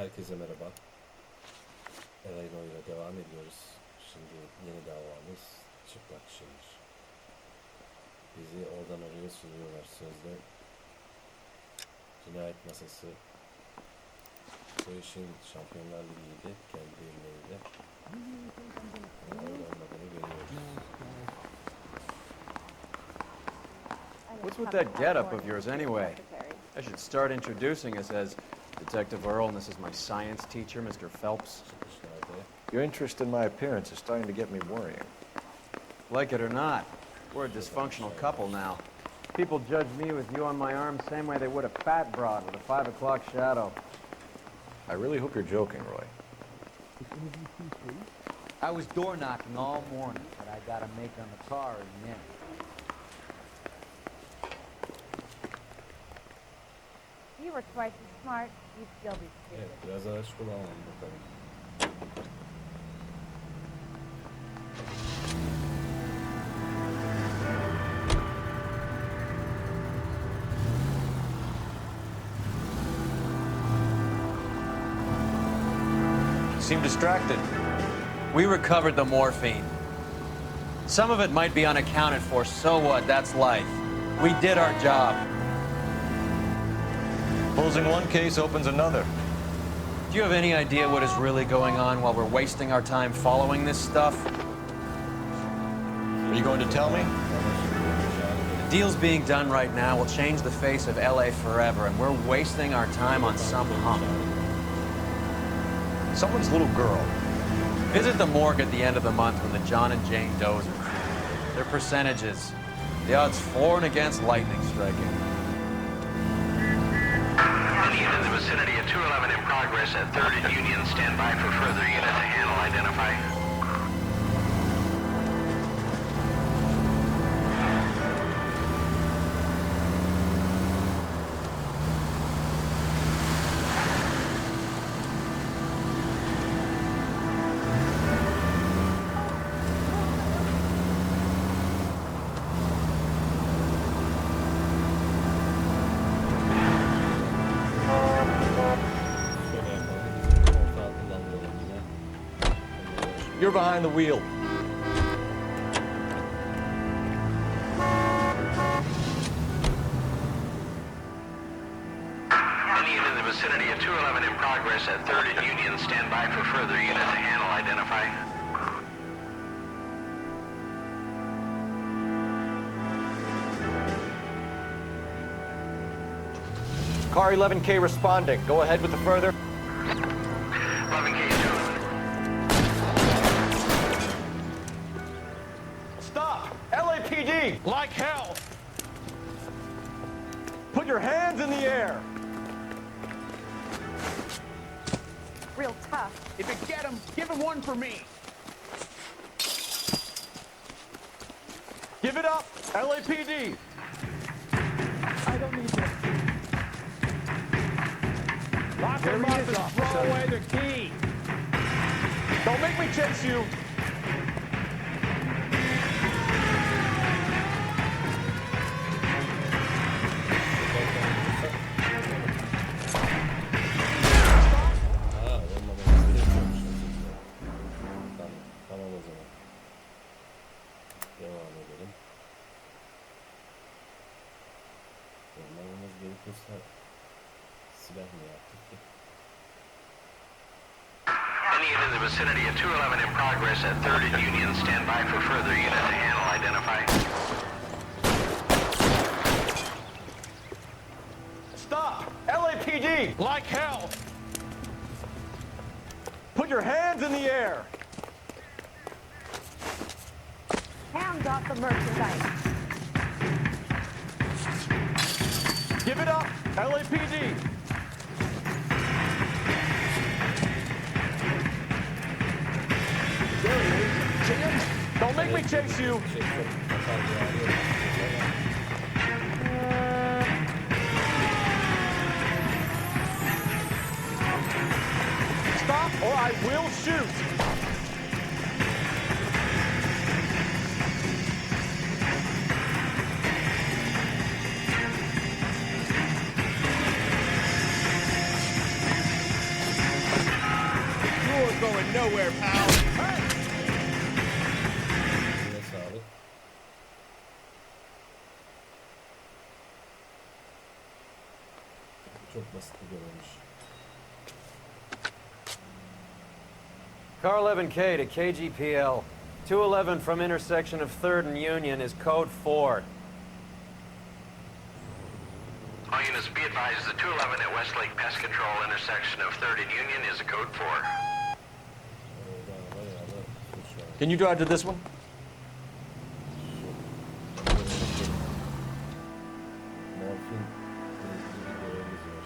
Herkese merhaba. L.A Noire'a devam ediyoruz. Şimdi yeni davamız çıplak şehir. Bizi oradan oraya sürüyorlar sözde. Cinayet masası bu işin Şampiyonlar Ligi'ydi. Kendi emeğiyle. Öyle olmadığını görüyoruz. What's with that getup of yours anyway? I should start introducing us as Detective Earl, and this is my science teacher, Mr. Phelps. Your interest in my appearance is starting to get me worrying. Like it or not, we're a dysfunctional couple now. People judge me with you on my arm the same way they would a fat broad with a 5 o'clock shadow. I really hope you're joking, Roy. I was door knocking all morning, but I got a make on the car in a minute. You were twice as smart, you'd still be stupid. Evet, biraz araç kullanalım bakalım. You seem distracted. We recovered the morphine. Some of it might be unaccounted for, so what? That's life. We did our job. Closing one case opens another. Do you have any idea what is really going on while we're wasting our time following this stuff? Are you going to tell me? The deals being done right now will change the face of L.A. forever, and we're wasting our time on some hump. Someone's little girl. Visit the morgue at the end of the month when the John and Jane Does are funeral. Their percentages. The odds for and against lightning striking. Union in the vicinity of 211 in progress at 3rd and Union. Stand by for further unit to handle identify. Şöyle yapalım. Bizim ortağı kullanmayalım yine. You're behind the wheel. Union in the vicinity of 211 in progress at 3rd and Union. Stand by for further unit to handle identify. Car 11K responding. Go ahead with the further. 11K 2. Stop! LAPD! Like hell! Put your hands in the air! Real tough. If you get him, give him one for me. Give it up! LAPD! I don't need this. Lock him up and throw away the key. Don't make me chase you! Aa, olmadan bir yapıyormuşuz. Tamam o zaman. Devam edelim. Olmamız gerekirse silah mı yaptık ki? Union in the vicinity of 211 in progress at 3rd and Union. Stand by for further unit to handle identify. Stop! LAPD! Like hell! Put your hands in the air! Hands off the merchandise. Give it up! LAPD! Don't make me chase you! Şey, çok hasar yağıyor. Stop or I will shoot! nowhere, pal. Eline sağlık. Çok basit bir görevmiş. Car 11K to KGPL. 211 from intersection of 3rd and Union is code 4. All units be advised, the 211 at Westlake Pest Control intersection of 3rd and Union is a code 4. Orada bayağı da suç var. Can you drive to this one? Morfin ilgili bir görevimiz var.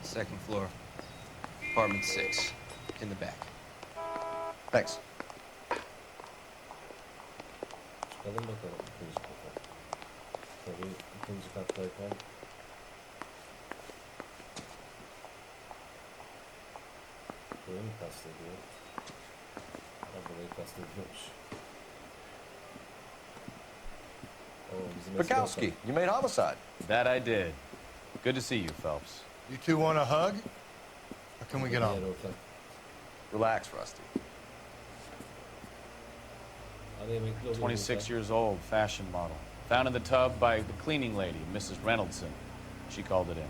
Second floor, apartment 6, in the back. Thanks. Çıkalım bakalım ikinci kata. Tabii ikinci kattayken burayı mı kastediyor? Ha, burayı kastediyormuş. Oo, bizim eski Bukowski, ortak. you made homicide. That I did. Good to see you, Phelps. You two want a hug? Or can we get Diğer on? ortak. Relax, Rusty. Hadi emekli oluyor 26 ortak. years old, fashion model. Found in the tub by the cleaning lady, Mrs. Reynoldson. She called it in.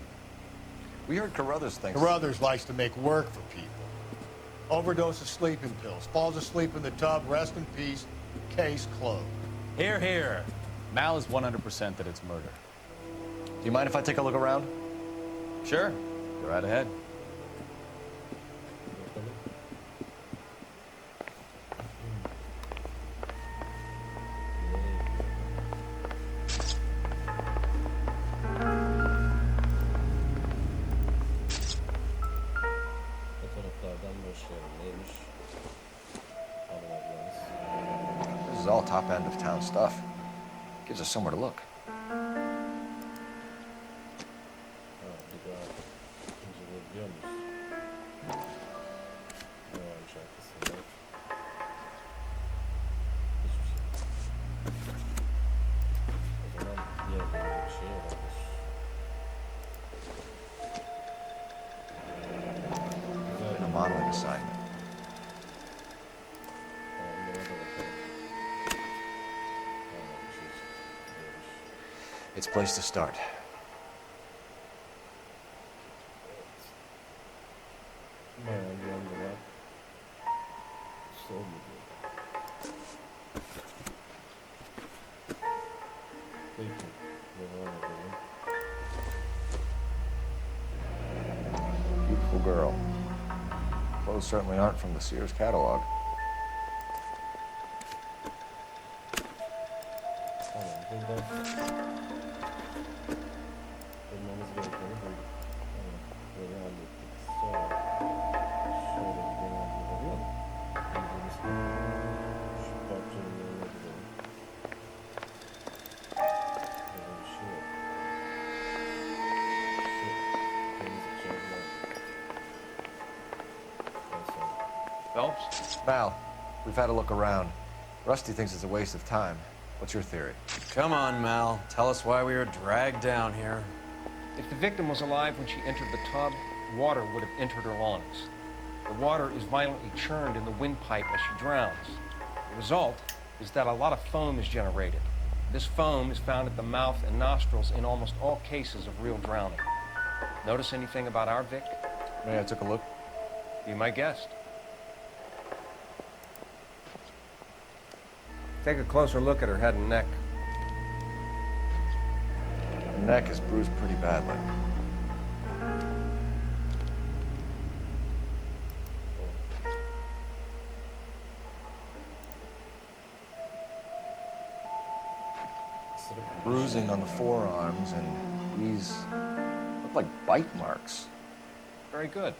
We heard Carruthers thinks... Carruthers likes to make work for people. Overdose of sleeping pills. Falls asleep in the tub. Rest in peace. Case closed. Here, here. Mal is 100% that it's murder. Do you mind if I take a look around? Sure, go right ahead. Bakalım. Fotoğraflardan başlayalım. Neymiş? Anladığınız. This is all top end of town stuff. Gives us somewhere to look. Ha, bir daha inceleyebiliyor muyuz? Ne varmış arkasında? Hiçbir şey. O zaman diğerlerinde bir şey olabilir. Güzel And a bir modeling assignment. onlara da bakalım. Tamam, bir şey çıktı. Görüş. It's a place to start. Bayağı bir yanda var. İşte o gidiyor. Peki. Devam edelim. Beautiful girl. Clothes certainly aren't from the Sears catalog. Tamam. Burada bulmamız gerekeni bulduk. Tamam. Böyle hallettik. Sonra şöyle bir genel bir bakalım. Bildiğimiz kadarıyla şu parçanın yanına gidelim. Böyle bir şey yok. Şu temizlik cihazı. Phelps? Mal, we've had a look around. Rusty thinks it's a waste of time. What's your theory? Come on, Mal. Tell us why we were dragged down here. If the victim was alive when she entered the tub, water would have entered her lungs. The water is violently churned in the windpipe as she drowns. The result is that a lot of foam is generated. This foam is found at the mouth and nostrils in almost all cases of real drowning. Notice anything about our Vic? May I took a look? Be my guest. Take a closer look at her head and neck. Her neck is bruised pretty badly. Isırıp Bruising on the forearms, and these look like bite marks. Very good.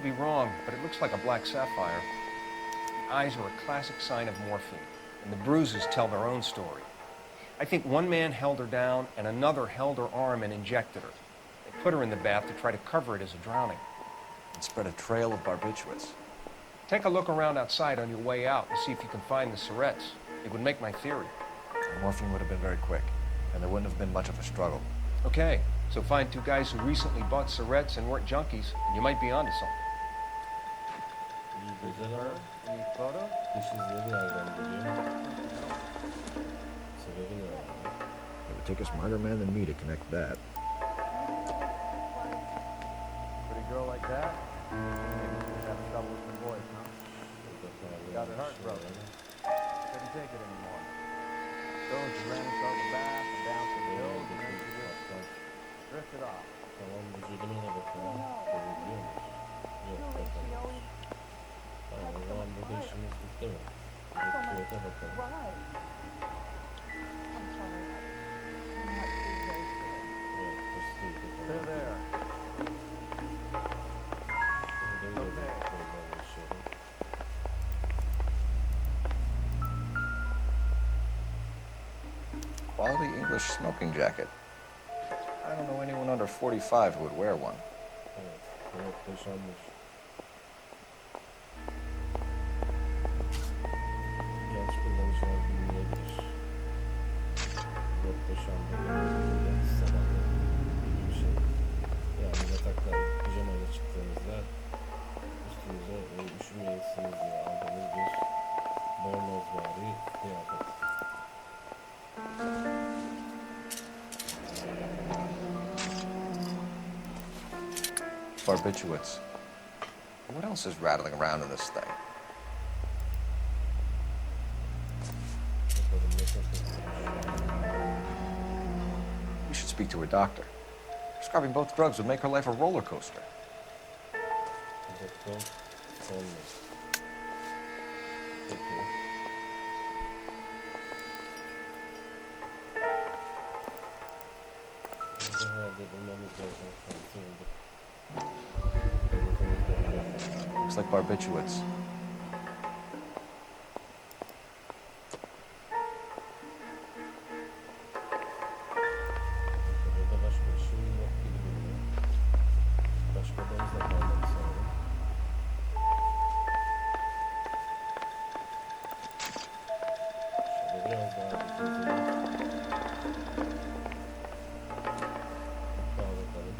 be wrong, but it looks like a black sapphire. The eyes are a classic sign of morphine, and the bruises tell their own story. I think one man held her down and another held her arm and injected her. They put her in the bath to try to cover it as a drowning. And spread a trail of barbiturates. Take a look around outside on your way out and see if you can find the syrettes. It would make my theory. The morphine would have been very quick, and there wouldn't have been much of a struggle. Okay, so find two guys who recently bought syrettes and weren't junkies, and you might be onto something. İyi geceler. Any photo? Diş izleri nereden geliyor? Sebebi ne? It would take a smarter man than me to connect that. Pretty girl like that? Maybe she's having trouble with the boys, huh? Got her heart broken. Couldn't take it anymore. So she ran herself the bath and down some hills, and then she just drifted off. Tamam, vücuduna bakalım. Görebiliyor muyuz? Yok, bakalım. Tamam, o zaman burada işimiz bitti mi? Direktifliğe bakalım. Evet, hırslıydı. They're there. Quality English smoking jacket. I don't know anyone under 45 who would wear one. Evet, evet, boşanmış. Genç kullanıcılar bilmeyebilir. Yok, boşanma, genelde sabahları gibi bir şey. Yani yataktan pijamayla çıktığınızda üstünüze üşümeyesiniz diye aldığınız bir bornozvari kıyafet. Barbiturates. What else is rattling around in this thing? We should speak to her doctor. Prescribing both drugs would make her life a roller coaster. Doktor olmaz. Peki. Burada herhalde bulmamız gereken kanıtı bulduk. Looks like barbiturates. Burada başka bir şey yok gibi duruyor. Başka denizle kalmadı sanırım. Şöyle biraz daha gezelim. Daha bakalım.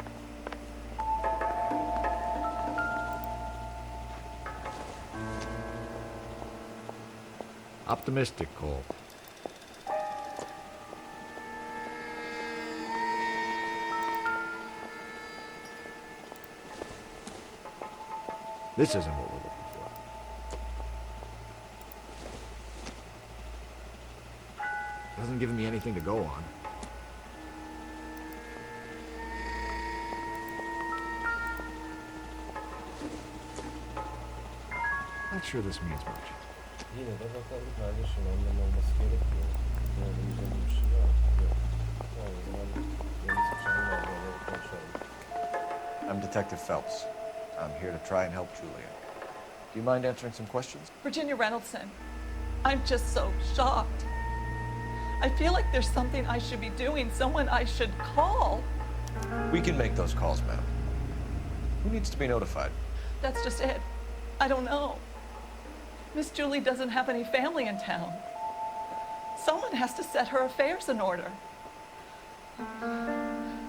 Optimistic, Cole. This isn't what we're looking for. Doesn't give me anything to go on. Not sure this means much. Yine de bakalım kardeşim, ondan olması gerekiyor. Yani üzerinde bir şey var. Yok. O zaman deniz bıçağını almaları konuşalım. I'm Detective Phelps. I'm here to try and help Julia. Do you mind answering some questions? Virginia Reynoldson, I'm just so shocked. I feel like there's something I should be doing, someone I should call. We can make those calls, ma'am. Who needs to be notified? That's just it. I don't know. Miss Julie doesn't have any family in town. Someone has to set her affairs in order.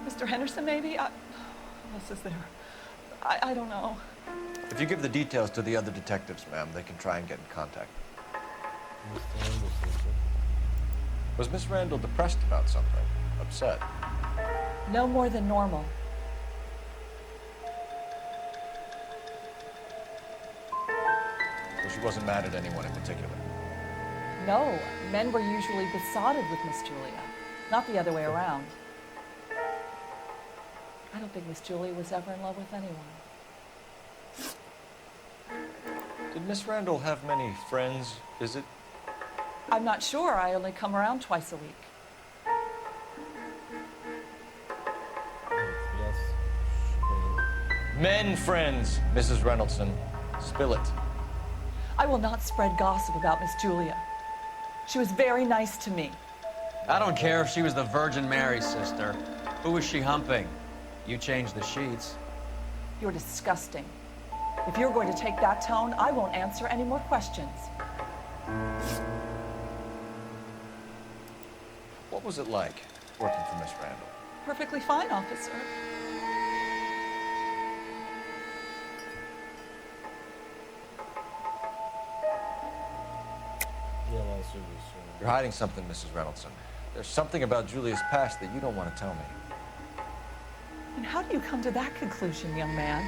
Mr. Henderson, maybe? Who else is there? I don't know. If you give the details to the other detectives, ma'am, they can try and get in contact. Mr. Anderson. Was Miss Randall depressed about something? Upset? No more than normal. So she wasn't mad at anyone in particular? No, men were usually besotted with Miss Julia, not the other way around. I don't think Miss Julia was ever in love with anyone. Did Miss Randall have many friends, is it? I'm not sure. I only come around twice a week. Evet, biraz şüpheli. Men friends, Mrs. Reynoldson. Spill it. I will not spread gossip about Miss Julia. She was very nice to me. I don't care if she was the Virgin Mary, sister. Who was she humping? You changed the sheets. You're disgusting. If you're going to take that tone, I won't answer any more questions. What was it like working for Miss Randall? Perfectly fine, officer. Yalan söylüyorsun. You're hiding something, Mrs. Reynoldson. There's something about Julia's past that you don't want to tell me. And how do you come to that conclusion, young man?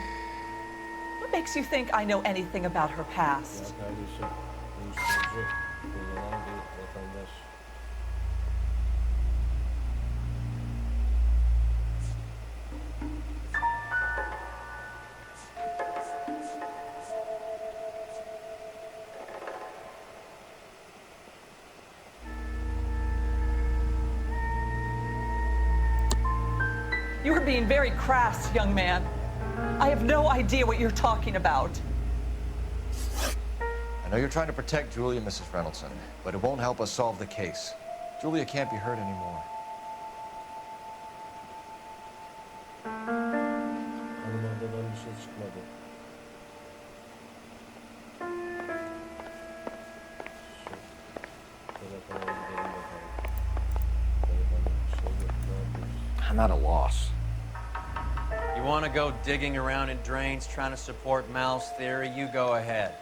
What makes you think I know anything about her Ya past? kardeşim, uyuşturucu kullanan bir vatandaş. You are being very crass, young man. I have no idea what you're talking about. I know you're trying to protect Julia, Mrs. Reynoldson, but it won't help us solve the case. Julia can't be hurt anymore. Hanım odadan bir şey çıkmadı. Şu telefona gidelim bakalım. Telefonda bir şey yok. Ne yapıyoruz? I'm at a loss. You want to go digging around in drains trying to support Mal's theory? You go ahead.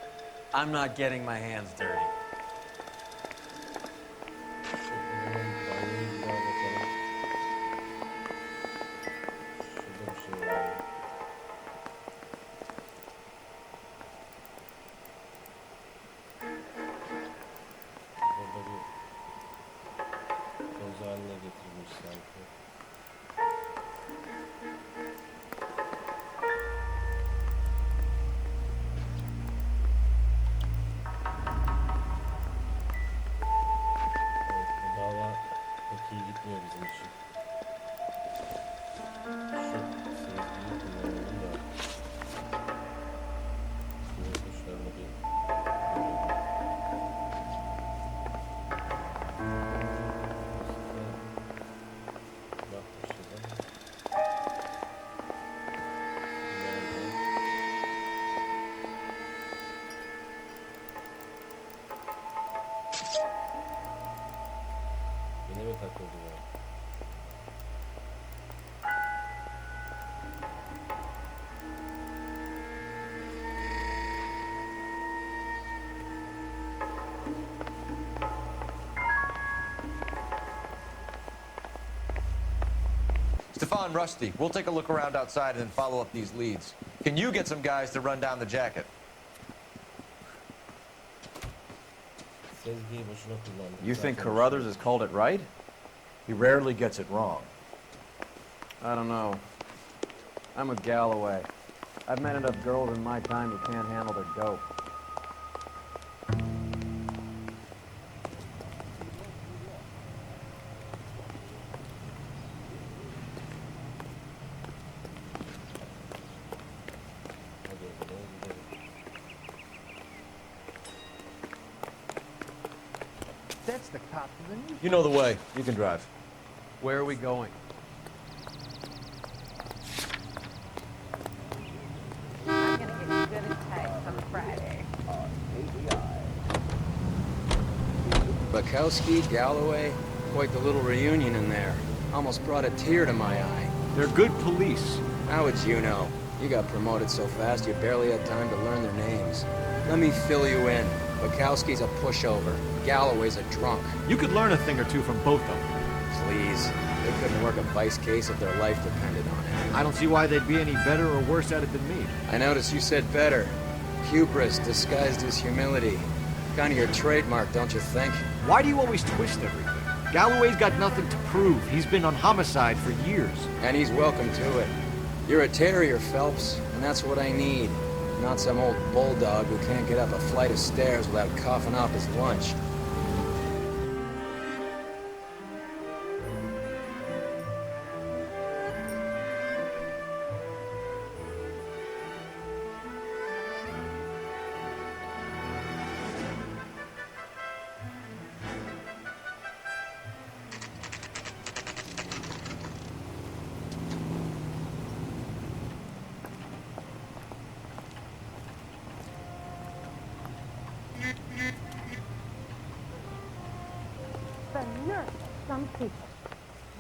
I'm not getting my hands dirty. Şu banyoyu bir daha bakalım. Şurada bir şey var. Burada bir toz haline getirilmiş sanki. Evet, bu dava pek iyi gitmiyor bizim için. Şu sezgiyi kullanalım da bu ipuçlarını bir görelim. Bakmışız ama. Nerede? Yine mi takıldı ya? Stefan, Rusty, we'll take a look around outside and then follow up these leads. Can you get some guys to run down the jacket? Sezgiyi boşuna kullandık. You think Zaten Carruthers has called it right? He rarely gets it wrong. I don't know. I'm with Galloway. I've met enough girls in my time who can't handle their dope. hadi oraya gidelim. That's the cop from the news. You know the way. You can drive. Where are we going? I'm gonna get you good and tight on Friday. Bukowski, Galloway, quite the little reunion in there. Almost brought a tear to my eye. They're good police. How would you know? You got promoted so fast you barely had time to learn their names. Let me fill you in. Bukowski's a pushover. Galloway's a drunk. You could learn a thing or two from both of them. Please. They couldn't work a vice case if their life depended on it. I don't see why they'd be any better or worse at it than me. I noticed you said better. Hubris disguised as humility. Kind of your trademark, don't you think? Why do you always twist everything? Galloway's got nothing to prove. He's been on homicide for years. And he's welcome to it. You're a terrier, Phelps, and that's what I need. Not some old bulldog who can't get up a flight of stairs without coughing off his lunch.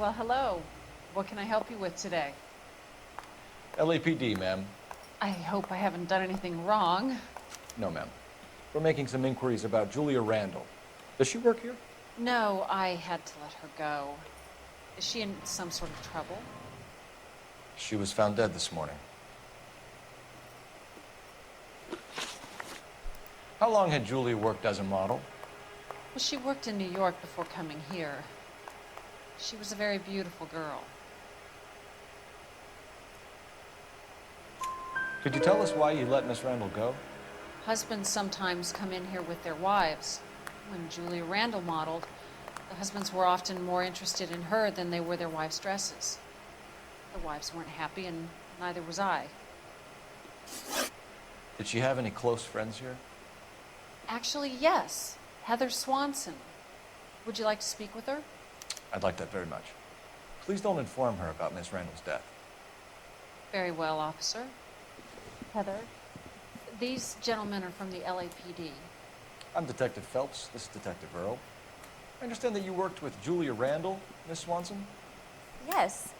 Well, hello. What can I help you with today? LAPD, ma'am. I hope I haven't done anything wrong. No, ma'am. We're making some inquiries about Julia Randall. Does she work here? No, I had to let her go. Is she in some sort of trouble? She was found dead this morning. How long had Julia worked as a model? Well, she worked in New York before coming here. She was a very beautiful girl. Could you tell us why you let Miss Randall go? Husbands sometimes come in here with their wives. When Julia Randall modeled, the husbands were often more interested in her than they were their wives' dresses. The wives weren't happy, and neither was I. Did she have any close friends here? Actually, yes. Heather Swanson. Would you like to speak with her? I'd like that very much. Please don't inform her about Miss Randall's death. Very well, officer. Heather? These gentlemen are from the LAPD. I'm Detective Phelps. This is Detective Earl. I understand that you worked with Julia Randall, Miss Swanson? Yes.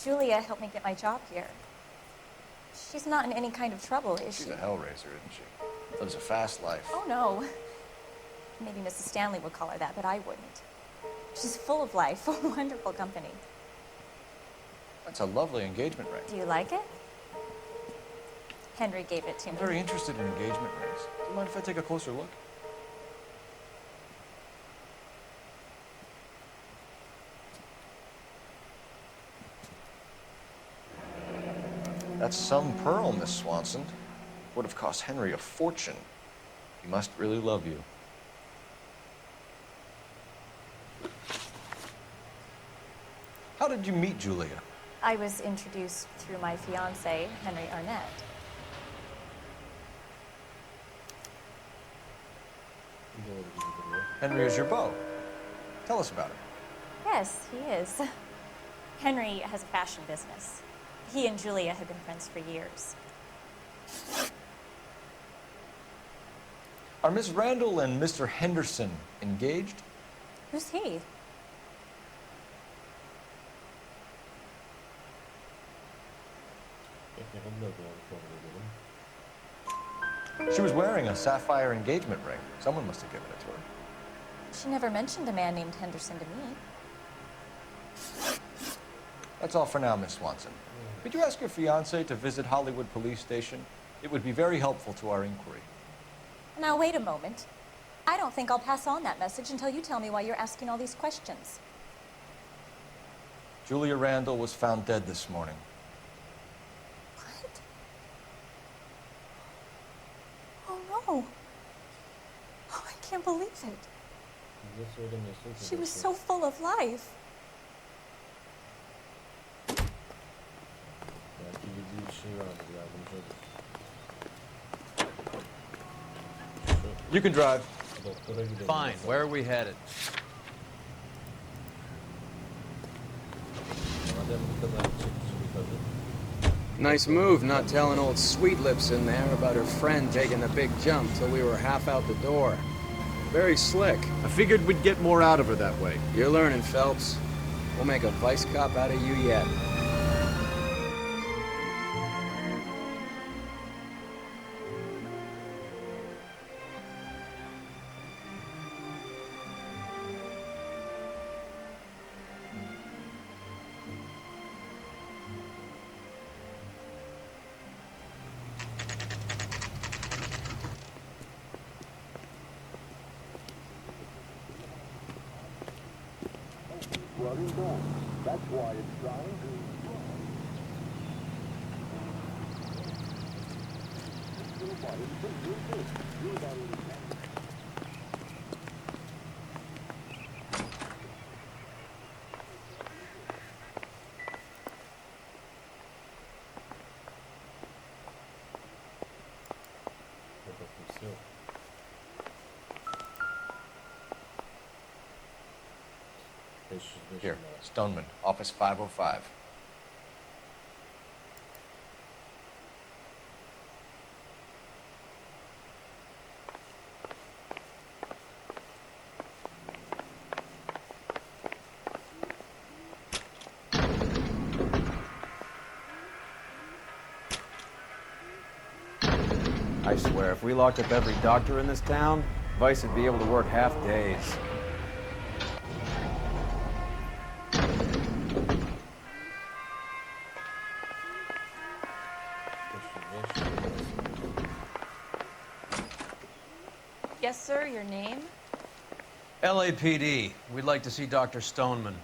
Julia helped me get my job here. She's not in any kind of trouble, is she? She's a hellraiser, isn't she? Lives a fast life. Oh, no. Maybe Mrs. Stanley would call her that, but I wouldn't. She's full of life, a wonderful company. That's a lovely engagement ring. Do you like it? Henry gave it to I'm me. very interested in engagement rings. Do you mind if I take a closer look? That's some pearl, Miss Swanson. Would have cost Henry a fortune. He must really love you. How did you meet Julia? I was introduced through my fiancé, Henry Arnett. Henry is your beau. Tell us about it. Yes, he is. Henry has a fashion business. He and Julia have been friends for years. Are Miss Randall and Mr. Henderson engaged? Who's he? She was wearing a sapphire engagement ring. Someone must have given it to her. She never mentioned a man named Henderson to me. That's all for now, Miss Swanson. Could you ask your fiancé to visit Hollywood Police Station? It would be very helpful to our inquiry. Now, wait a moment. I don't think I'll pass on that message until you tell me why you're asking all these questions. Julia Randall was found dead this morning. What? Oh, no. Oh, I can't believe it. She was so full of life. You can drive. Fine. Where are we headed? Nice move not telling old Sweet Lips in there about her friend taking the big jump till we were half out the door. Very slick. I figured we'd get more out of her that way. You're learning, Phelps. We'll make a vice cop out of you yet. That's why it's trying to... Here, Stoneman, office 505. I swear, if we locked up every doctor in this town, Vice would be able to work half days. Yes, sir, your name? LAPD. We'd like to see Dr. Stoneman.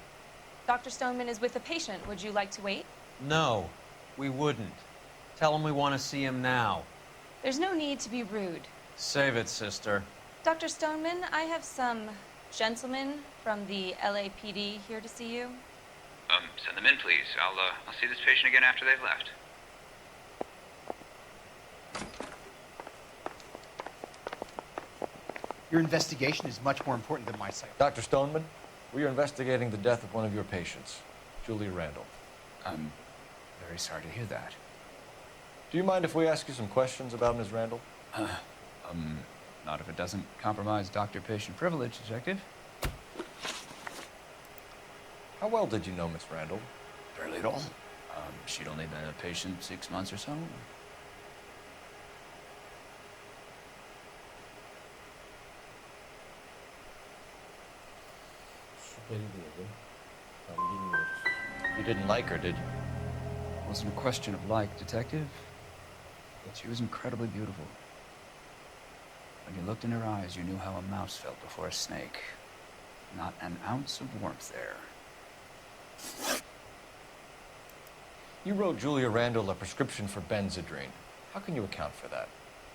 Dr. Stoneman is with a patient. Would you like to wait? No, we wouldn't. Tell him we want to see him now. There's no need to be rude. Save it, sister. Dr. Stoneman, I have some gentlemen from the LAPD here to see you. Send them in, please. I'll see this patient again after they've left. Your investigation is much more important than my side. Dr. Stoneman, we are investigating the death of one of your patients, Julie Randall. I'm very sorry to hear that. Do you mind if we ask you some questions about Ms. Randall? Not if it doesn't compromise doctor-patient privilege, Detective. How well did you know Miss Randall? Barely at all. She'd only been a patient 6 months or so. Şüpheli diyelim. Tam bilmiyoruz. You didn't like her, did you? It wasn't a question of like, Detective. She was incredibly beautiful. When you looked in her eyes, you knew how a mouse felt before a snake. Not an ounce of warmth there. You wrote Julia Randall a prescription for Benzedrine. How can you account for that?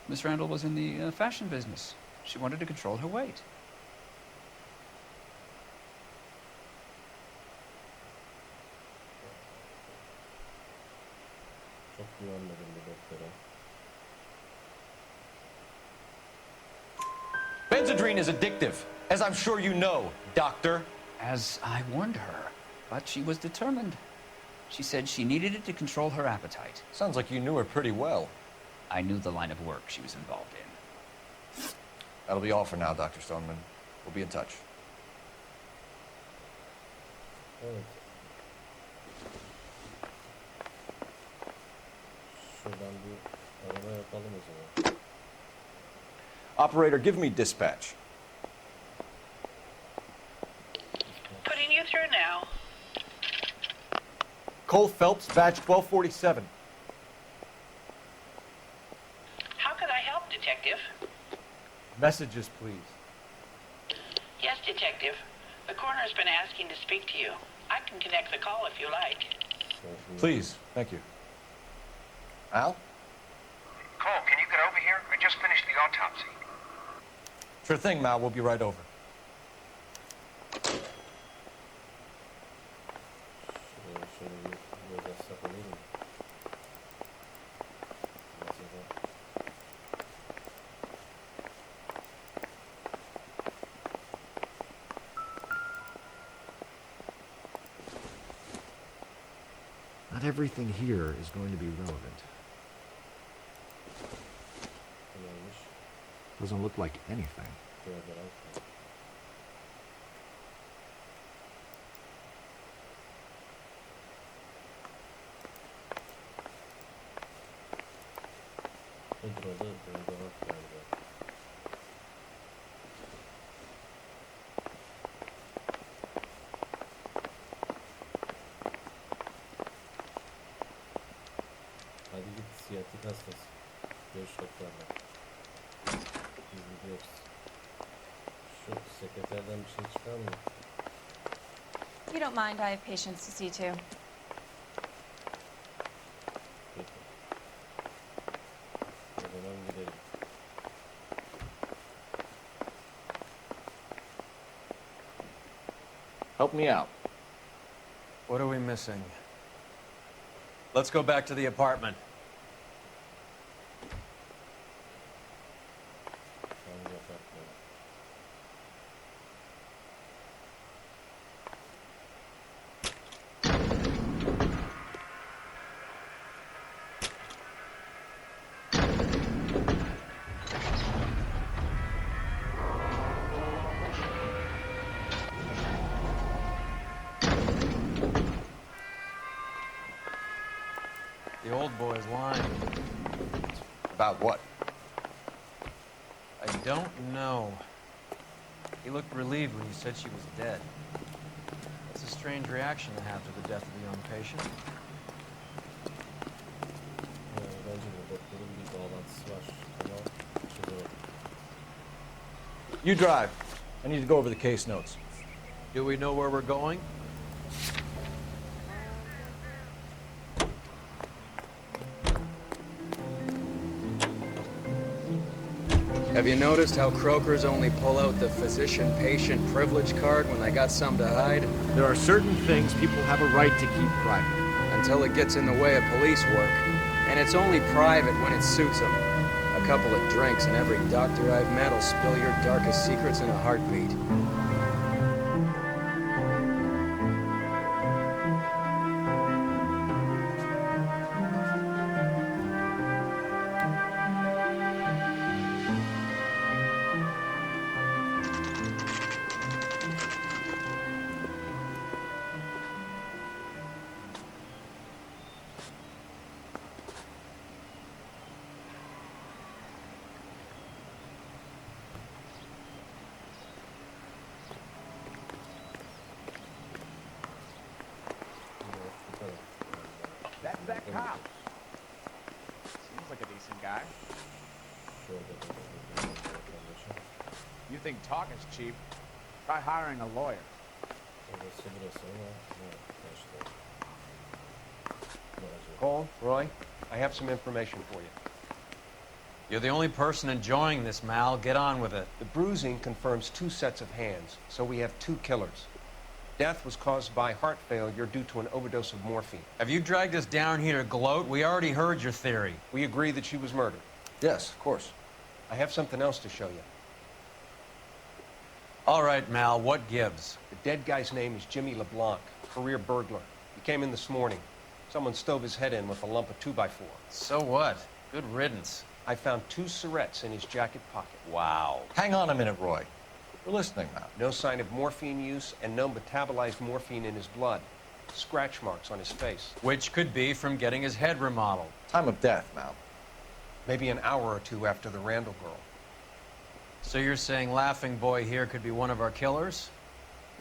Miss Randall was in the fashion business. She wanted to control her weight. Çok güvenmedim bu doktora. Benzedrine is addictive, as I'm sure you know, Doctor. As I warned her, but she was determined. She said she needed it to control her appetite. Sounds like you knew her pretty well. I knew the line of work she was involved in. That'll be all for now, Dr. Stoneman. We'll be in touch. Evet. Şuradan bir arama yapalım o zaman. Operator, give me dispatch. Putting you through now. Cole Phelps, badge 1247. How could I help, Detective? Messages, please. Yes, Detective. The coroner's been asking to speak to you. I can connect the call if you like. Please, thank you. Al? Cole, can you get over here? I just finished the autopsy. Sure thing, Mal. We'll be right over. Şuraya şöyle bir göz atsak olur mu? Mesela. Not everything here is going to be relevant. Bu neymiş? Doesn't look like anything. Görevleri altında. Burada var galiba. Hadi git siyatik hastası. Görüş doktorla. Biz gidiyoruz. Şu sekreterden bir şey çıkar mı? If you don't mind, I have patients to see too. Peki. O zaman gidelim. Help me out. What are we missing? Let's go back to the apartment. Hangi apartman? The old boy's lying. About what? I don't know. He looked relieved when you said she was dead. That's a strange reaction to have to the death of a young patient. Bence de doktorun bir bağlantısı var. Ama şurada You drive. I need to go over the case notes. Do we know where we're going? Have you noticed how croakers only pull out the physician-patient privilege card when they got something to hide? There are certain things people have a right to keep private. Until it gets in the way of police work. And it's only private when it suits them. A couple of drinks and every doctor I've met will spill your darkest secrets in a heartbeat. That's that cop. Seems like a decent guy. You think talk is cheap? Try hiring a lawyer. Cole, Roy, I have some information for you. You're the only person enjoying this, Mal. Get on with it. The bruising confirms 2 sets of hands, so we have 2 killers. Death was caused by heart failure due to an overdose of morphine. Have you dragged us down here to gloat? We already heard your theory. We agree that she was murdered. Yes, of course. I have something else to show you. All right, Mal, what gives? The dead guy's name is Jimmy LeBlanc, career burglar. He came in this morning. Someone stove his head in with a lump of 2x4. So what? Good riddance. I found 2 cigarettes in his jacket pocket. Wow. Hang on a minute, Roy. We're listening now. No sign of morphine use and no metabolized morphine in his blood. Scratch marks on his face. Which could be from getting his head remodeled. Time of death, Mal. Maybe an hour or 2 after the Randall girl. So you're saying Laughing Boy here could be one of our killers?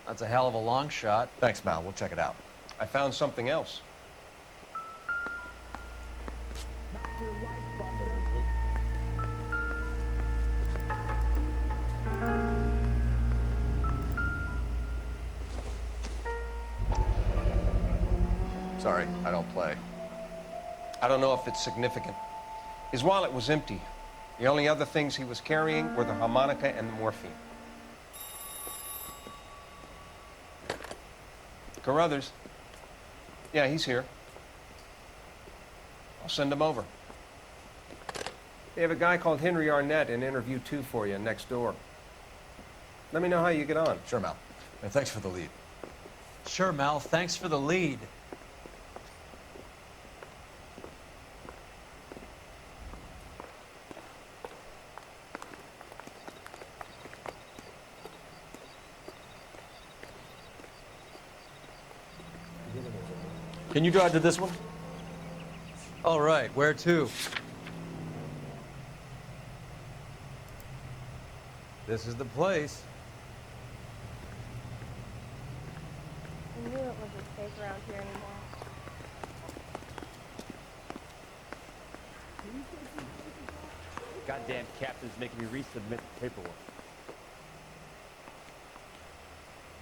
That's a hell of a long shot. Thanks, Mal. We'll check it out. I found something else. Sorry, I don't play. I don't know if it's significant. His wallet was empty. The only other things he was carrying were the harmonica and the morphine. Carruthers. Yeah, he's here. I'll send him over. They have a guy called Henry Arnett in interview 2 for you next door. Let me know how you get on. Sure, Mal. And thanks for the lead. Sure, Mal. Thanks for the lead. Can you drive to this one? All right, where to? This is the place. I knew it wasn't safe around here anymore. Goddamn captain's making me resubmit the paperwork.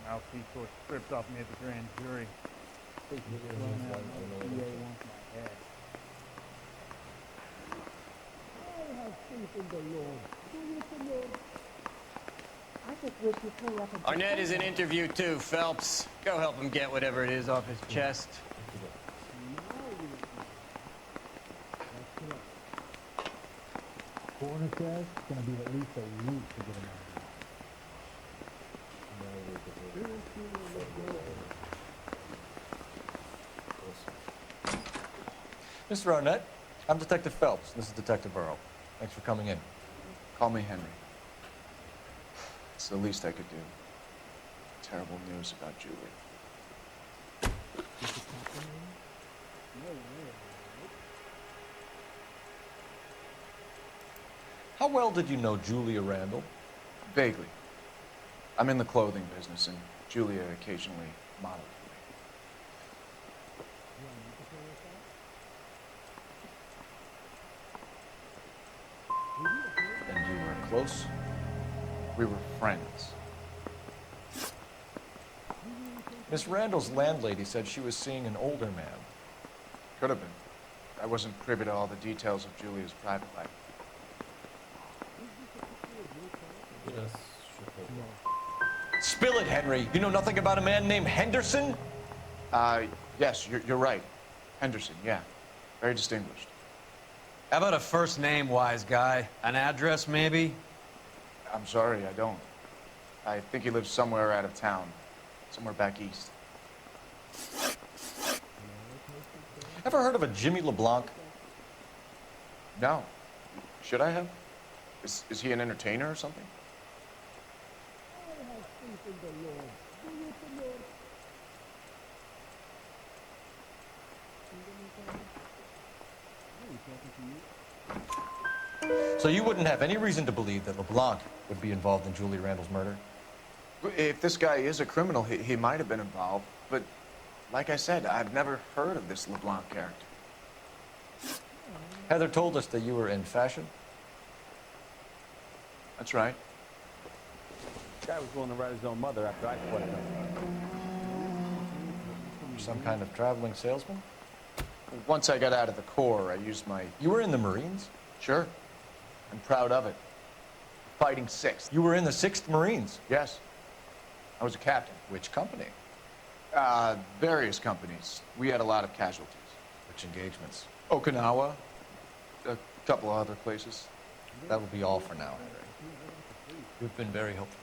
Mouthpiece sort of stripped off me at the grand jury. Arnett is in interview 2, Phelps. Go help him get whatever it is off his chest. Coroner says it's going to be at least a week to get him out. Mr. Arnett, I'm Detective Phelps. This is Detective Earl. Thanks for coming in. Call me Henry. It's the least I could do. Terrible news about Julie. How How well did you know Julia Randall? Vaguely. I'm in the clothing business, and Julia occasionally modeled for me. And you were close? We were friends. Miss Randall's landlady said she was seeing an older man. Could have been. I wasn't privy to all the details of Julia's private life. Biraz şüpheli. Spill it, Henry. You know nothing about a man named Henderson? Yes, you're right. Henderson, yeah. Very distinguished. How about a first name, wise guy? An address, maybe? I'm sorry, I don't. I think he lives somewhere out of town. Somewhere back east. Ever heard of a Jimmy LeBlanc? No. Should I have? Is he an entertainer or something? So you wouldn't have any reason to believe that LeBlanc would be involved in Julie Randall's murder? If this guy is a criminal, he might have been involved. But like I said, I've never heard of this LeBlanc character. Heather told us that you were in fashion. That's right. The guy was willing to write his own mother after I split him. Some kind of traveling salesman? Once I got out of the Corps, I used my... You were in the Marines? Sure. I'm proud of it. Fighting 6th. You were in the 6th Marines? Yes. I was a captain. Which company? Various companies. We had a lot of casualties. Which engagements? Okinawa. A couple of other places. That will be all for now, Henry. You've been very helpful.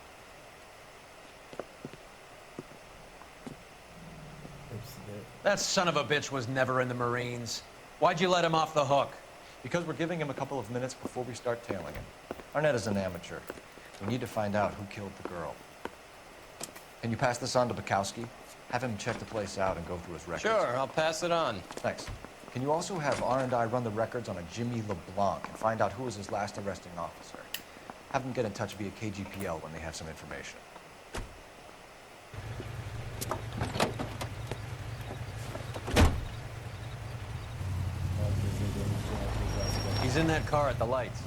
That son of a bitch was never in the Marines. Why'd you let him off the hook? Because we're giving him a couple of minutes before we start tailing him. Arnett is an amateur. We need to find out who killed the girl. Can you pass this on to Bukowski? Have him check the place out and go through his records. Sure, I'll pass it on. Thanks. Can you also have R&I run the records on a Jimmy LeBlanc and find out who was his last arresting officer? Have them get in touch via KGPL when they have some information. He's in that car at the lights.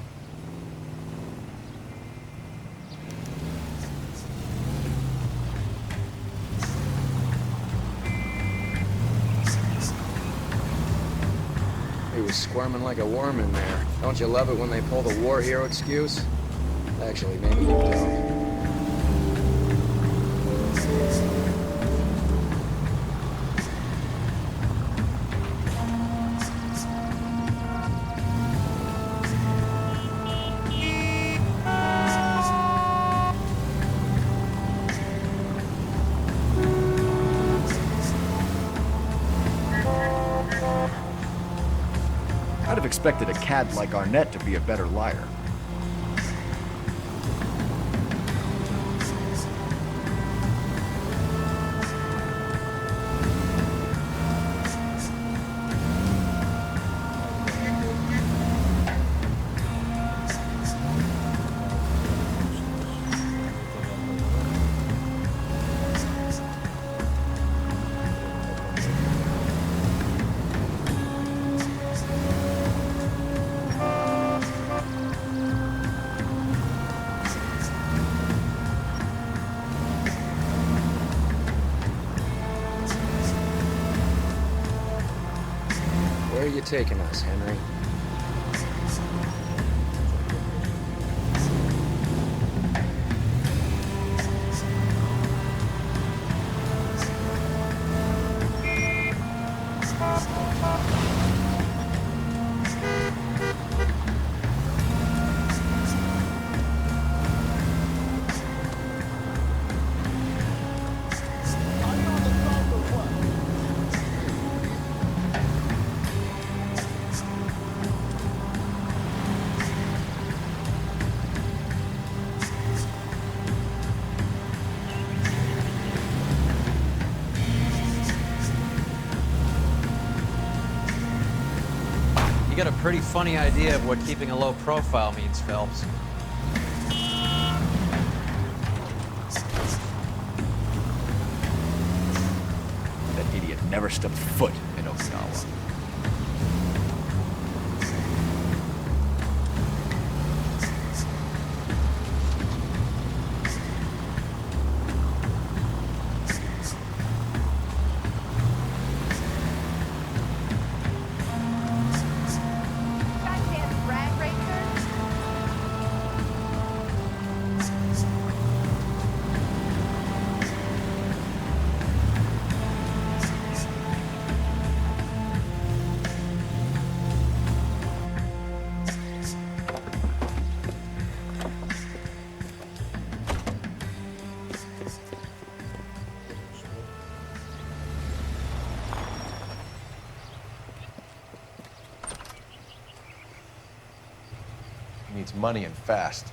He was squirming like a worm in there. Don't you love it when they pull the war hero excuse? Actually, maybe you don't. I'd have expected a cad like Arnett to be a better liar. Where are you taking us, Henry? got a pretty funny idea of what keeping a low profile means, Phelps. That idiot never stepped foot in Okinawa. Goddamn rag racer. He needs money and fast.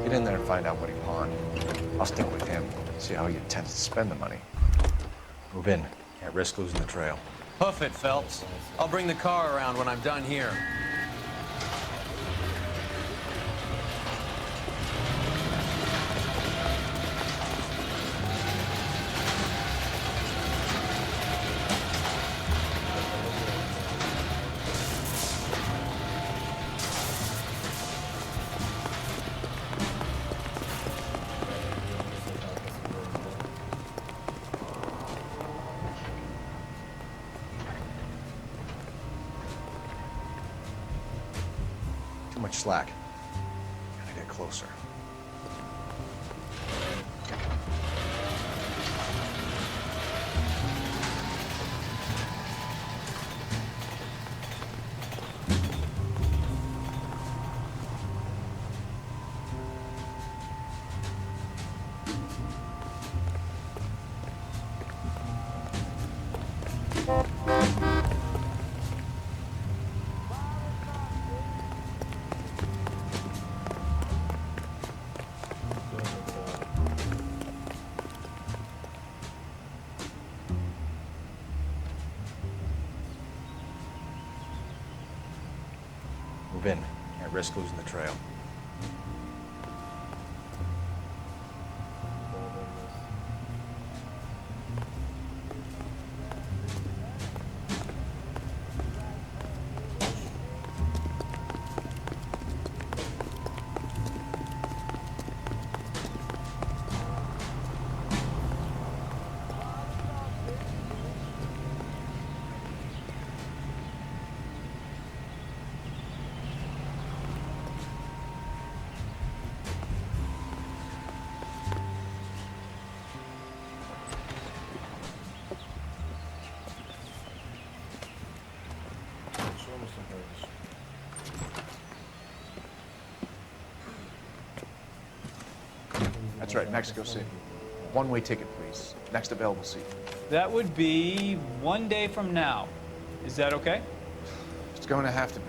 Get in there and find out what he pawned. I'll stick with him, see how he intends to spend the money. Move in. Can't risk losing the trail. Hoof it, Phelps. I'll bring the car around when I'm done here. Too much slack. Gotta get closer. Move in. Can't risk losing the trail. That's right, Mexico City. One-way ticket, please. Next available seat. That would be 1 day from now. Is that okay? It's going to have to be.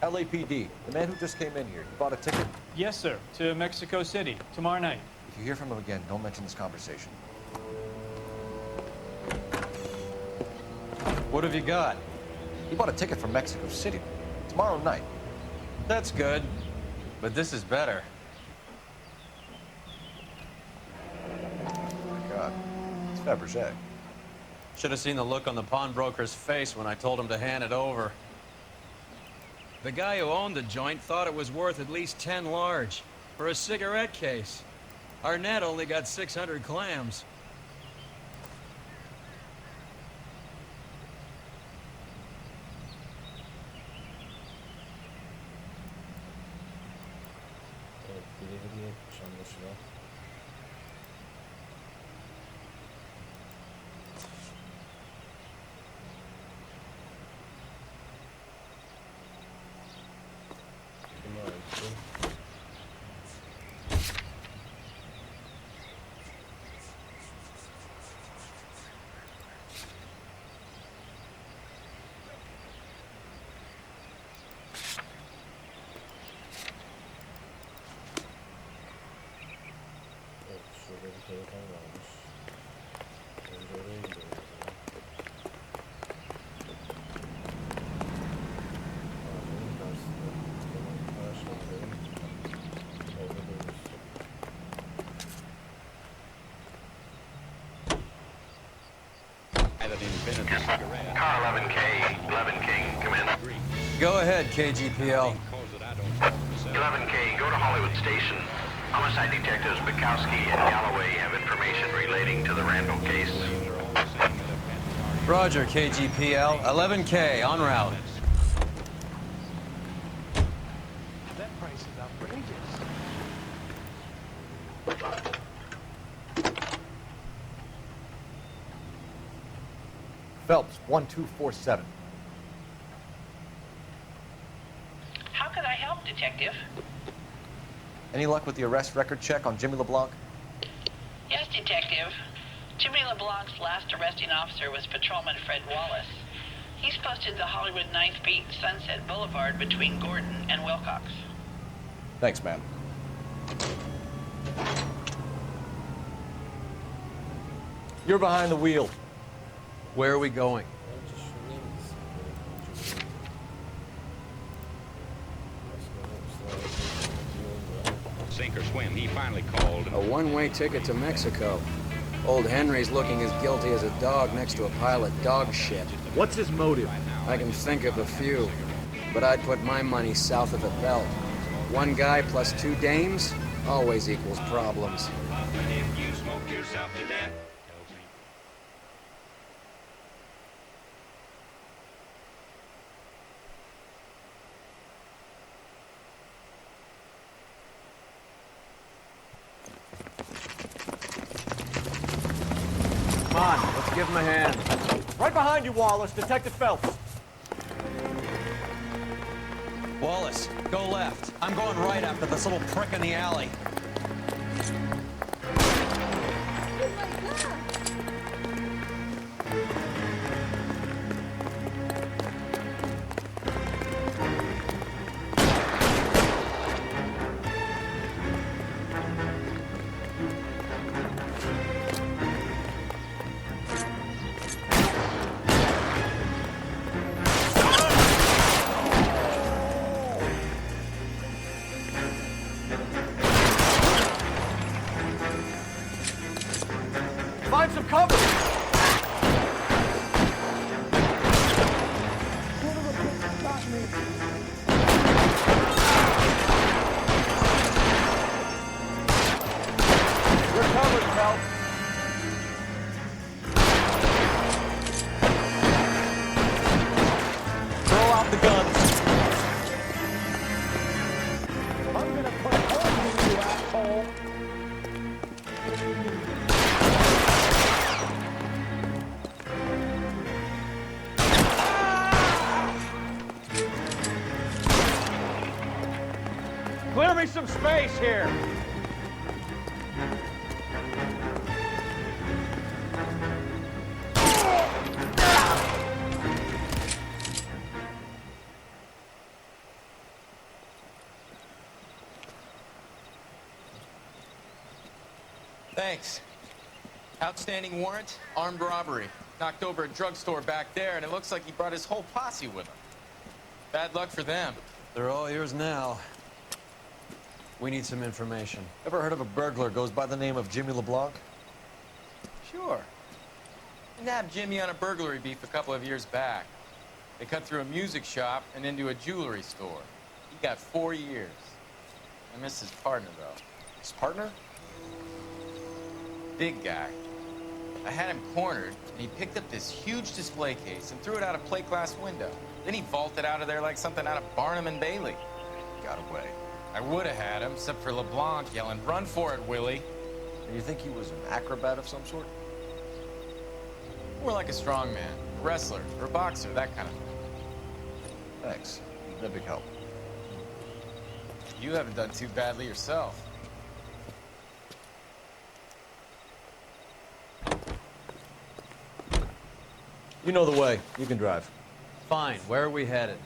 LAPD, the man who just came in here, he bought a ticket? Yes, sir. To Mexico City, tomorrow night. If you hear from him again, don't mention this conversation. What have you got? He bought a ticket from Mexico City. Tomorrow night. That's good. But this is better. Oh my God. It's Fabergé. Should have seen the look on the pawnbroker's face when I told him to hand it over. The guy who owned the joint thought it was worth at least 10 large for a cigarette case. Arnett only got 600 clams. Görevi yokmuş anlaşılan. Kime aitti? Car 11K, 11K, come in. Go ahead, KGPL. 11K, go to Hollywood Station. Homicide detectives Bukowski and Galloway have information relating to the Randall case. Roger, KGPL. 11K, en route. That price is outrageous. Phelps, 1247. How could I help, Detective? Any luck with the arrest record check on Jimmy LeBlanc? Yes, Detective. Jimmy LeBlanc's last arresting officer was Patrolman Fred Wallace. He's posted the Hollywood 9th Beat Sunset Boulevard between Gordon and Wilcox. Thanks, ma'am. You're behind the wheel. Where are we going? Sink or swim, he finally called. A one-way ticket to Mexico. Old Henry's looking as guilty as a dog next to a pile of dog shit. What's his motive? I can think of a few, but I'd put my money south of the belt. One guy plus two dames always equals problems. If you smoke yourself to death. Come on, let's give him a hand. Right behind you, Wallace. Detective Phelps. Wallace, go left. I'm going right after this little prick in the alley. Find some cover! You're covered, Phelps. Throw out the guns. I'm gonna put a hole in you, asshole. Clear me some space here. Thanks. Outstanding warrant, armed robbery. Knocked over a drugstore back there, and it looks like he brought his whole posse with him. Bad luck for them. They're all yours now. We need some information. Ever heard of a burglar goes by the name of Jimmy LeBlanc? Sure. I nabbed Jimmy on a burglary beef a couple of years back. They cut through a music shop and into a jewelry store. He got 4 years. I miss his partner, though. His partner? Big guy. I had him cornered, and he picked up this huge display case and threw it out a plate glass window. Then he vaulted out of there like something out of Barnum and Bailey. Got away. I would have had him, except for LeBlanc yelling, "Run for it, Willie!" And you think he was an acrobat of some sort? More like a strongman, a wrestler, or a boxer, that kind of thing. Thanks. No big help. You haven't done too badly yourself. You know the way. You can drive. Fine, where are we headed?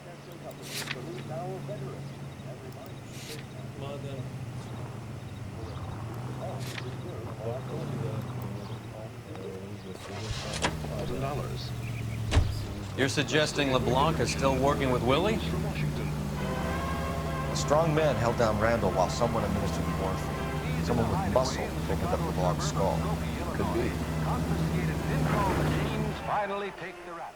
You're suggesting LeBlanc is still working with Willie? A strong man held down Randall while someone administered the morphine. Someone with muscle opened up LeBlanc's skull. Could be. finally take the rap.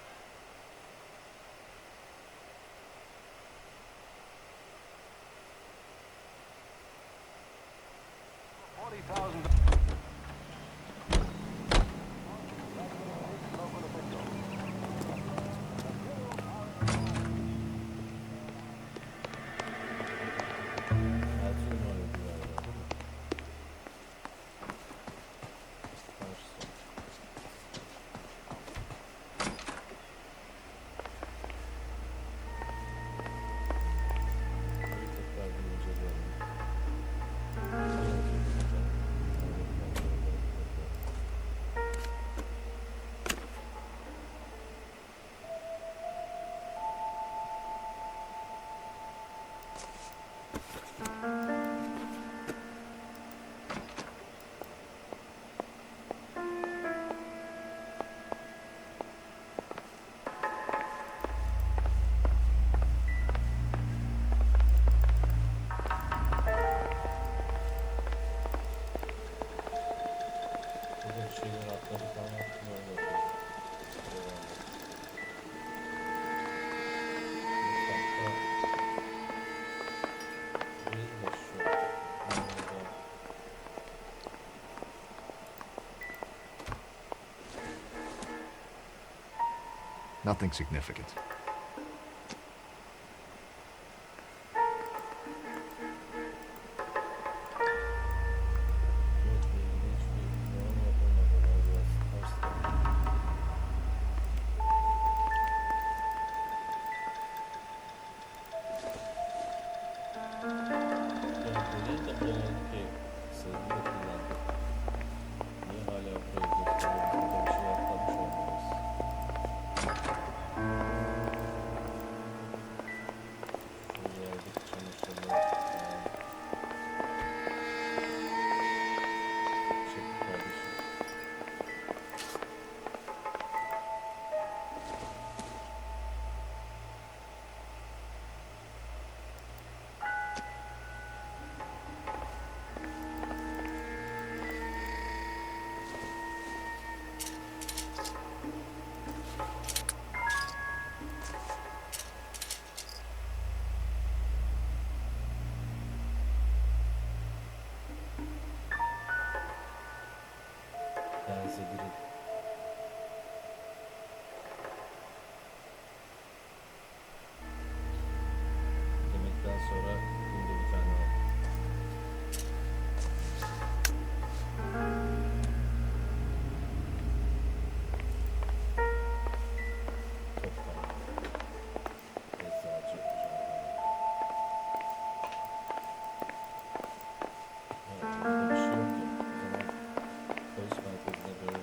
$40,000. Nothing significant. Yemekten sonra günde bir tane al. Çok fazla. Eczacı, evet, burada bir şey yok ki. O zaman polis merkezine böyle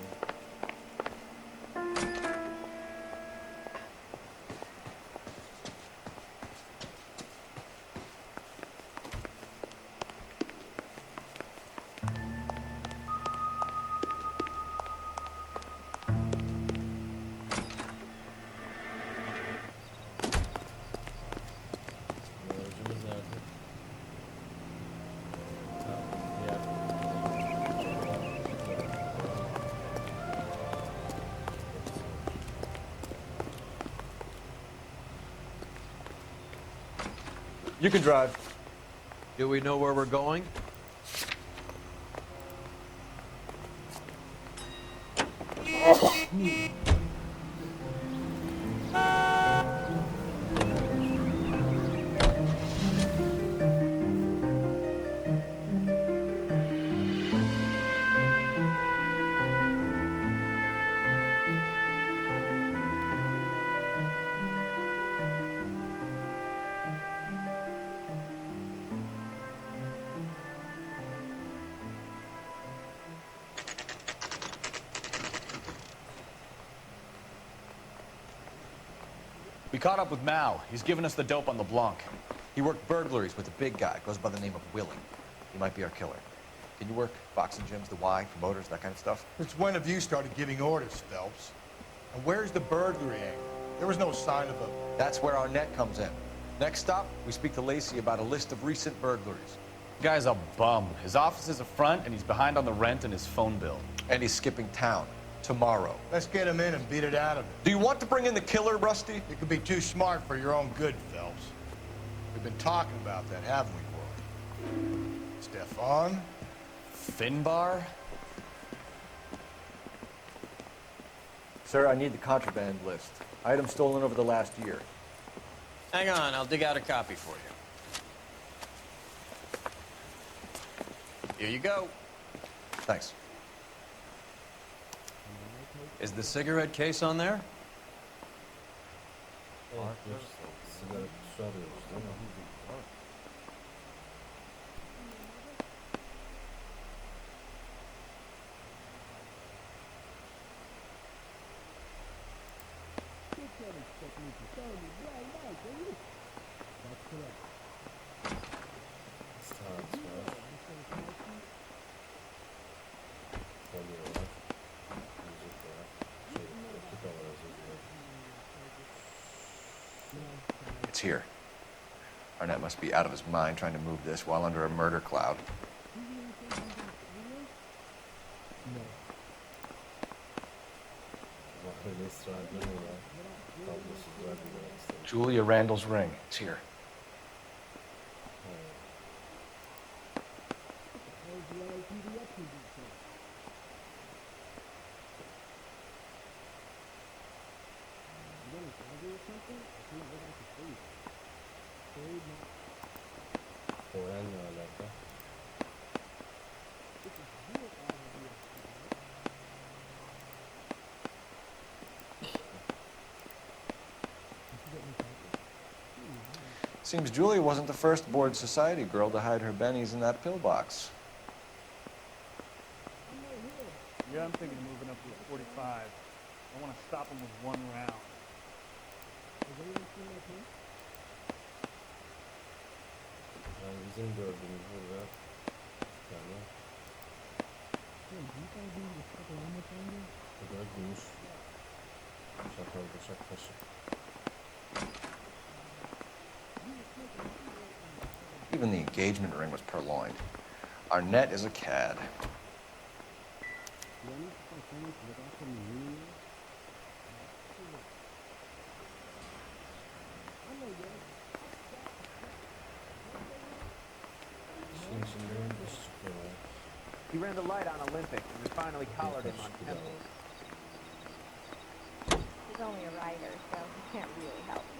aracımız nerede? Ha, diğer You can drive. Do we know where we're going? We caught up with Mao. He's given us the dope on the Blanc. He worked burglaries with a big guy. Goes by the name of Willie. He might be our killer. Can you work boxing gyms, the Y, promoters, that kind of stuff? Since when have you started giving orders, Phelps? And where's the burglary angle? There was no sign of a... That's where our net comes in. Next stop, we speak to Lacey about a list of recent burglaries. The guy's a bum. His office is a front, and he's behind on the rent and his phone bill. And he's skipping town. tomorrow. Let's get him in and beat it out of him. Do you want to bring in the killer, Rusty? It could be too smart for your own good, Phelps. We've been talking about that, haven't we, Corey? Stefan? Finbar? Sir, I need the contraband list. Items stolen over the last year. Hang on, I'll dig out a copy for you. Here you go. Thanks. Is the cigarette case on there? Sigara kutusu arıyoruz değil mi? Saat var. Kolye var. Müzik var. Kutu var, özür dilerim. It's here. Arnett must be out of his mind trying to move this while under a murder cloud. Öyle ısrar etmiyor ya. Tablosuz vermiyor aslında. Julia Randall's ring. It's here. Oren ne alaka? Seems Julia wasn't the first bored society girl to hide her bennies in that pillbox. Yeah, I'm thinking of moving up to a 45. I want to stop him with one round. Yani bizim gördüğümüz burada yani bu da gümüş şakal bıçak kaşık. Even the engagement ring was purloined. Arnett is a cad. İşin içinden iş çıkıyor ya. He ran the light on Olympic, and we finally collared him on chemicals. He's only a writer, so he can't really help me.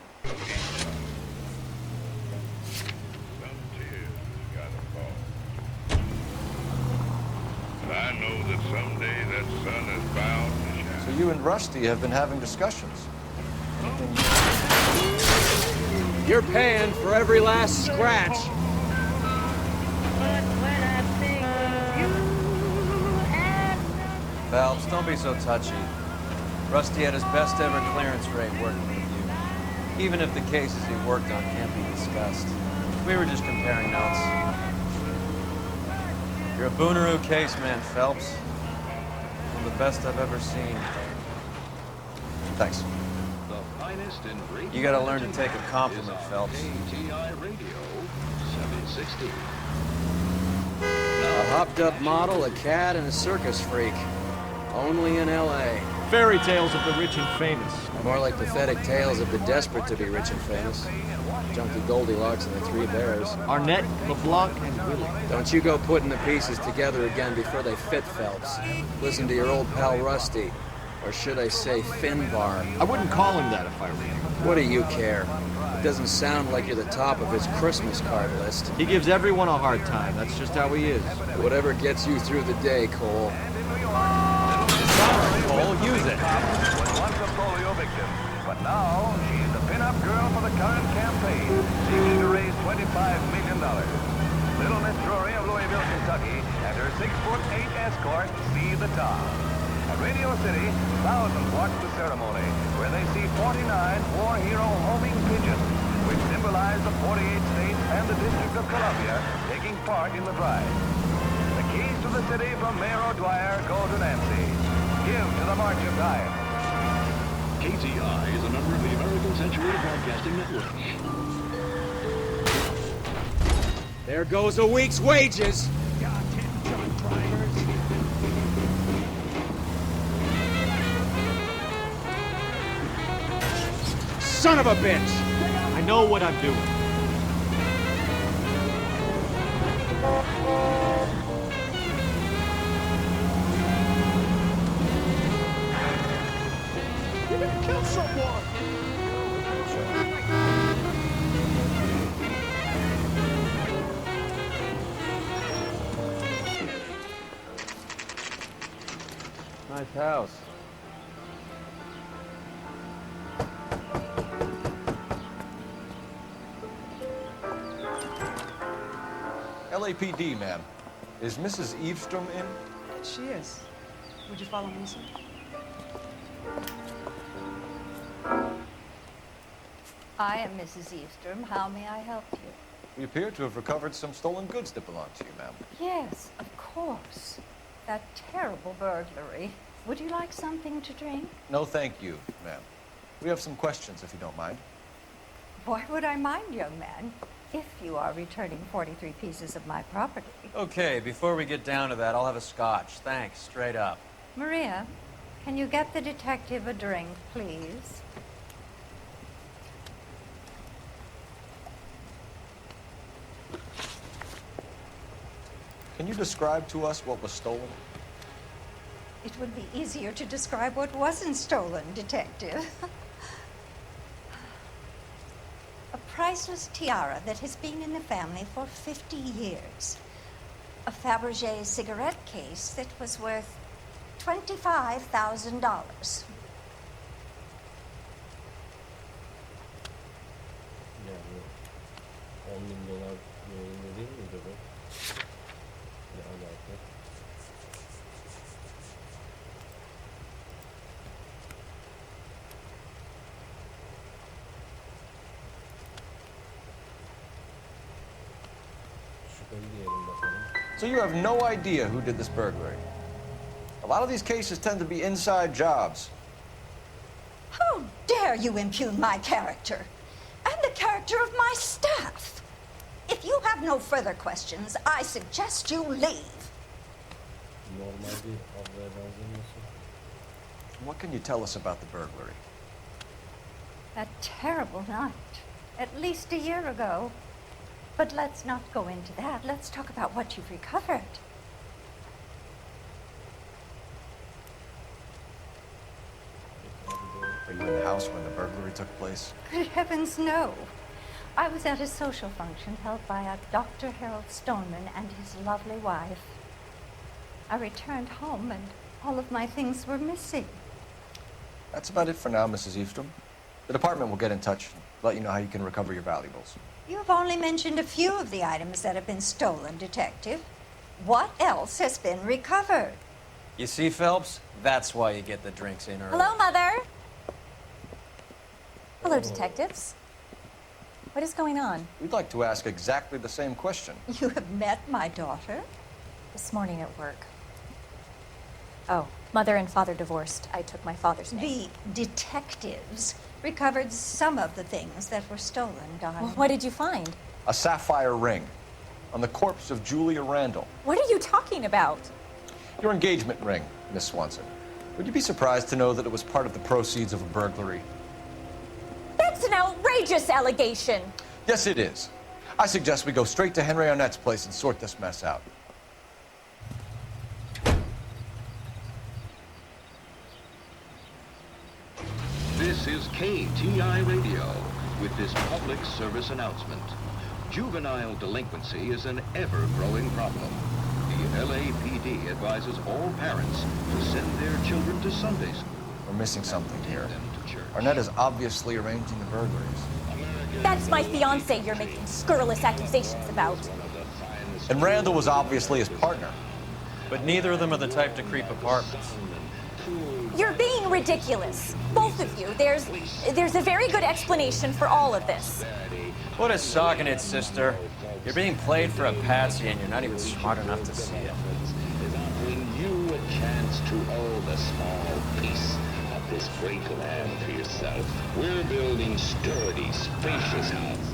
Some tears gotta fall. But I know that someday that sun is bound to shine. So you and Rusty have been having discussions. You're paying for every last scratch. Phelps, don't be so touchy. Rusty had his best ever clearance rate working with you. Even if the cases he worked on can't be discussed. We were just comparing notes. You're a Booneroo case man, Phelps. One of the best I've ever seen. Thanks. The finest in radio. You gotta learn to take a compliment, Phelps. ATI Radio 760. A hopped-up model, a cat, and a circus freak. Only in L.A. Fairy tales of the rich and famous. More like pathetic tales of the desperate to be rich and famous. Junkie Goldilocks and the Three Bears. Arnett, LeBlanc, and Willie. Don't you go putting the pieces together again before they fit, Phelps. Listen to your old pal Rusty. Or should I say Finbar? I wouldn't call him that if I were you. What do you care? It doesn't sound like you're the top of his Christmas card list. He gives everyone a hard time. That's just how he is. Whatever gets you through the day, Cole. Cole, use it. Was once a polio victim, but now she's the pin-up girl for the current campaign, seeking to raise $25 million. Little Miss Drury of Louisville, Kentucky, and her 6'8" escort see the town. At Radio City, thousands watch the ceremony, where they see 49 war hero homing pigeons, which symbolize the 48 states and the District of Columbia taking part in the prize. The keys to the city from Mayor O'Dwyer go to Nancy. Give to the March of Dimes. KTI is a member of the American Century Broadcasting Network. There goes a week's wages. son of a bitch! I know what I'm doing. You're gonna kill someone! Nice house. LAPD, ma'am. Is Mrs. Eavestrom in? She is. Would you follow me, sir? I am Mrs. Eavestrom. How may I help you? We appear to have recovered some stolen goods that belong to you, ma'am. Yes, of course. That terrible burglary. Would you like something to drink? No, thank you, ma'am. We have some questions, if you don't mind. Why would I mind, young man, if you are returning 43 pieces of my property? Okay, before we get down to that, I'll have a scotch. Thanks, straight up. Maria, can you get the detective a drink, please? Can you describe to us what was stolen? It would be easier to describe what wasn't stolen, Detective. A priceless tiara that has been in the family for 50 years. A Fabergé cigarette case that was worth $25,000. Yani $10 bin değerinde değil miydi bu? Ne alaka? Şüpheli diyelim bakalım. So you have no idea who did this burglary? A lot of these cases tend to be inside jobs. How dare you impugn my character and the character of my staff? If you have no further questions, I suggest you leave. Normal bir ablaya benzemiyorsun. What can you tell us about the burglary? A terrible night, at least a year ago. But let's not go into that. Let's talk about what you've recovered. Were you in the house when the burglary took place? Good heavens, no. I was at a social function held by a Dr. Harold Stoneman and his lovely wife. I returned home and all of my things were missing. That's about it for now, Mrs. Eavestrom. The department will get in touch and let you know how you can recover your valuables. You've only mentioned a few of the items that have been stolen, Detective. What else has been recovered? You see, Phelps? That's why you get the drinks in early. Hello, Mother. Hello, detectives. What is going on? We'd like to ask exactly the same question. You have met my daughter? This morning at work. Oh, mother and father divorced. I took my father's name. The detectives recovered some of the things that were stolen, darling. Well, what did you find? A sapphire ring on the corpse of Julia Randall. What are you talking about? Your engagement ring, Miss Swanson. Would you be surprised to know that it was part of the proceeds of a burglary? That's an outrageous allegation. Yes, it is. I suggest we go straight to Henry Arnett's place and sort this mess out. This is KTI Radio with this public service announcement. Juvenile delinquency is an ever-growing problem. The LAPD advises all parents to send their children to Sunday school. We're missing something here. Arnett is obviously arranging the burglaries. That's my fiancé you're making scurrilous accusations about. And Randall was obviously his partner. But neither of them are the type to creep apartments. You're being ridiculous. Both of you. There's a very good explanation for all of this. What a sock in it, sister. You're being played for a patsy and you're not even smart enough to see it. Offering you a chance to own a small piece of this great land for yourself. We're building sturdy, spacious houses.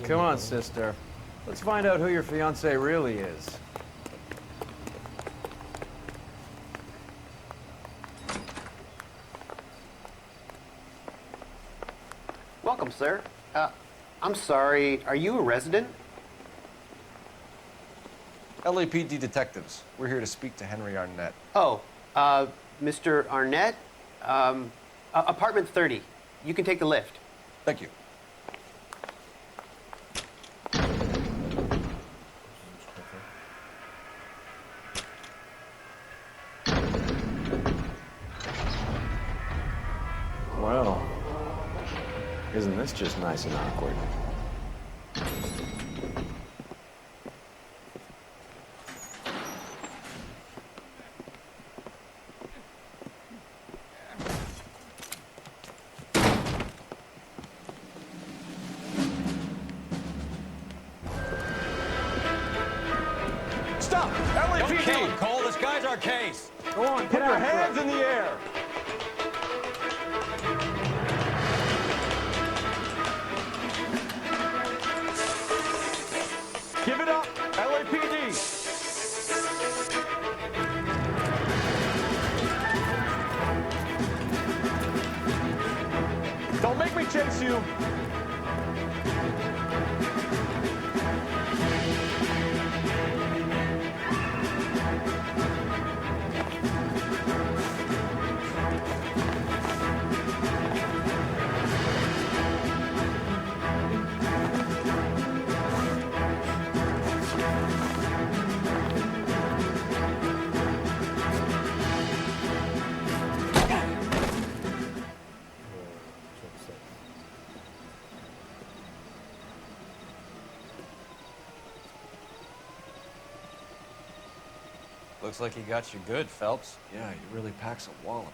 Come on, sister. Let's find out who your fiance really is. Welcome, sir. I'm sorry, are you a resident? LAPD detectives. We're here to speak to Henry Arnett. Oh, Mr. Arnett? Apartment 30. You can take the lift. Thank you. Well, isn't this just nice and awkward? Stop! LAPD! Don't Cole. This guy's our case. Go on, put your hands in the air. Give it up, LAPD. Don't make me chase you. Looks like he got you good, Phelps. Yeah, he really packs a wallop.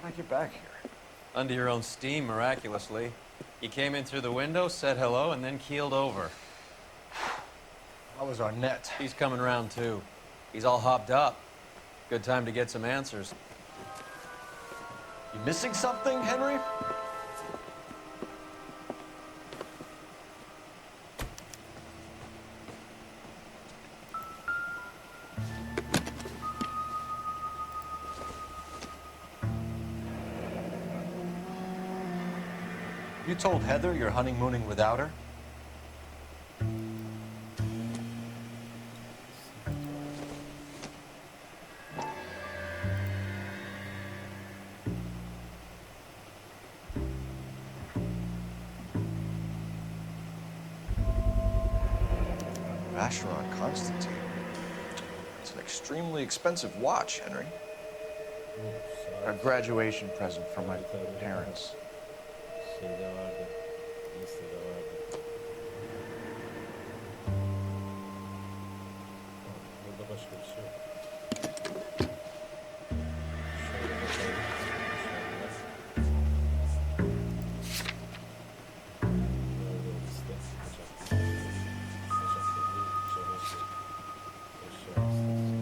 How'd I get back here? Under your own steam, miraculously. He came in through the window, said hello, and then keeled over. How was Arnett? He's coming round, too. He's all hopped up. Good time to get some answers. You missing something, Henry? You told Heather you're honeymooning without her? Vacheron Constantine. It's an extremely expensive watch, Henry. A graduation present from my parents. Şeyde vardı. Listede vardı. Burada başka bir şey yok. Şöyle bakalım. Böyle liste. Kaçak. Kaçak dediği çamaşır. Eşya listesi.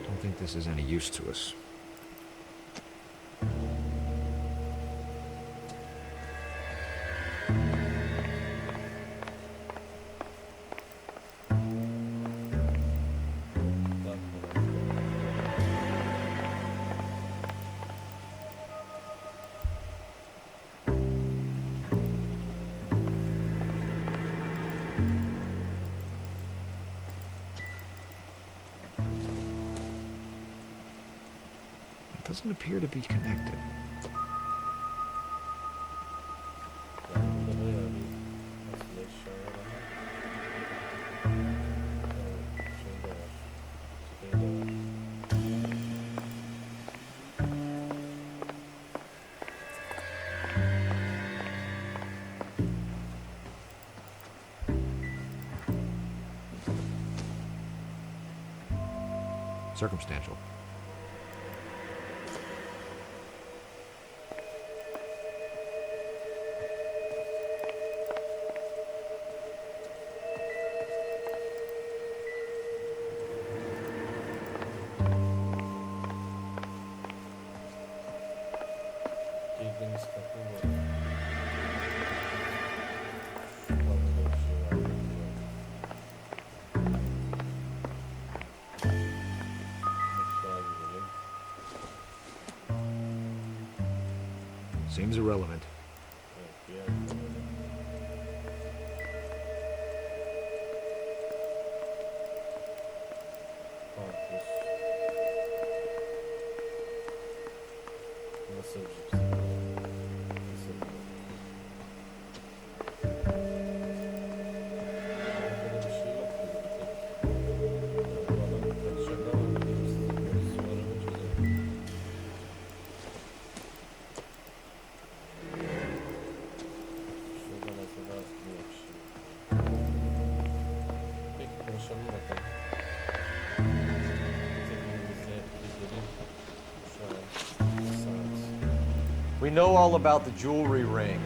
Don't think this is any use to us. Doesn't appear to be connected. circumstantial. Girdiğimiz kapı bu. Seems irrelevant. We know all about the jewelry ring.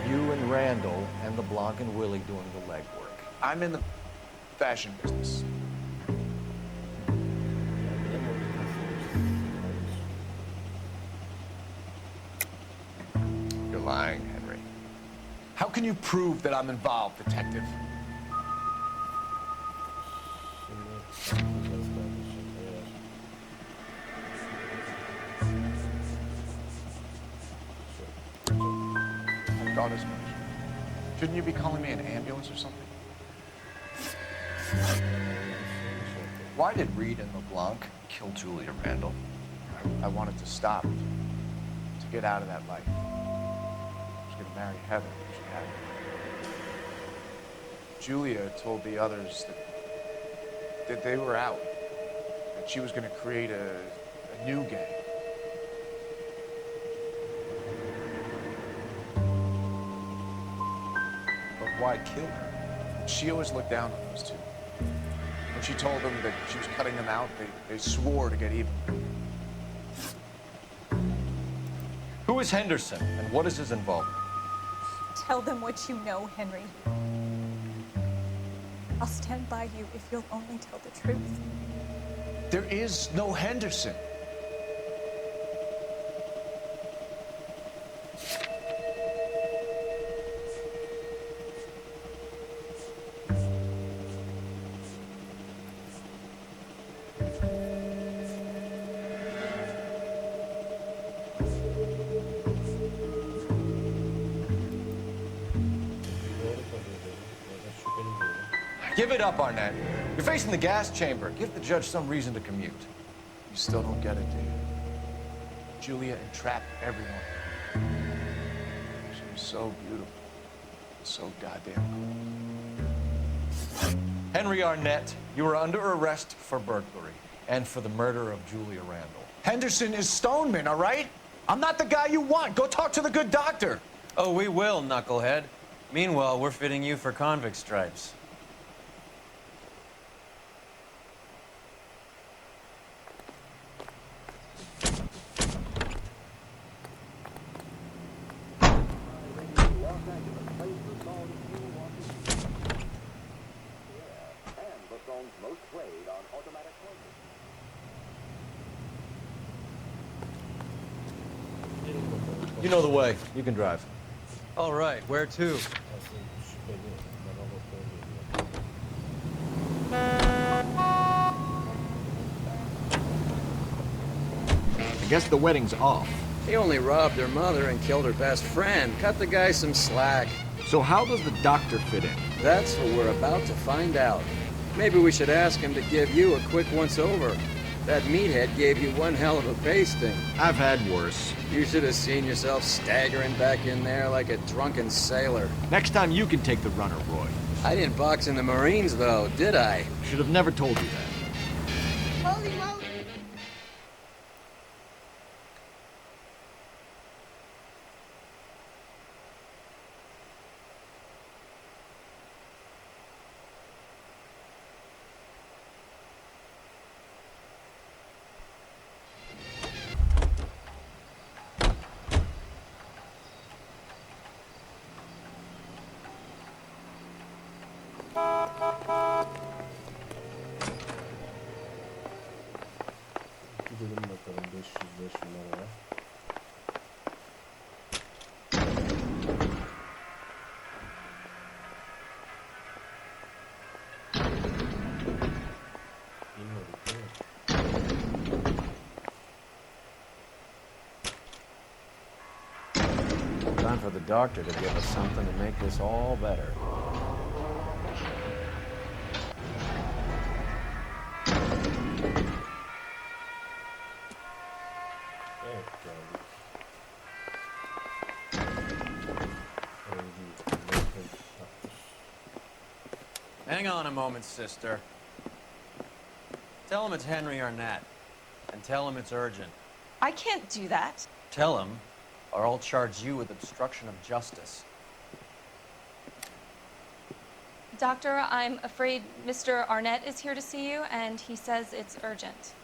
You and Randall and LeBlanc and Willie doing the legwork. I'm in the fashion business. You're lying, Henry. How can you prove that I'm involved, detective? I thought as much. Shouldn't you be calling me an ambulance or something? Why did Reed and LeBlanc kill Julia Randall? I wanted to stop, to get out of that life. I was gonna marry Heather, but she hadn't. Julia told the others that they were out, that she was gonna create a new gang. But why kill her? She always looked down on those two. When she told them that she was cutting them out, they swore to get even. Who is Henderson, and what is his involvement? Tell them what you know, Henry. I'll stand by you if you'll only tell the truth. There is no Henderson. Give it up, Arnett. You're facing the gas chamber. Give the judge some reason to commute. You still don't get it, do you? Julia entrapped everyone. She was so beautiful. So goddamn cool. Henry Arnett, you are under arrest for burglary and for the murder of Julia Randall. Henderson is Stoneman, all right? I'm not the guy you want. Go talk to the good doctor. Oh, we will, knucklehead. Meanwhile, we're fitting you for convict stripes. You know the way. You can drive. All right, where to? I guess the wedding's off. He only robbed her mother and killed her best friend. Cut the guy some slack. So how does the doctor fit in? That's what we're about to find out. Maybe we should ask him to give you a quick once-over. That meathead gave you one hell of a pasting. I've had worse. You should have seen yourself staggering back in there like a drunken sailor. Next time you can take the runner, Roy. I didn't box in the Marines, though, did I? Should have never told you that. Holy moly! time for the doctor to give us something to make this all better. Evet, geldik. Hang on a moment, sister. Tell him it's Henry Arnett, and tell him it's urgent. I can't do that. Tell him, or I'll charge you with obstruction of justice. Doctor, I'm afraid Mr. Arnett is here to see you, and he says it's urgent.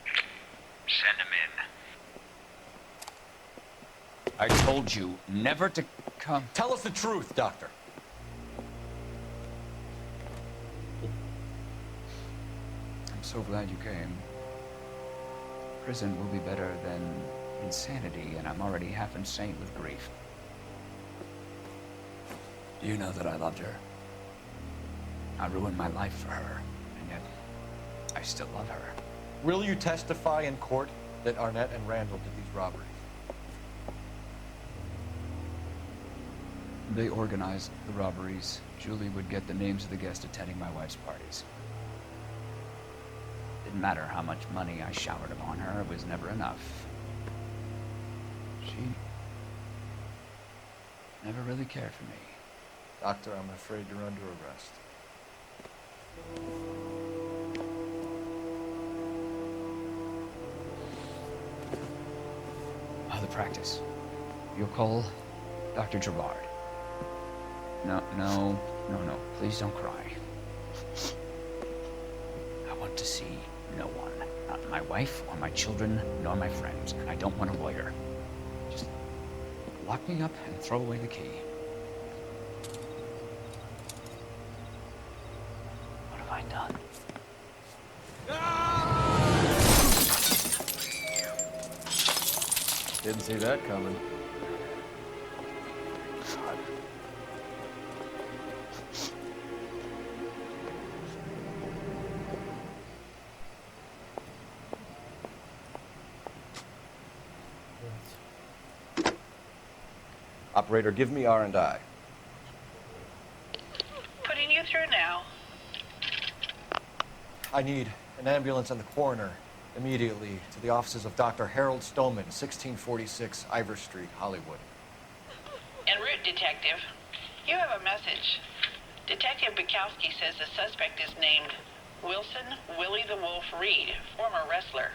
Send him in. I told you never to come. Tell us the truth, Doctor. I'm so glad you came. Prison will be better than insanity, and I'm already half insane with grief. You know that I loved her. I ruined my life for her, and yet I still love her. Will you testify in court that Arnett and Randall did these robberies? They organized the robberies. Julie would get the names of the guests attending my wife's parties. Didn't matter how much money I showered upon her, it was never enough. She never really cared for me. Doctor, I'm afraid you're under arrest. Oh, the practice. You'll call Dr. Gerard. No. Please don't cry. I want to see no one. Not my wife, or my children, nor my friends. And I don't want a lawyer. Just lock me up and throw away the key. What have I done? Didn't see that coming. Operator, give me R&I. Putting you through now. I need an ambulance and the coroner immediately to the offices of Dr. Harold Stoneman, 1646 Ivor Street, Hollywood. En route, Detective. You have a message. Detective Bukowski says the suspect is named Wilson Willie the Wolf Reed, former wrestler.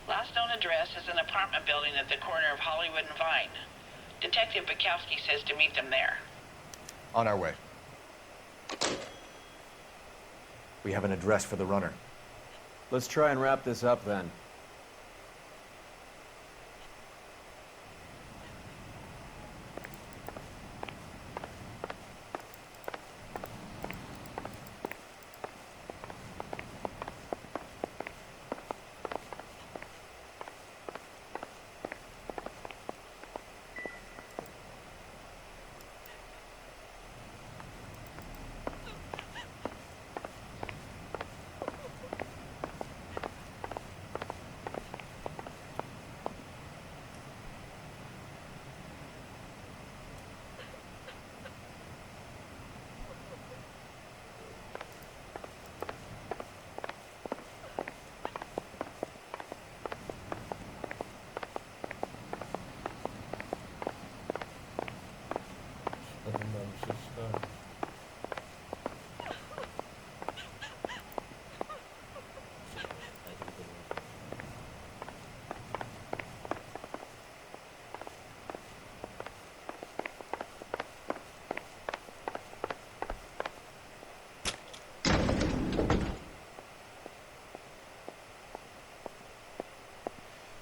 Last known address is an apartment building at the corner of Hollywood and Vine. Detective Bukowski says to meet them there. On our way. We have an address for the runner. Let's try and wrap this up then.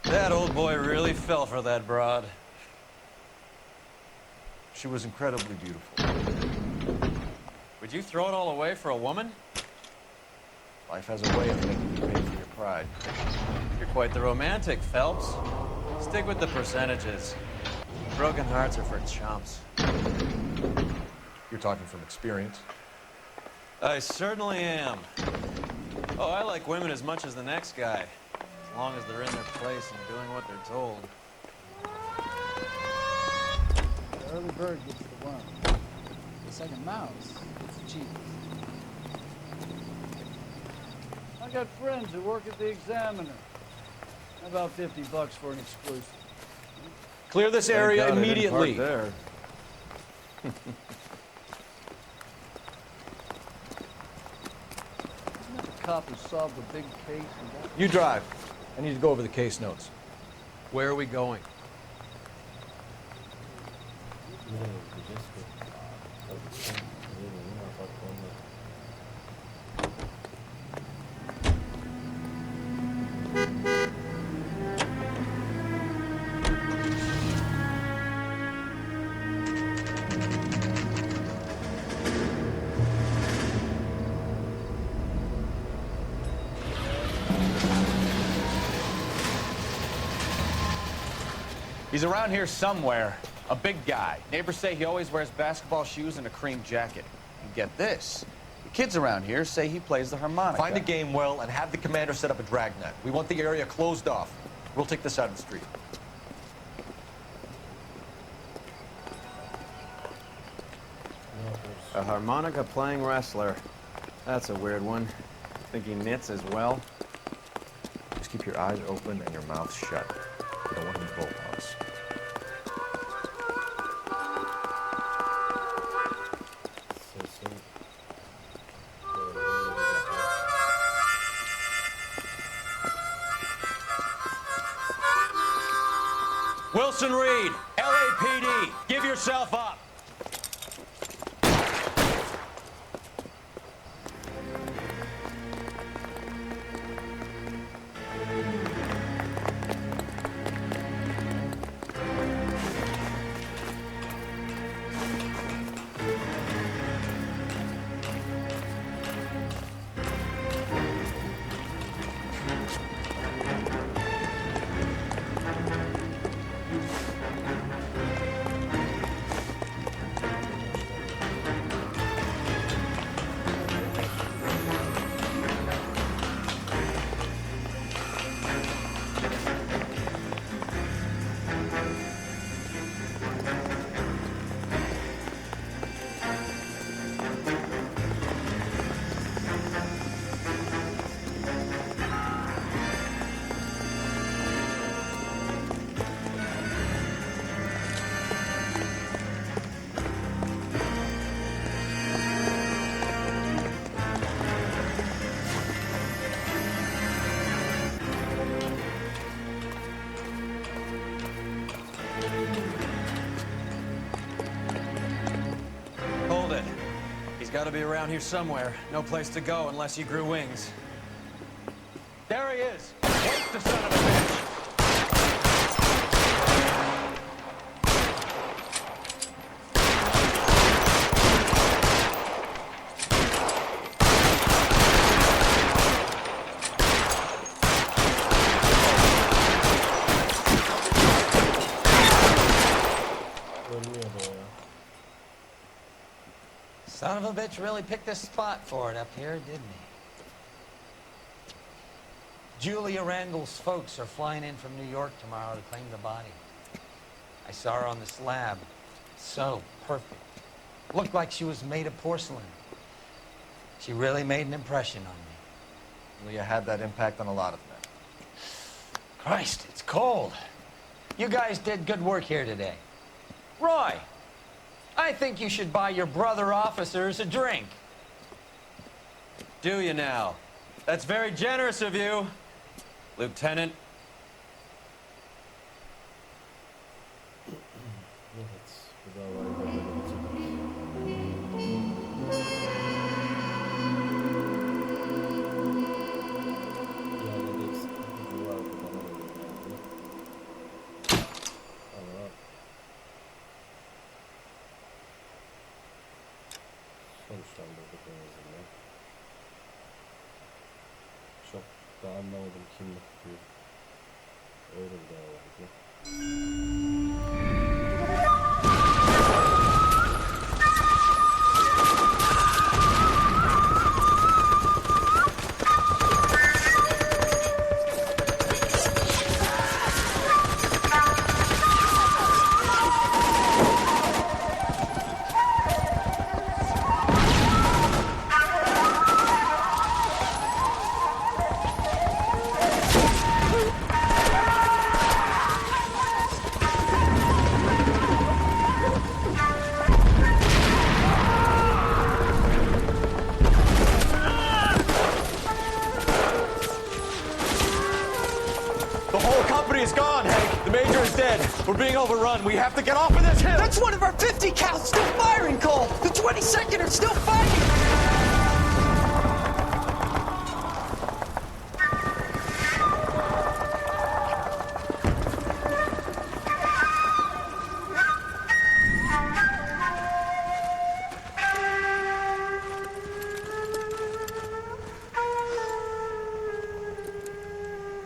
That old boy really fell for that broad. She was incredibly beautiful. Would you throw it all away for a woman? Life has a way of making you pay for your pride. You're quite the romantic, Phelps. Stick with the percentages. Broken hearts are for chumps. You're talking from experience. I certainly am. Oh, I like women as much as the next guy. As long as they're in their place and doing what they're told. Early bird gets the worm. The second mouse gets the cheese. I got friends who work at the Examiner. About $50 for an exclusive. Clear this area immediately. There. Isn't that the cop who solved the big case? You drive. I need to go over the case notes. Where are we going? He's around here somewhere. A big guy. Neighbors say he always wears basketball shoes and a cream jacket. And get this. The kids around here say he plays the harmonica. Find a game well and have the commander set up a dragnet. We want the area closed off. We'll take this side of the street. A harmonica playing wrestler. That's a weird one. Think he knits as well? Just keep your eyes open and your mouth shut. We don't want him to pull on us. Wilson Reed, LAPD, give yourself up. Got to be around here somewhere. No place to go unless you grew wings. There he is. Wait, the son of a bitch. Son of a bitch really picked this spot for it up here, didn't he? Julia Randall's folks are flying in from New York tomorrow to claim the body. I saw her on the slab. So perfect. Looked like she was made of porcelain. She really made an impression on me. Leah had that impact on a lot of men. Christ, it's cold. You guys did good work here today. Roy, I think you should buy your brother officers a drink. Do you now? That's very generous of you, Lieutenant. Çok da anlamadım kim yapıyor. Öyle bir daha vardı. We're being overrun. We have to get off of this hill. That's one of our 50 cows still firing, Cole. The 22nd are still fighting.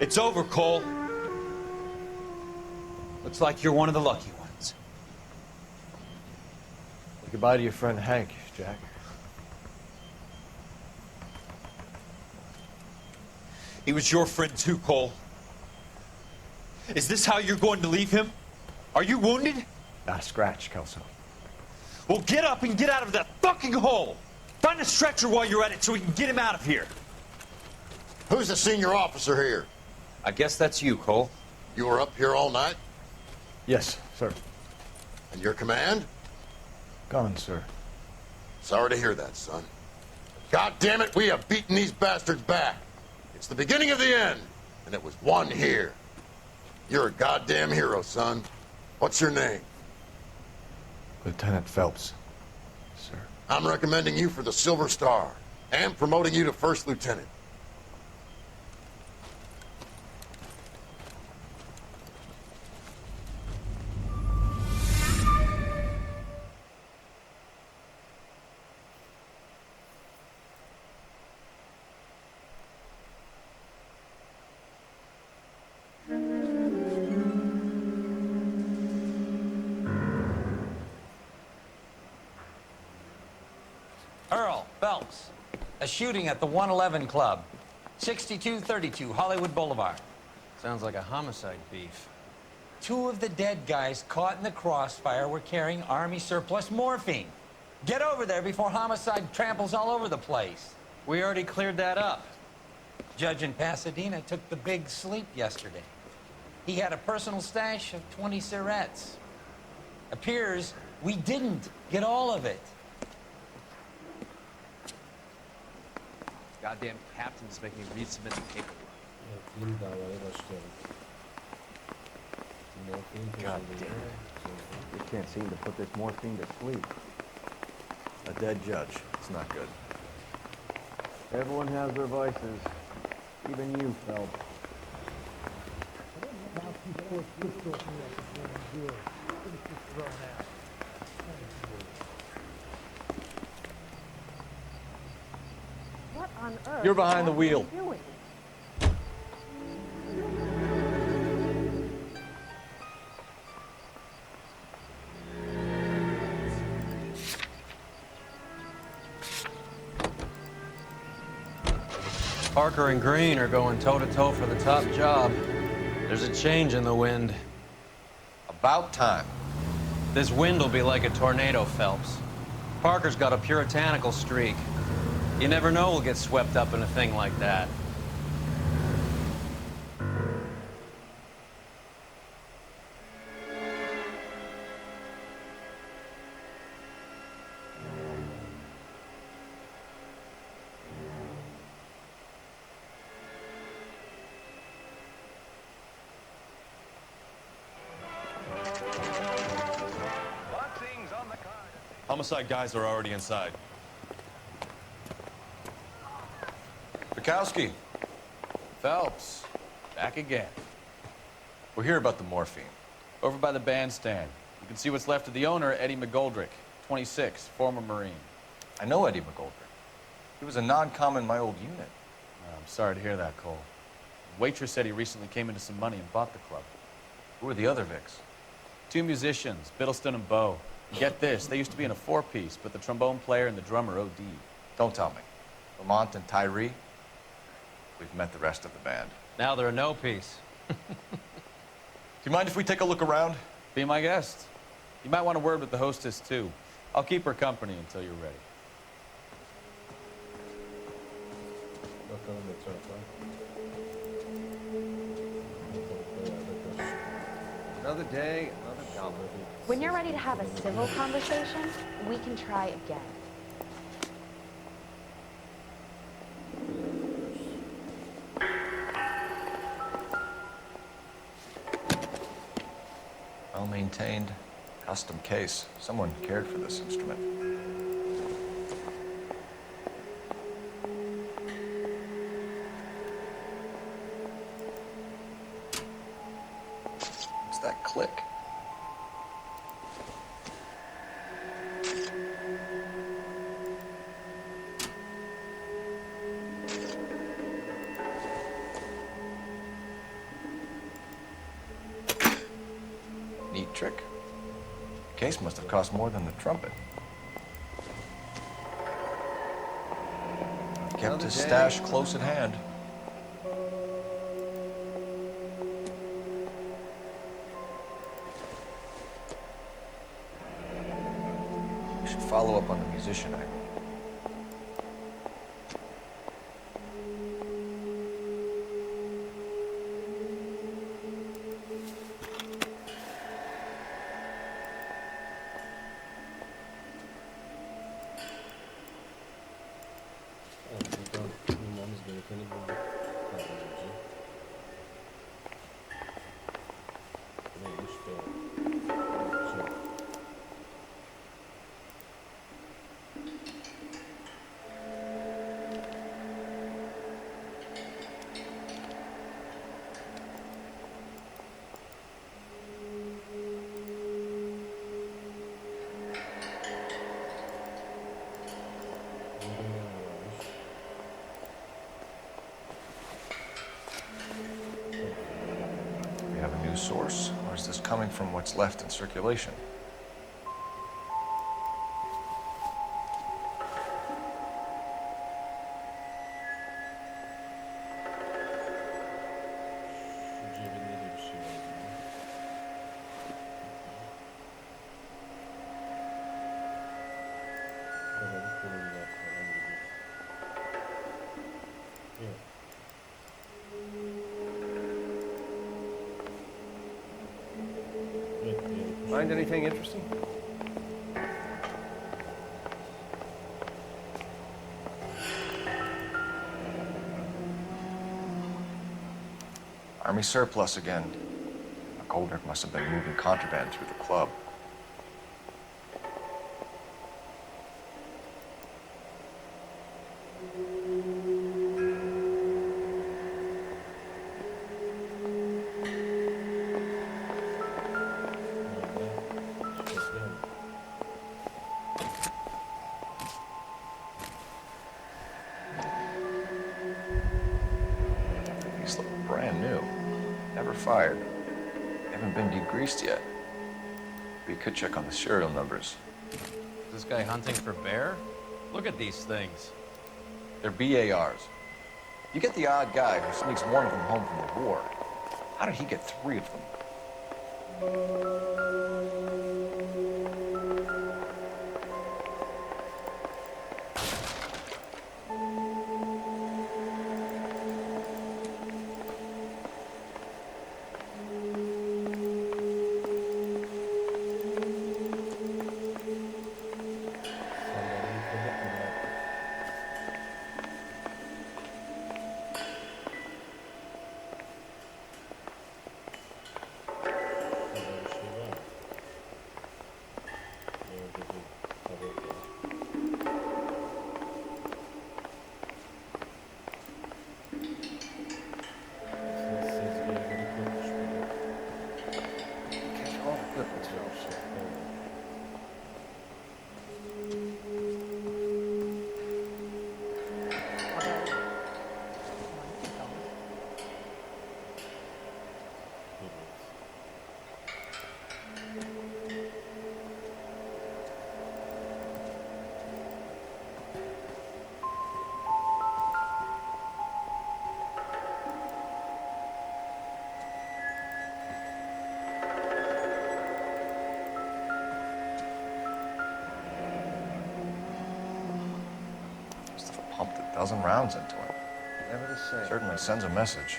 It's over, Cole. Looks like you're one of the lucky ones. Goodbye to your friend Hank, Jack. He was your friend too, Cole. Is this how you're going to leave him? Are you wounded? Not a scratch, Kelso. Well, get up and get out of that fucking hole! Find a stretcher while you're at it so we can get him out of here. Who's the senior officer here? I guess that's you, Cole. You were up here all night? Yes, sir. And your command? Gone, sir. Sorry to hear that, son. God damn it, we have beaten these bastards back. It's the beginning of the end, and it was one here. You're a goddamn hero, son. What's your name? Lieutenant Phelps, sir. I'm recommending you for the Silver Star, and promoting you to First Lieutenant. Earl Phelps, a shooting at the 111 Club, 6232 Hollywood Boulevard. Sounds like a homicide beef. 2 of the dead guys caught in the crossfire were carrying Army surplus morphine. Get over there before homicide tramples all over the place. We already cleared that up. Judge in Pasadena took the big sleep yesterday. He had a personal stash of 20 cigarettes. Appears we didn't get all of it. Goddamn captain's making me resubmit the paperwork. Evet, film davaya başlayalım. God damn it. We can't seem to put this morphine to sleep. A dead judge. It's not good. Everyone has their vices. Even you, Phelps. What on earth? You're behind the wheel. What are you doing? Parker and Green are going toe-to-toe for the top job. There's a change in the wind. About time. This wind will be like a tornado, Phelps. Parker's got a puritanical streak. You never know we'll get swept up in a thing like that. Homicide guys are already inside. Bukowski, Phelps, back again. we're here about the morphine. Over by the bandstand. You can see what's left of the owner, Eddie McGoldrick, 26, former Marine. I know Eddie McGoldrick. He was a non-com in my old unit. I'm sorry to hear that, Cole. The waitress said he recently came into some money and bought the club. Who are the other Vics? 2 musicians, Biddleston and Bow. And get this, they used to be in a 4-piece, but the trombone player and the drummer OD'd. Don't tell me. Lamont and Tyree? We've met the rest of the band. Now they're a no-piece. Do you mind if we take a look around? Be my guest. You might want a word with the hostess, too. I'll keep her company until you're ready. Bakalım etrafa. Another day, another goblet. When you're ready to have a civil conversation, we can try again. Well-maintained, custom case. Someone cared for this instrument. What's that click? Neat trick. Case must have cost more than the trumpet. Kept his stash close at hand. We should follow up on the musician angle. Evet, buradan bulmamız gerekeni bulduk. Sadece. Neymiş be? Şey. We have a new source, or is this coming from what's left in circulation? Şu cebinde de bir şey var. Aralık bölümler falan gibi. Yok. Find anything interesting? Army surplus again. Goldrick must have been moving contraband through the club. These look brand new. Never fired. Haven't been degreased yet. We could check on the serial numbers. Is this guy hunting for bear? Look at these things. They're BARs. You get the odd guy who sneaks one of them home from the war. How did he get 3 of them? Pumped 1,000 rounds into it. Never the same. Certainly sends a message.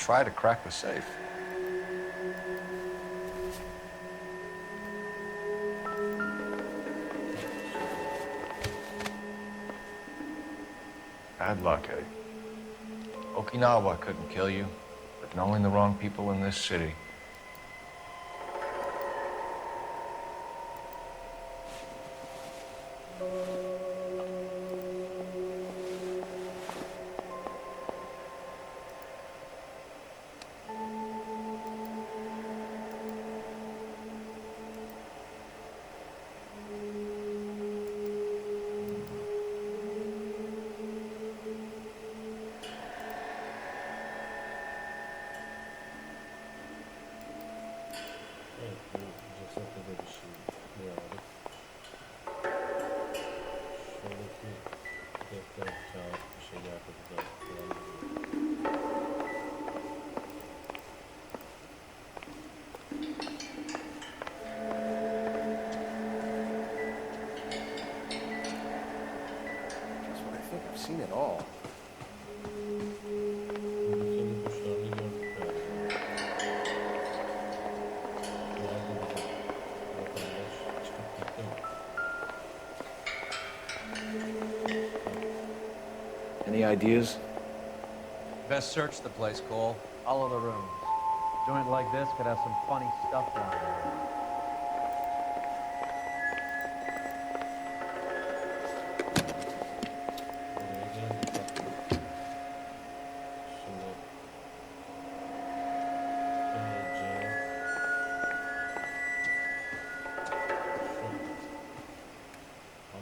try to crack the safe. Bad luck, Eddie. Okinawa couldn't kill you, but knowing the wrong people in this city. Seen it all. Any ideas? Best search the place, Cole. All of the rooms. Joint like this could have some funny stuff down there.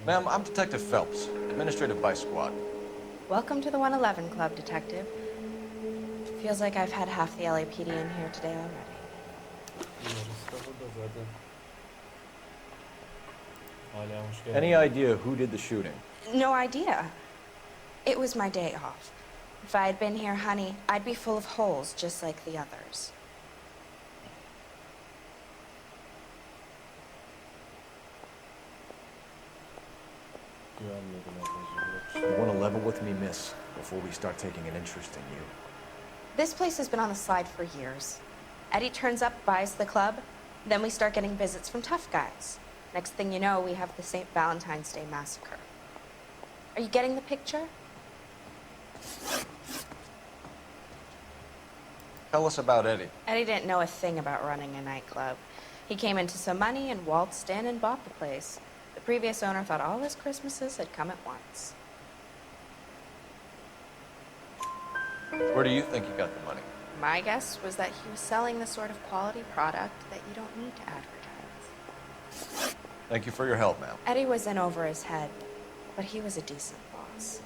Ma'am, I'm Detective Phelps, Administrative Vice Squad. Welcome to the 111 Club, Detective. Feels like I've had half the LAPD in here today already. Any idea who did the shooting? No idea. It was my day off. If I had been here, honey, I'd be full of holes just like the others. You want to level with me, miss, before we start taking an interest in you. This place has been on the slide for years. Eddie turns up, buys the club, then we start getting visits from tough guys. Next thing you know, we have the St. Valentine's Day massacre. Are you getting the picture? Tell us about Eddie. Eddie didn't know a thing about running a nightclub. He came into some money and waltzed in and bought the place. The previous owner thought all his Christmases had come at once. Where do you think he got the money? My guess was that he was selling the sort of quality product that you don't need to advertise. Thank you for your help, ma'am. Eddie was in over his head, but he was a decent boss.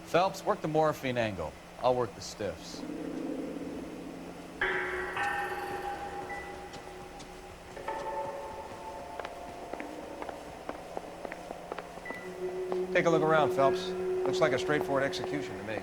Phelps, work the morphine angle. I'll work the stiffs. Take a look around, Phelps. Looks like a straightforward execution to me.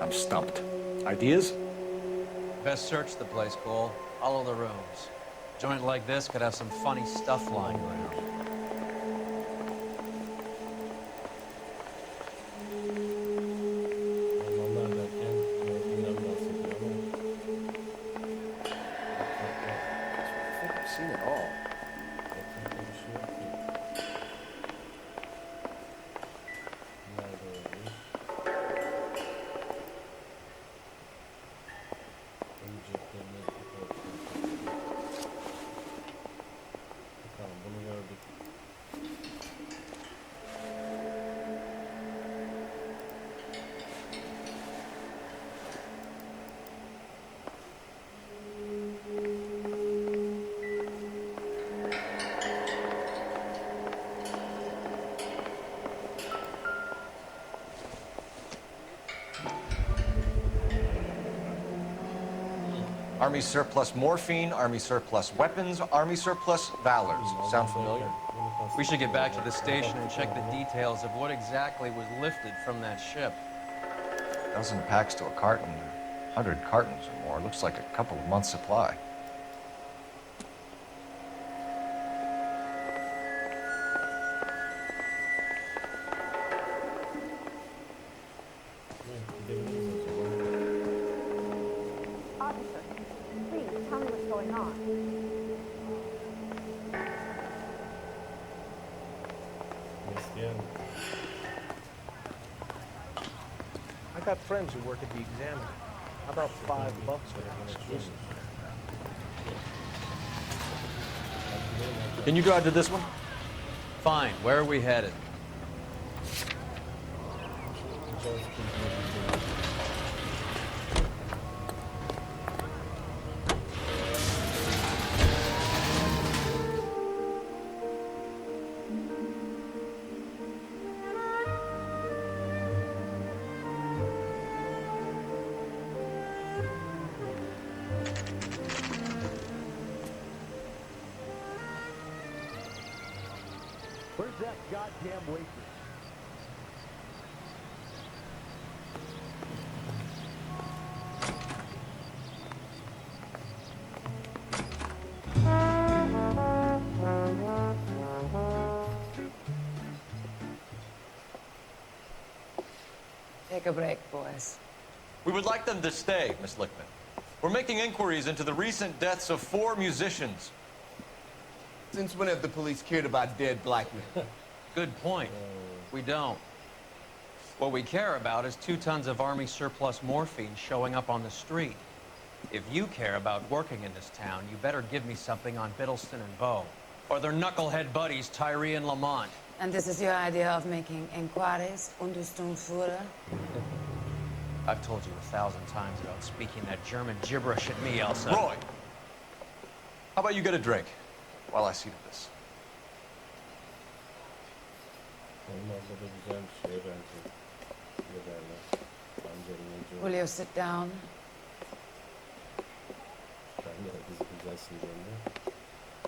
I'm stumped. Ideas? Best search the place, Cole. All of the rooms. Joint like this could have some funny stuff lying around. I've seen it all. Tamam, bunu gördük. Army surplus morphine, army surplus weapons, army surplus valors. Sound familiar? We should get back to the station and check the details of what exactly was lifted from that ship. A dozen packs to a carton, 100 cartons or more. Looks like a couple of months' supply. Officer, please tell me what's going on. I got friends who work at the Examiner. How about $5 for an exclusive? Can you drive to this one? Fine, where are we headed? Where's that goddamn waitress? Take a break, boys. We would like them to stay, Miss Lickman. We're making inquiries into the recent deaths of 4 musicians. Since when have the police cared about dead black men? Good point. We don't. What we care about is 2 tons of Army surplus morphine showing up on the street. If you care about working in this town, you better give me something on Biddleston and Bow, or their knucklehead buddies Tyree and Lamont. And this is your idea of making inquiries, Untersturmführer? I've told you 1,000 times about speaking that German gibberish at me, Elsa. Roy, how about you get a drink while I see to this? Will you sit down?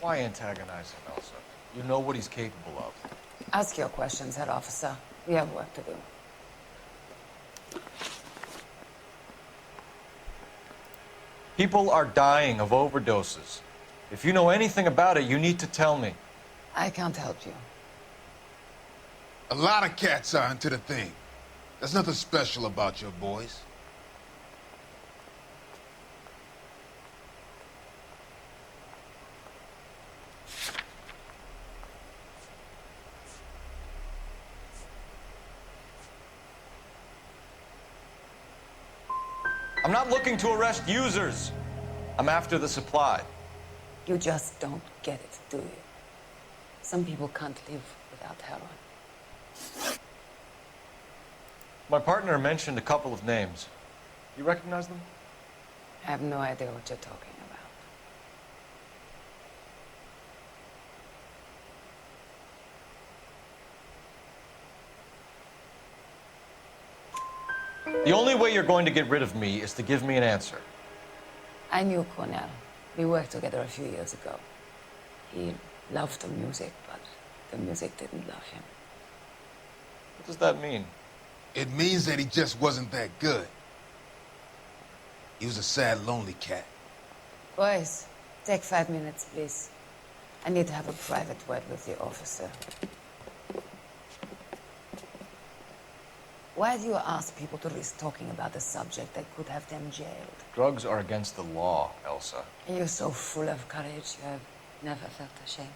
Why antagonize him, Elsa? You know what he's capable of. Ask your questions, head officer. We have work to do. People are dying of overdoses. If you know anything about it, you need to tell me. I can't help you. A lot of cats are into the thing. There's nothing special about your boys. I'm not looking to arrest users. I'm after the supply. You just don't get it, do you? Some people can't live without heroin. My partner mentioned a couple of names. You recognize them? I have no idea what you're talking The only way you're going to get rid of me is to give me an answer. I knew Cornell. We worked together a few years ago. He loved the music, but the music didn't love him. What does that mean? It means that he just wasn't that good. He was a sad, lonely cat. Boys, take 5 minutes, please. I need to have a private word with the officer. Why do you ask people to risk talking about a subject that could have them jailed? Drugs are against the law, Elsa. You're so full of courage, you have never felt ashamed.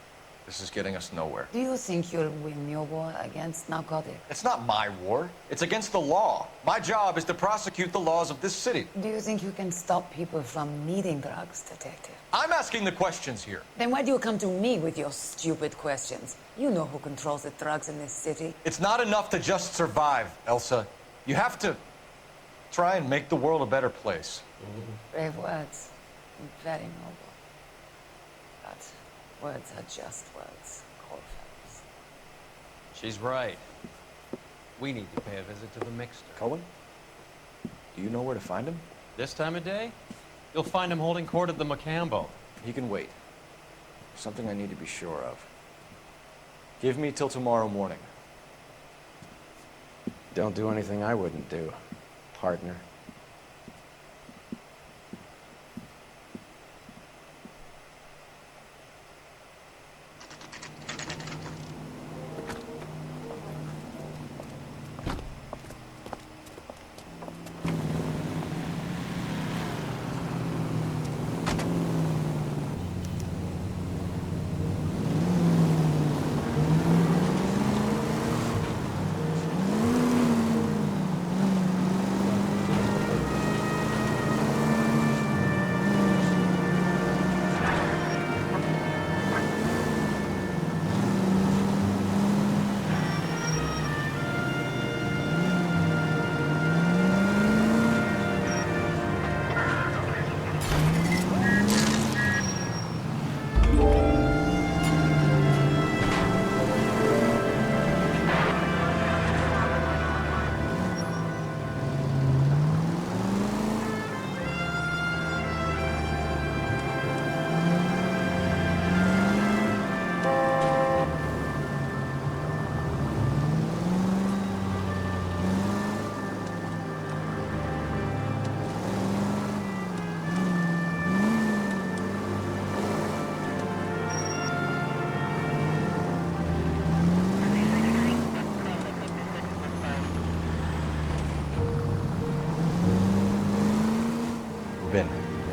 This is getting us nowhere. Do you think you'll win your war against narcotics? It's not my war. It's against the law. My job is to prosecute the laws of this city. Do you think you can stop people from needing drugs, detective? I'm asking the questions here. Then why do you come to me with your stupid questions? You know who controls the drugs in this city. It's not enough to just survive, Elsa. You have to try and make the world a better place. Brave words. Very noble. But words are just words, Coldfellows. She's right. We need to pay a visit to the mixer. Cohen? Do you know where to find him? This time of day? You'll find him holding court at the Macambo. He can wait. Something I need to be sure of. Give me till tomorrow morning. Don't do anything I wouldn't do, partner.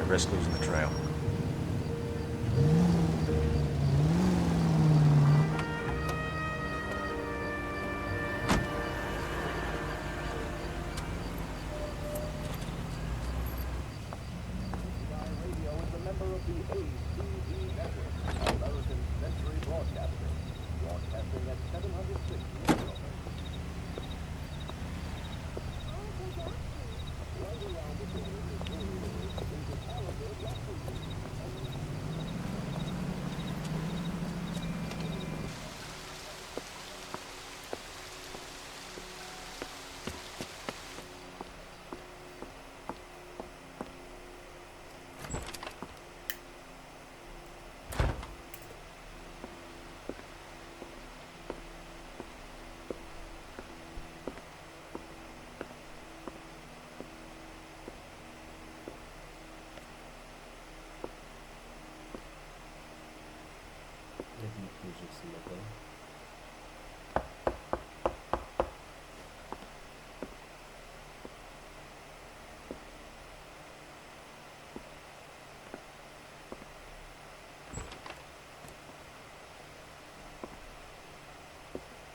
I risk losing the trail.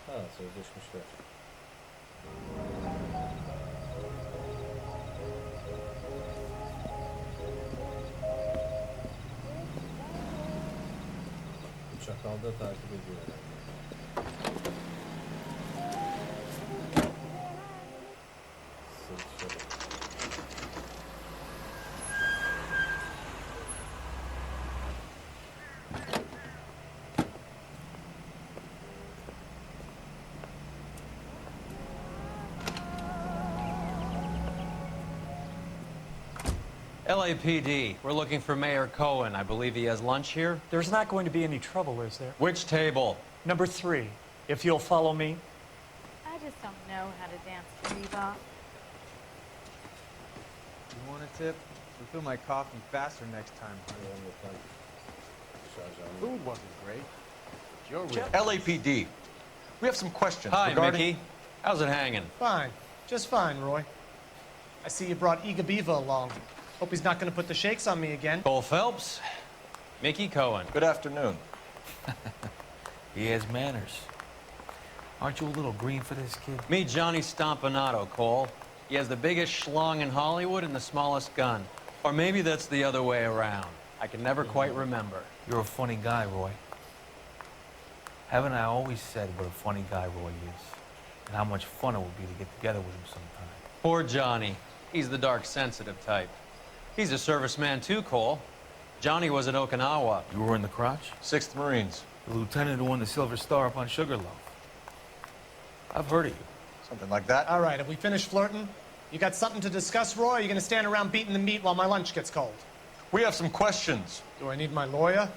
Ha, sözleşmişler. Bu çakal da takip ediyor herhalde. Sırt LAPD, we're looking for Mayor Cohen. I believe he has lunch here. There's not going to be any trouble, is there? Which table? Number 3, if you'll follow me. I just don't know how to dance to bebop. You want a tip? Refill my coffee faster next time, honey. Food wasn't great. You're LAPD. We have some questions Hi, regarding... Mickey. How's it hanging? Fine. Just fine, Roy. I see you brought Igabiva along. Hope he's not going to put the shakes on me again. Cole Phelps, Mickey Cohen. Good afternoon. He has manners. Aren't you a little green for this kid? Meet Johnny Stompanato, Cole. He has the biggest schlong in Hollywood and the smallest gun. Or maybe that's the other way around. I can never quite remember. You're a funny guy, Roy. Haven't I always said what a funny guy Roy is? And how much fun it would be to get together with him sometime. Poor Johnny. He's the dark, sensitive type. He's a serviceman too, Cole. Johnny was at Okinawa. You were in the crotch? 6th Marines. The lieutenant who won the Silver Star up on Sugarloaf. I've heard of you. Something like that. All right, have we finished flirting? You got something to discuss, Roy, or are you going to stand around beating the meat while my lunch gets cold? We have some questions. Do I need my lawyer?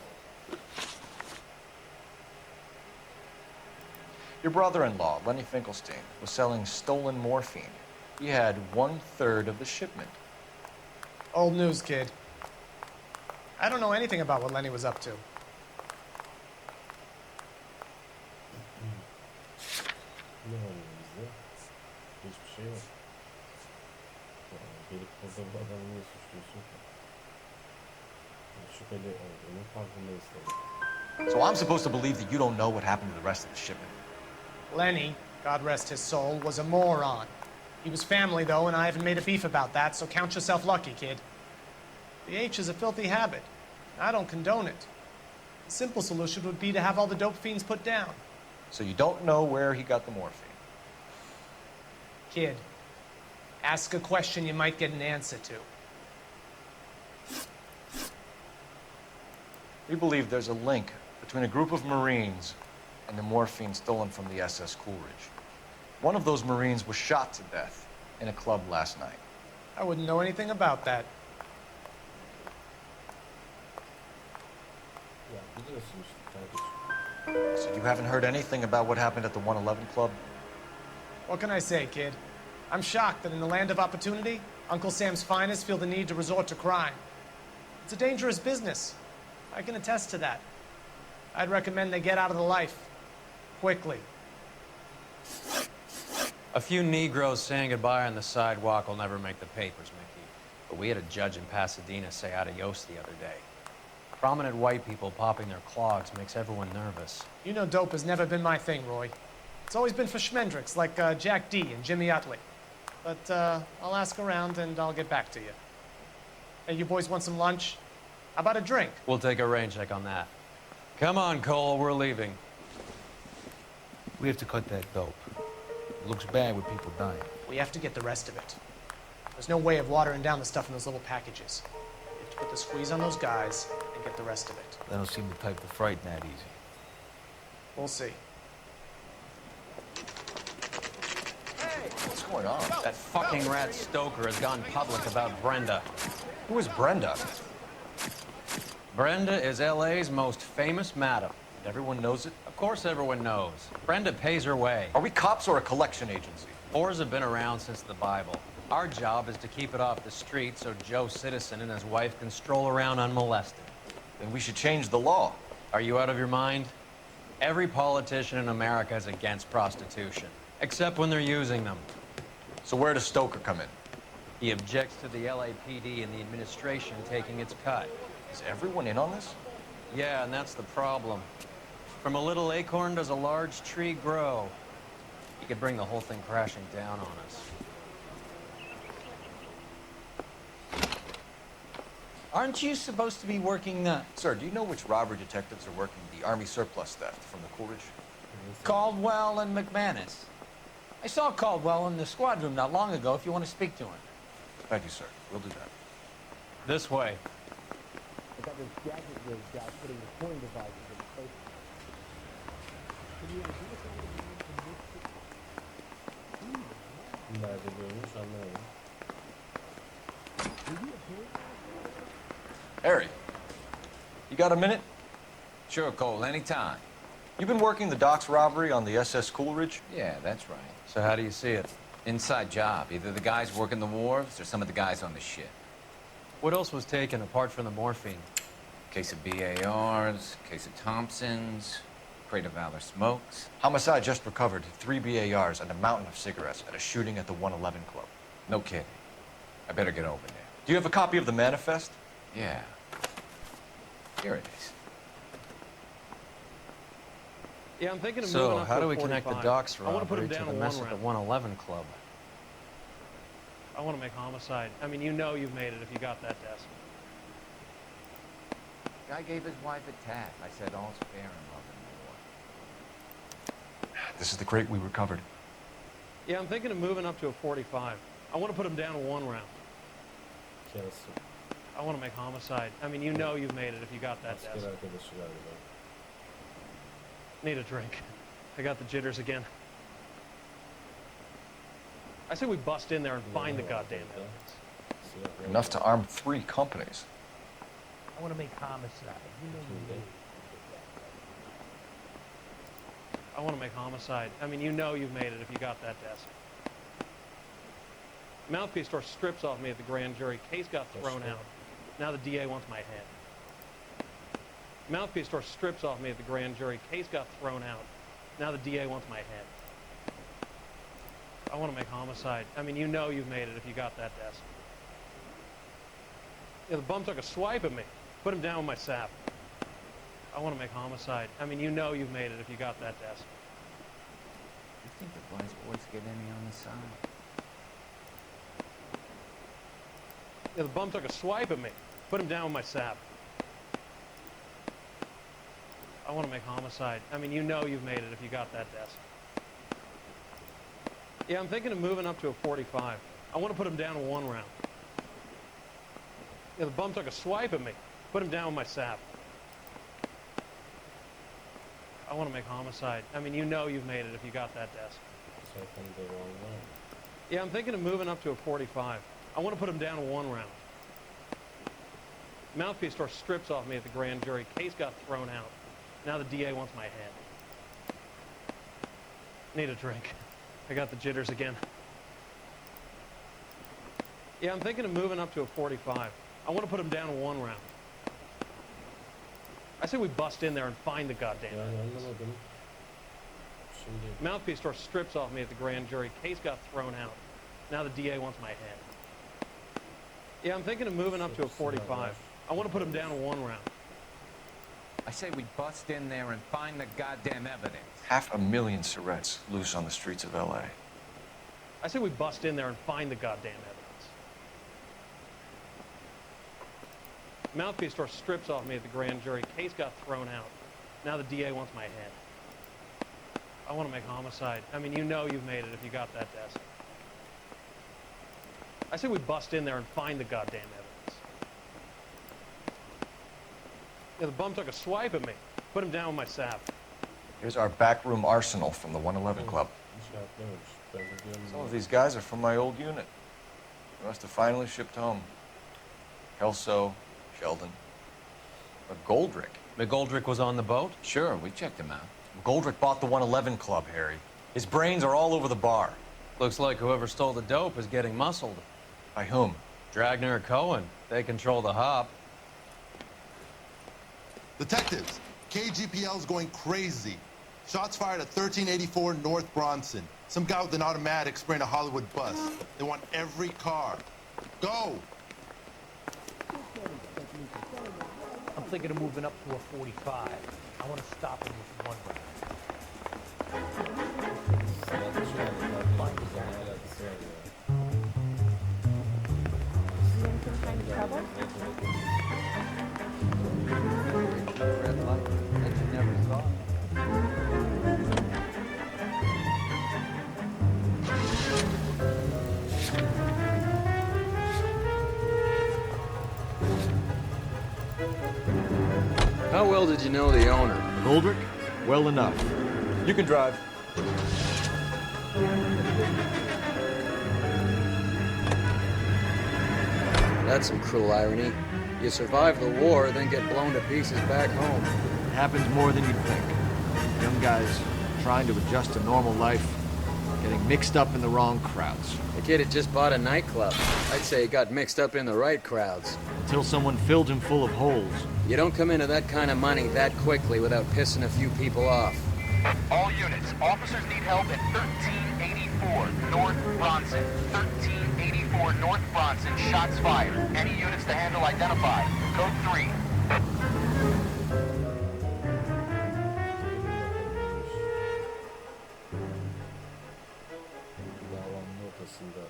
Your brother-in-law, Lenny Finkelstein, was selling stolen morphine. He had 1/3 of the shipment. Old news, kid. I don't know anything about what Lenny was up to. Ne oluyor bizde? Hiçbir şey yok. Gelip burada bu adamı niye suçluyorsun ki? Şüpheli olduğunu farkındayız tabii. So I'm supposed to believe that you don't know what happened to the rest of the shipment. Lenny, God rest his soul, was a moron. He was family, though, and I haven't made a beef about that, so count yourself lucky, kid. The H is a filthy habit. I don't condone it. The simple solution would be to have all the dope fiends put down. So you don't know where he got the morphine? Kid, ask a question you might get an answer to. We believe there's a link between a group of Marines and the morphine stolen from the SS Coolidge. One of those Marines was shot to death in a club last night. I wouldn't know anything about that. Ya biliyorsun işte kardeşim. So you haven't heard anything about what happened at the 111 Club? What can I say, kid? I'm shocked that in the land of opportunity, Uncle Sam's finest feel the need to resort to crime. It's a dangerous business. I can attest to that. I'd recommend they get out of the life. Quickly. A few Negroes saying goodbye on the sidewalk will never make the papers, Mickey. But we had a judge in Pasadena say adios the other day. Prominent white people popping their clogs makes everyone nervous. You know dope has never been my thing, Roy. It's always been for schmendricks like Jack D. and Jimmy Utley. But I'll ask around and I'll get back to you. Hey, you boys want some lunch? How about a drink? We'll take a rain check on that. Come on, Cole, we're leaving. We have to cut that dope. It looks bad with people dying. We have to get the rest of it. There's no way of watering down the stuff in those little packages. You have to put the squeeze on those guys and get the rest of it. They don't seem the type to frighten that easy. We'll see. What's going on? That fucking rat Stoker has gone public about Brenda. Who is Brenda? Brenda is L.A.'s most famous madam. Everyone knows it? Of course everyone knows. Brenda pays her way. Are we cops or a collection agency? Whores have been around since the Bible. Our job is to keep it off the street so Joe Citizen and his wife can stroll around unmolested. Then we should change the law. Are you out of your mind? Every politician in America is against prostitution, except when they're using them. So where does Stoker come in? He objects to the LAPD and the administration taking its cut. Is everyone in on this? Yeah, and that's the problem. From a little acorn does a large tree grow. He could bring the whole thing crashing down on us. Aren't you supposed to be working the... Sir, do you know which robbery detectives are working the Army surplus theft from the Coolidge? Caldwell and McManus. I saw Caldwell in the squad room not long ago if you want to speak to him. Thank you, sir. We'll do that. This way. I got this gadget rig guy putting the coin devices in place. Can you ever do this? Nerede görmüş anlamadım. Harry, you got a minute? Sure, Cole, anytime. You've been working the docks robbery on the SS Coolidge? Yeah, that's right. So how do you see it? Inside job. Either the guys working the wharves or some of the guys on the ship. What else was taken apart from the morphine? Case of BARs, case of Thompsons, crate of Valor smokes. Homicide just recovered 3 BARs and a mountain of cigarettes at a shooting at the 111 Club. No kidding. I better get over there. Do you have a copy of the manifest? Yeah. Here it is. Yeah, I'm thinking of So, moving up how to do a we connect the 45. docks I want to put robbery him to down the to mess one at the round. 111 Club? I want to make homicide. I mean, you know you've made it if you got that desk. Guy gave his wife a tap. I said all's fair in love and war. This is the crate we recovered. Yeah, I'm thinking of moving up to a 45. I want to put him down to one round. Yes. I want to make homicide. I mean, you know you've made it if you got that Asker desk. arkadaşı galiba. Need a drink. I got the jitters again. I say we bust in there and find the goddamn evidence. Enough to arm 3 companies. want to make homicide. You know you made it. I want to make homicide. I mean, you know you've made it if you got that desk. Mouthpiece tore strips off me at the grand jury. Case got thrown out. Now the DA wants my head. Mouthpiece tore strips off me at the grand jury. Case got thrown out. Now the DA wants my head. I want to make homicide. I mean, you know you've made it if you got that desk. Yeah, the bum took a swipe at me. Put him down with my sap. I want to make homicide. I mean, you know you've made it if you got that desk. You think the wise boys get any on the side? Yeah, the bum took a swipe at me. Put him down with my sap. I want to make homicide. I mean, you know you've made it if you got that desk. Yeah, I'm thinking of moving up to a 45. I want to put him down in 1 round. Yeah, the bum took a swipe at me. Put him down with my sap. I want to make homicide. I mean, you know you've made it if you got that desk. Swiping the wrong way. Yeah, I'm thinking of moving up to a 45. I want to put him down in 1 round. Mouthpiece tore strips off me at the grand jury. Case got thrown out. Now the DA wants my head. Need a drink. I got the jitters again. Yeah, I'm thinking of moving up to a 45. I want to put him down in 1 round. I say we bust in there and find the goddamn evidence. Mouthpiece tore strips off me at the grand jury. Case got thrown out. Now the DA wants my head. Yeah, I'm thinking of moving up to a 45. I want to put him down in 1 round. I say we bust in there and find the goddamn evidence. 500,000 cigarettes loose on the streets of L.A. I say we bust in there and find the goddamn evidence. Mouthpiece tore strips off me at the grand jury. Case got thrown out. Now the DA wants my head. I want to make homicide. I mean, you know you've made it if you got that desk. I say we bust in there and find the goddamn evidence. Yeah, the bum took a swipe at me. Put him down with my sap. Here's our backroom arsenal from the 111 Club. Some of these guys are from my old unit. They must have finally shipped home. Kelso, Sheldon. But Goldrick. McGoldrick was on the boat? Sure, we checked him out. Goldrick bought the 111 Club, Harry. His brains are all over the bar. Looks like whoever stole the dope is getting muscled. By whom? Dragner or Cohen. They control the hop. Detectives, KGPL's going crazy. Shots fired at 1384 North Bronson. Some guy with an automatic spraying a Hollywood bus. They want every car. Go! I'm thinking of moving up to a 45. I want to stop him with 1 round. Trouble? Red light that you never saw. How well did you know the owner? Goldrick? Well enough. You can drive. That's some cruel irony. You survive the war, then get blown to pieces back home. It happens more than you'd think. Young guys trying to adjust to normal life, getting mixed up in the wrong crowds. The kid had just bought a nightclub. I'd say he got mixed up in the right crowds. Until someone filled him full of holes. You don't come into that kind of money that quickly without pissing a few people off. All units, officers need help at 1384 North Bronson. 1384 North Bronson, shots fired. Any units to handle identified. Code 3. Davanın ortasında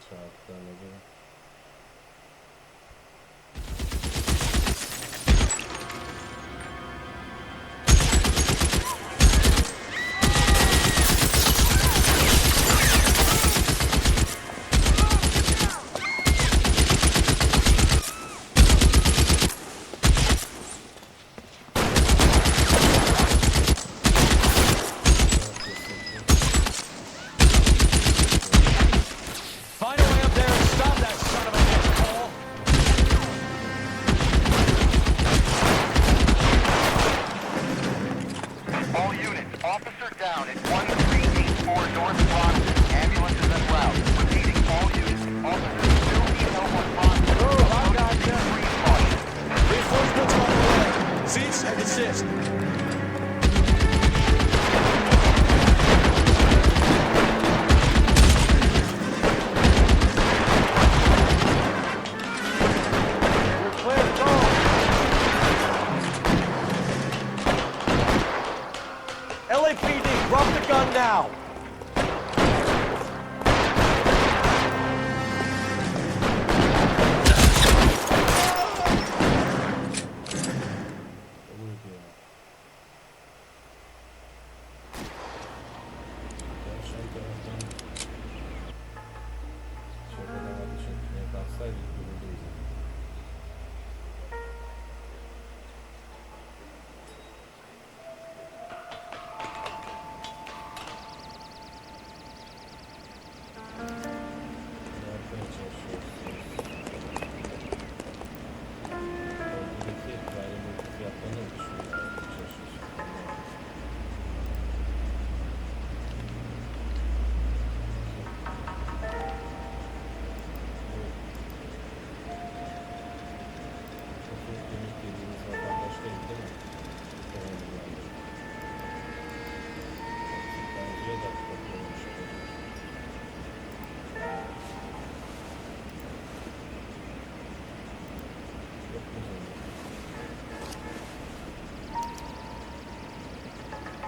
çarptığına göre. Find a way up there and stop that All units, officer down at 1384 North Bronson. Ambulance is en route. Repeating, all units, officers still need help on Bronson. Oh, I got you. Caution. Reinforcements on the way. Cease and desist. LAPD, drop the gun now!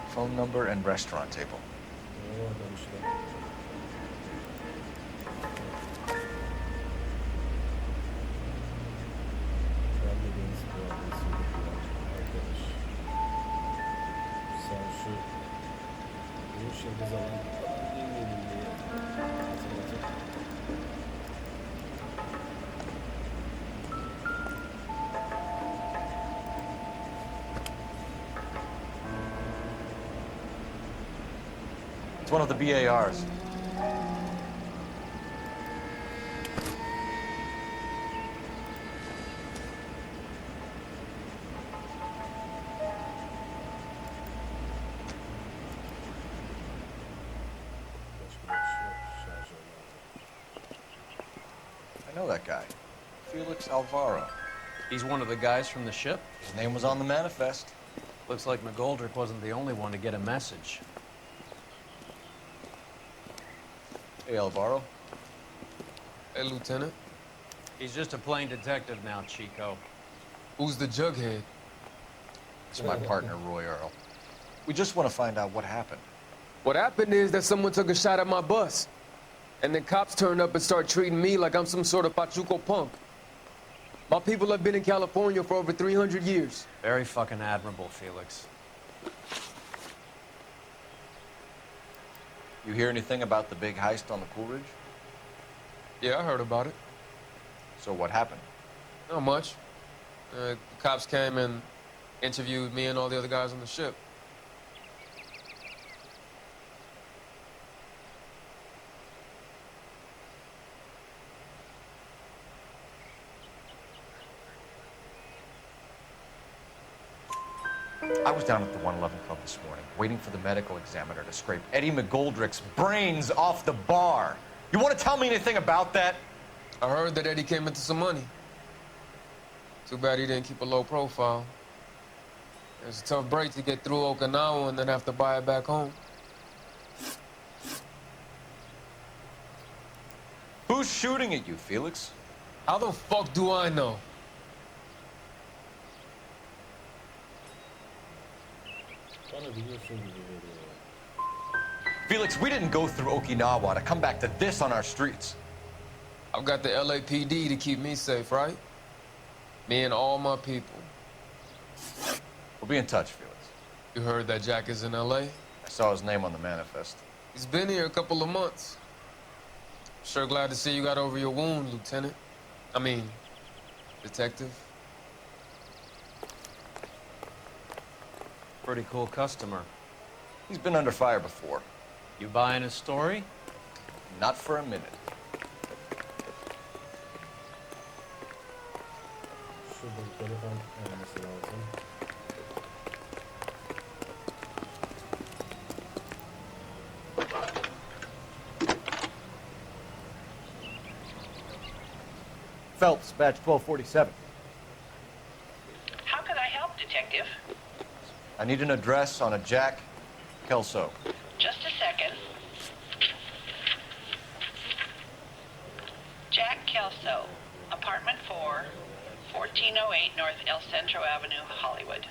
Phone number and restaurant table. It's one of the BARs. I know that guy. Felix Alvaro. He's one of the guys from the ship? His name was on the manifest. Looks like McGoldrick wasn't the only one to get a message. Hey, Alvaro. Hey, Lieutenant. He's just a plain detective now, Chico. Who's the jughead? It's my partner, Roy Earl. We just want to find out what happened. What happened is that someone took a shot at my bus. And then cops turned up and started treating me like I'm some sort of Pachuco punk. My people have been in California for over 300 years. Very fucking admirable, Felix. You hear anything about the big heist on the Coolidge? Yeah, I heard about it. So what happened? Not much. The cops came and interviewed me and all the other guys on the ship. I was down at the 111 Club this morning, waiting for the medical examiner to scrape Eddie McGoldrick's brains off the bar. You want to tell me anything about that? I heard that Eddie came into some money. Too bad he didn't keep a low profile. It was a tough break to get through Okinawa and then have to buy it back home. Who's shooting at you, Felix? How the fuck do I know? Felix, we didn't go through Okinawa to come back to this on our streets. I've got the LAPD to keep me safe, right? Me and all my people. We'll be in touch, Felix. You heard that Jack is in LA? I saw his name on the manifest. He's been here a couple of months. Sure glad to see you got over your wound, Lieutenant. I mean, Detective. Pretty cool customer. He's been under fire before. You buying his story? Not for a minute. Phelps, badge 1247. How can I help, Detective? I need an address on a Jack Kelso. Just a second. Jack Kelso, apartment 4, 1408 North El Centro Avenue, Hollywood.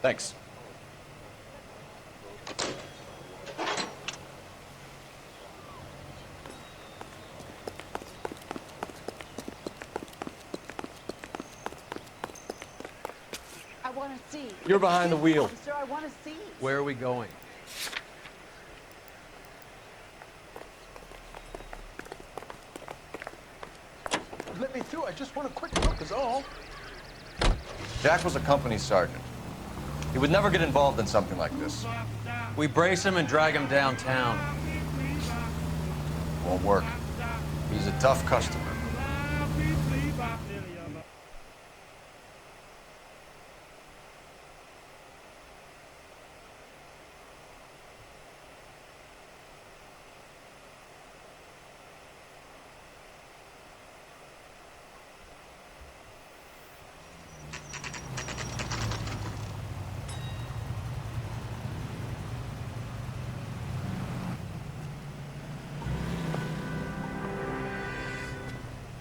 Thanks. I want to see. You're behind the wheel. Officer, I want to see. Where are we going? Let me through. I just want a quick look is all. Jack was a company sergeant. He would never get involved in something like this. We brace him and drag him downtown. Won't work. He's a tough customer.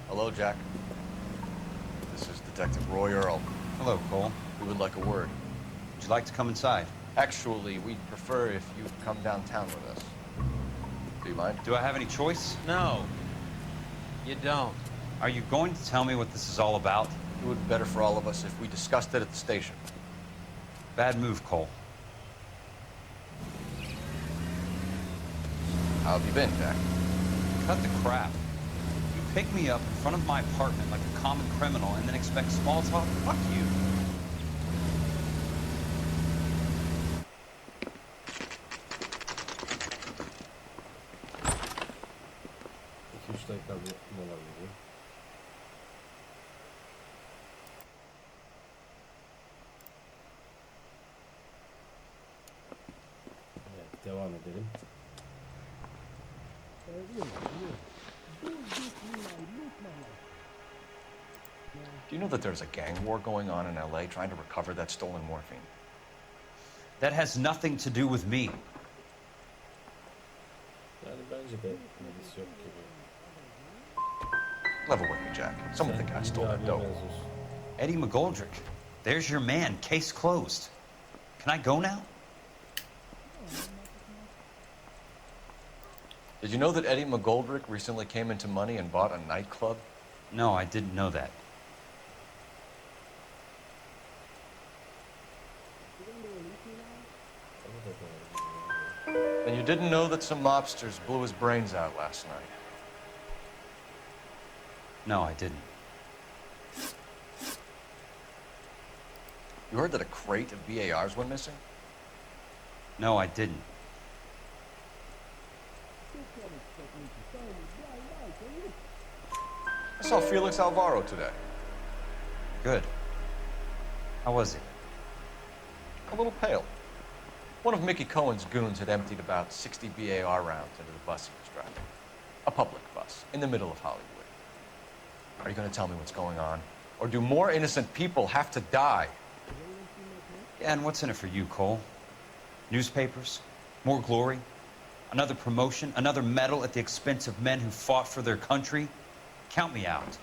Hello, Jack. This is Detective Roy Earl. Hello, Cole. We would like a word. Would you like to come inside? Actually, we'd prefer if you'd come downtown with us. Do you mind? Do I have any choice? No, you don't. Are you going to tell me what this is all about? It would be better for all of us if we discussed it at the station. Bad move, Cole. How have you been, Jack? Cut the crap. You pick me up in front of my apartment like a common criminal and then expect small talk? Fuck you. İki üç dakika bir mola veriyor. Evet, devam edelim. Do you know that there's a gang war going on in L.A. trying to recover that stolen morphine? That has nothing to do with me. Yani bence de ilgisi yok gibi. Level with me, Jack. Someone think I stole that dope. Eddie McGoldrick. There's your man. Case closed. Can I go now? Did you know that Eddie McGoldrick recently came into money and bought a nightclub? No, I didn't know that. And you didn't know that some mobsters blew his brains out last night? No, I didn't. You heard that a crate of BARs went missing? No, I didn't. I saw Felix Alvaro today. Good. How was he? A little pale. One of Mickey Cohen's goons had emptied about 60 BAR rounds into the bus he was driving. A public bus, in the middle of Hollywood. Are you going to tell me what's going on? Or do more innocent people have to die? Yeah, and what's in it for you, Cole? Newspapers? More glory? Another promotion? Another medal at the expense of men who fought for their country? Count me out.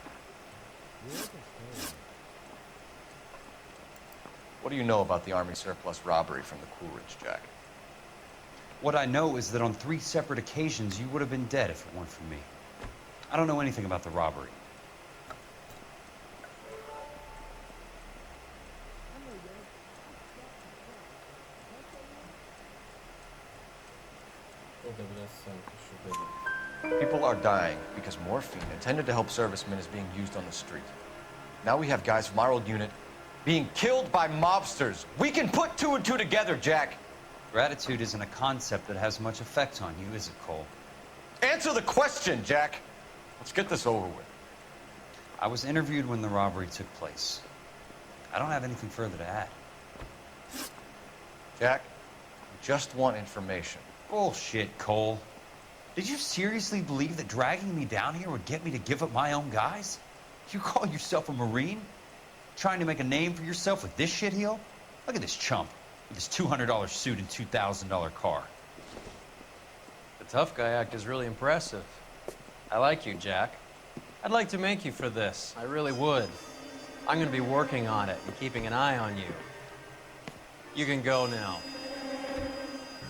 What do you know about the Army surplus robbery from the Coolidge, Jack? What I know is that on 3 separate occasions, you would have been dead if it weren't for me. I don't know anything about the robbery. People are dying because morphine intended to help servicemen is being used on the street. Now we have guys from our old unit being killed by mobsters. We can put 2 and 2 together, Jack. Gratitude isn't a concept that has much effect on you, is it, Cole? Answer the question, Jack. Let's get this over with. I was interviewed when the robbery took place. I don't have anything further to add. Jack, we just want information. Bullshit, Cole. Did you seriously believe that dragging me down here would get me to give up my own guys? You call yourself a Marine? Trying to make a name for yourself with this shitheel? Look at this chump with his $200 suit and $2,000 car. The tough guy act is really impressive. I like you, Jack. I'd like to make you for this. I really would. I'm gonna be working on it and keeping an eye on you. You can go now.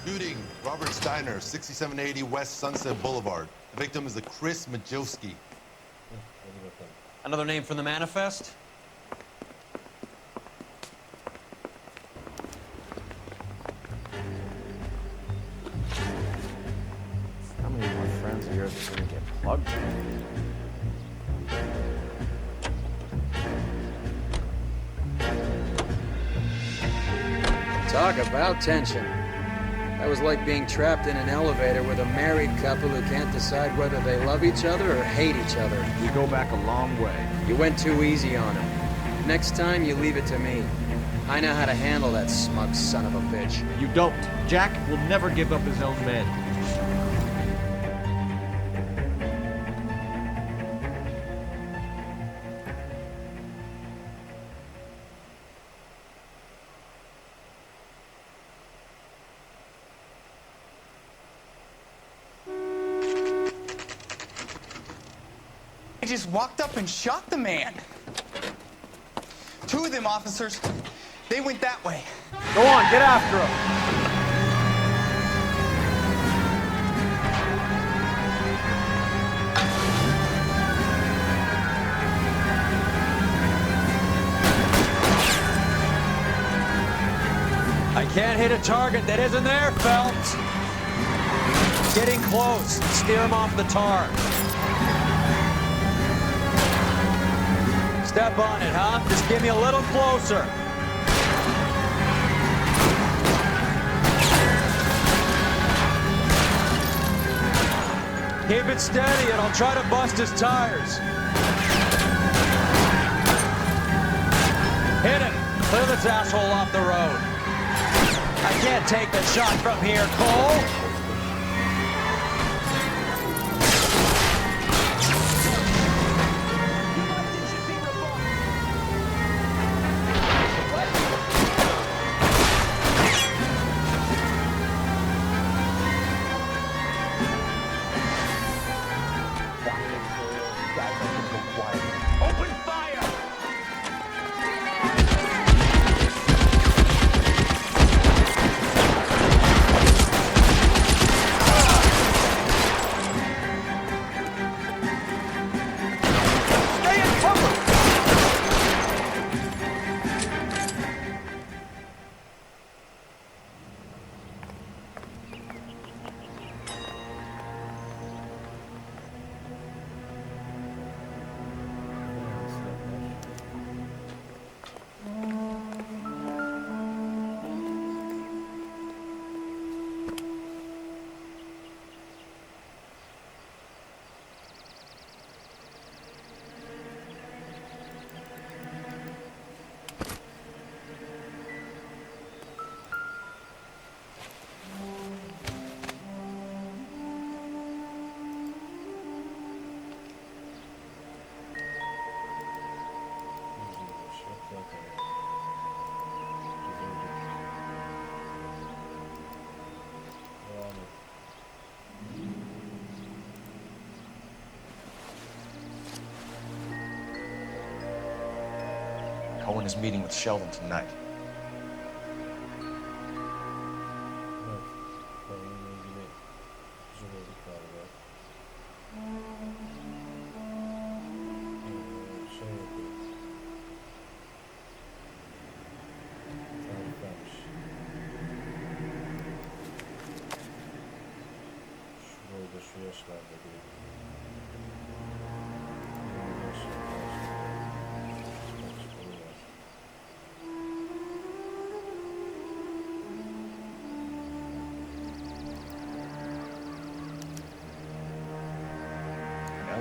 Shooting, Robert Steiner, 6780 West Sunset Boulevard. The victim is a Chris Majowski. Another name from the manifest? How many more friends of yours are gonna get plugged? Talk about tension. That was like being trapped in an elevator with a married couple who can't decide whether they love each other or hate each other. We go back a long way. You went too easy on him. Next time, you leave it to me. I know how to handle that smug son of a bitch. You don't. Jack will never give up his own men. They just walked up and shot the man. Two of them officers, they went that way. Go on, get after him. I can't hit a target that isn't there, Phelps. Getting close. Steer him off the tar. Step on it, huh? Just give me a little closer. Keep it steady and I'll try to bust his tires. Hit him. Clear this asshole off the road. I can't take the shot from here, Cole. Cohen is meeting with Sheldon tonight.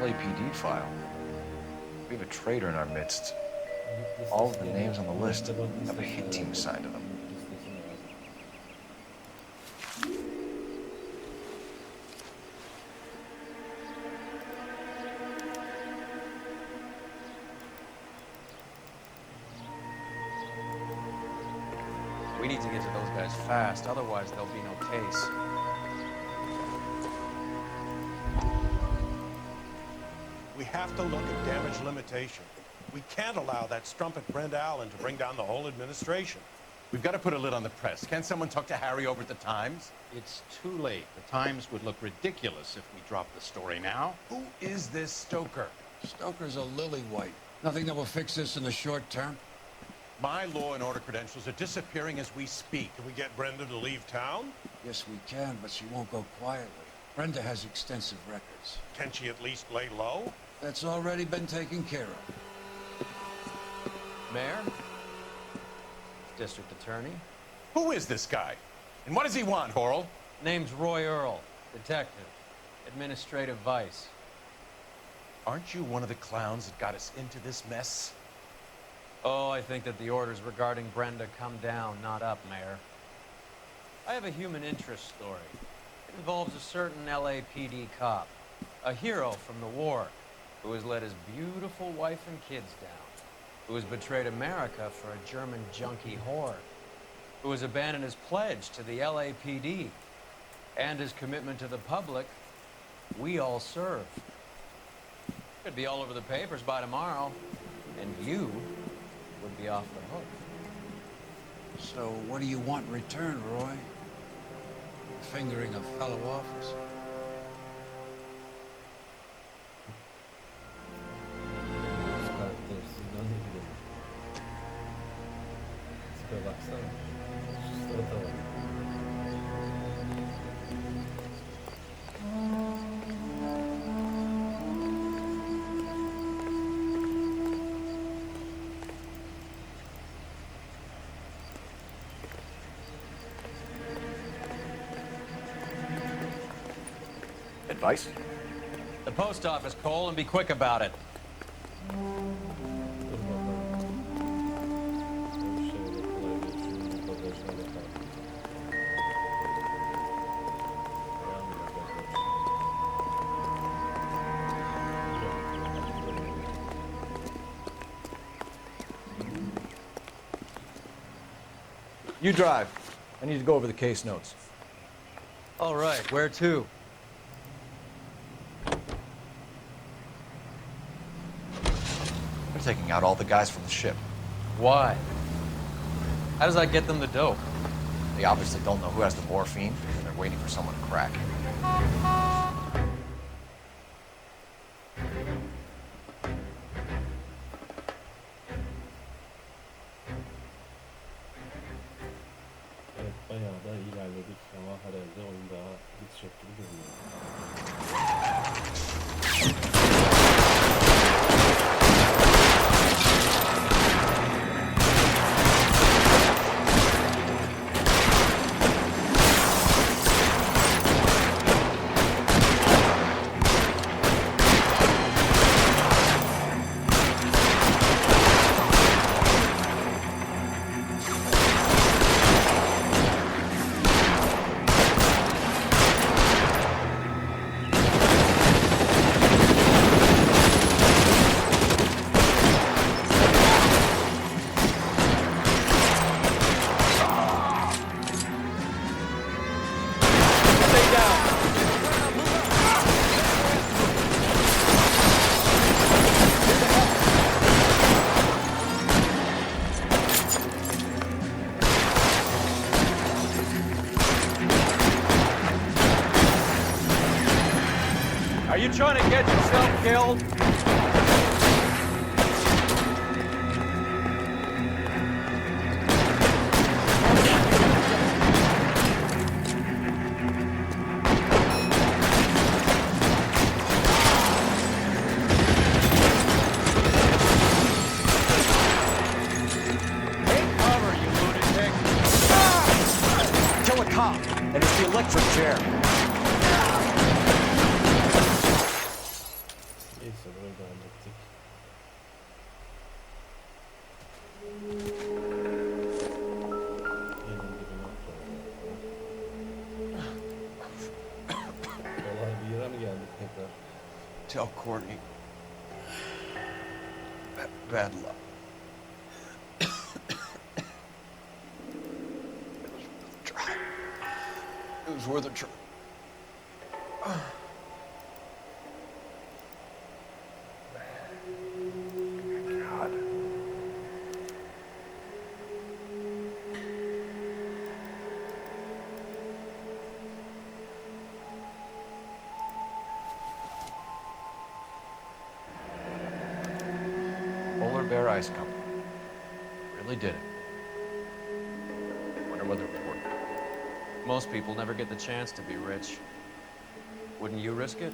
LAPD file. We have a traitor in our midst. All of the names on the list have a hit team assigned to them. We need to get to those guys fast, otherwise there'll be no case. We have to look at damage limitation. We can't allow that strumpet Brenda Allen to bring down the whole administration. We've got to put a lid on the press. Can't someone talk to Harry over at the Times? It's too late. The Times would look ridiculous if we dropped the story now. Who is this Stoker? Stoker's a lily-white. Nothing that will fix this in the short term. My law and order credentials are disappearing as we speak. Can we get Brenda to leave town? Yes, we can, but she won't go quietly. Brenda has extensive records. Can she at least lay low? That's already been taken care of. Mayor? District Attorney? Who is this guy? And what does he want, Horrell? Name's Roy Earl, detective, administrative vice. Aren't you one of the clowns that got us into this mess? Oh, I think that the orders regarding Brenda come down, not up, Mayor. I have a human interest story. It involves a certain LAPD cop, a hero from the war, who has let his beautiful wife and kids down, who has betrayed America for a German junkie horde, who has abandoned his pledge to the LAPD and his commitment to the public. We all serve. Could be all over the papers by tomorrow, and you would be off the hook. So what do you want in return, Roy? Fingering a fellow officer. Baksana. Şu sırata bak. Advice? The post office, Cole, and be quick about it. You drive. I need to go over the case notes. All right, where to? They're taking out all the guys from the ship. Why? How does that get them the dope? They obviously don't know who has the morphine, and they're waiting for someone to crack. Evet, bayağı da ilerledik ama herhalde oyun daha bitecek gibi görünüyor. Are you trying to get yourself killed? Kill a cop, and it's the electric chair. Neyse burayı da hallettik. Yerin dibine atlayalım. Kolay bir yere mi geldik tekrar? Tell Courtney. Bad luck. It was worth a try. God. Polar Bear Ice Company. Really did it. Wonder whether it was worth it. Most people never get the chance to be rich. Wouldn't you risk it?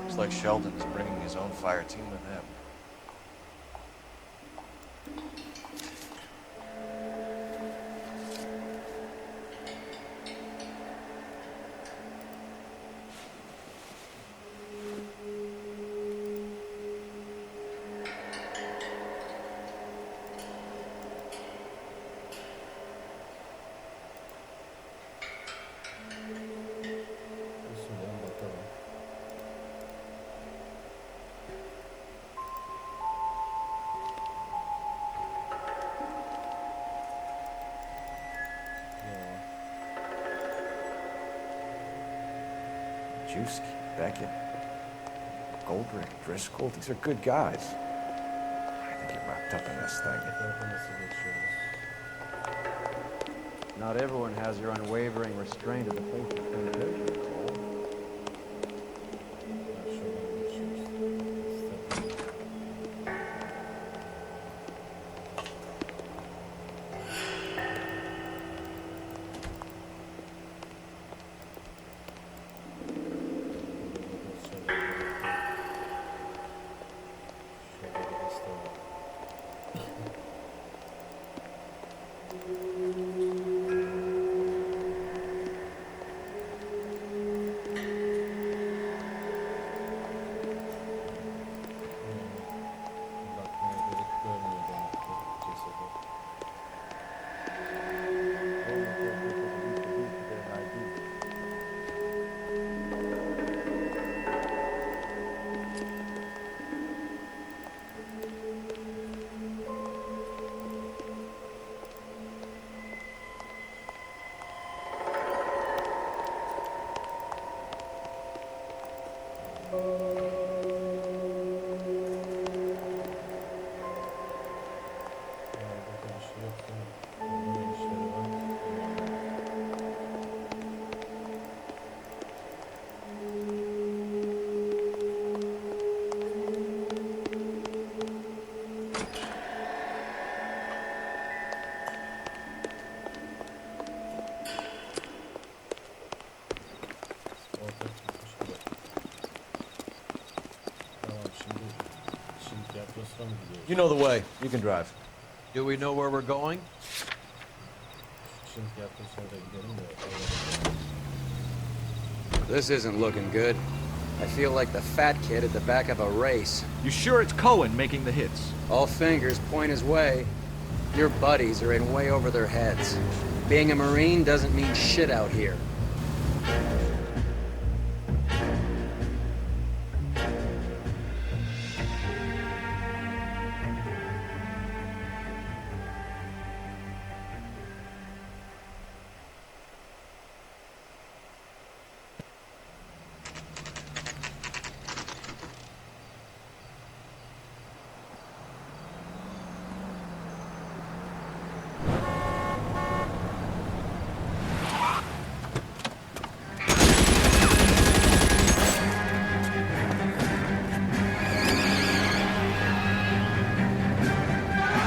Looks like Sheldon's bringing his own fire team with him. Juski, Beckett, Goldrick, Driscoll, these are good guys. I think you're wrapped up in this thing. Not everyone has your unwavering restraint of the faith of temptation, Cole. You know the way. You can drive. Do we know where we're going? This isn't looking good. I feel like the fat kid at the back of a race. You sure it's Cohen making the hits? All fingers point his way. Your buddies are in way over their heads. Being a Marine doesn't mean shit out here.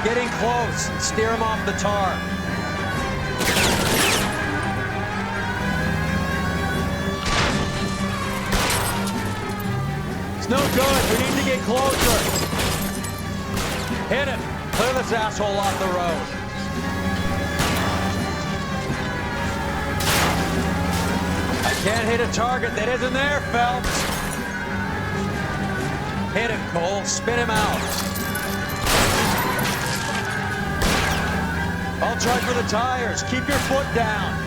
Getting close. Steer him off the tar. It's no good. We need to get closer. Hit it. Clear this asshole off the road. I can't hit a target that isn't there, Phelps. Hit him, Cole. Spin him out. I'll try for the tires. Keep your foot down.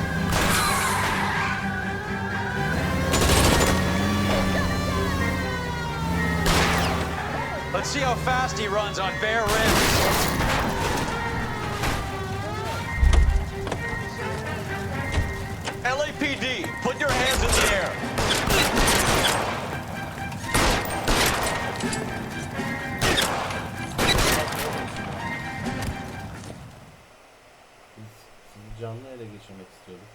Let's see how fast he runs on bare rims. LAPD, put your hands in the air. Sizi canlı ele geçirmek istiyorduk.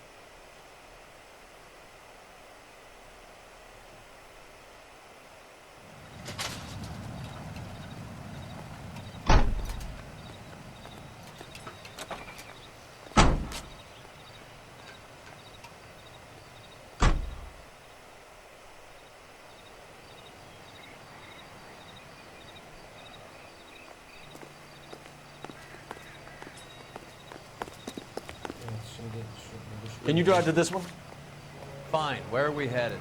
Can you drive to this one? Fine. Where are we headed?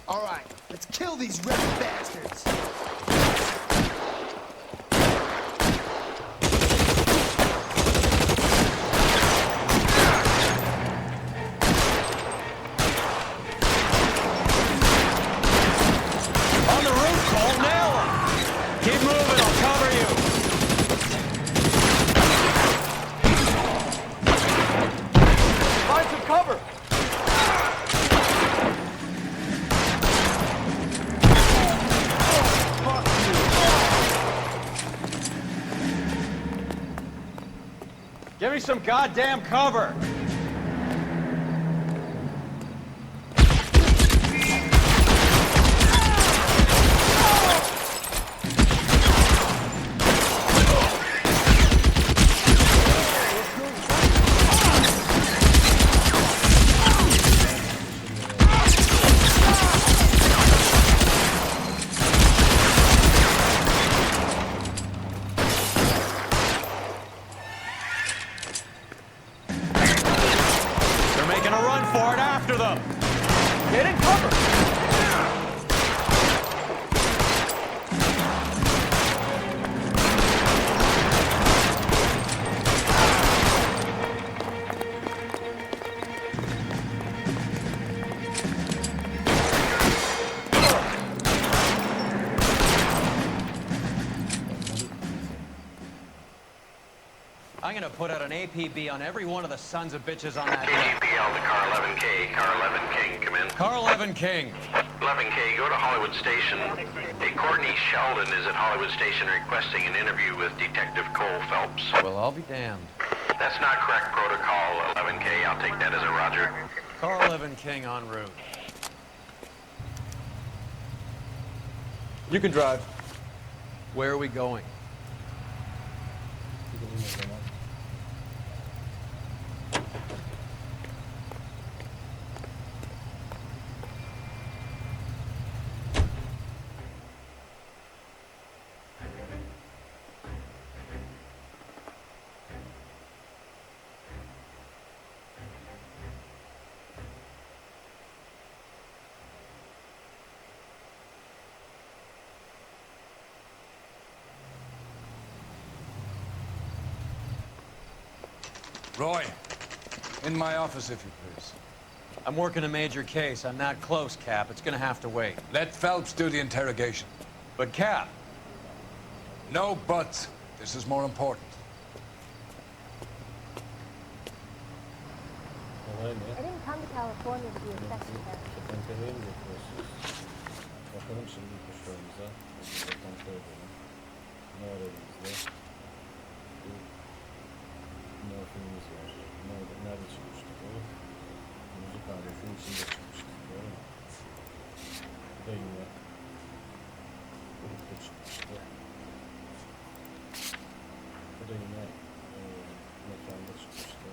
All right, let's kill these red bastards. On the roof, Cole. Nail him. Keep moving. I'll cover you. Find some cover. Give me some goddamn cover! Get in cover! I'm gonna put out an APB on every one of the sons of bitches on that list. KGPL to Car 11K. Car 11 King, come in. Car 11 King. 11K, go to Hollywood Station. Hey, Courtney Sheldon is at Hollywood Station requesting an interview with Detective Cole Phelps. Well, I'll be damned. That's not correct protocol, 11K. I'll take that as a roger. Car 11 King en route. You can drive. Where are we going? Roy, in my office, if you please. I'm working a major case. I'm not close, Cap. It's gonna have to wait. Let Phelps do the interrogation. But, Cap... No buts. This is more important. Olay ne? I didn't come to California to be a secretary. Ketenteleye mi yapıyorsunuz? Bakalım şimdi ipuçlarımıza. Ketentele edelim. Ne var elimizde? Bir morfinimiz var. Nerede çıkmıştı bu? Müzik aletinin içinde çıkmıştı. Doğru mu? Bu da yine grupta çıkmıştı. Bu da yine mekanda çıkmıştı.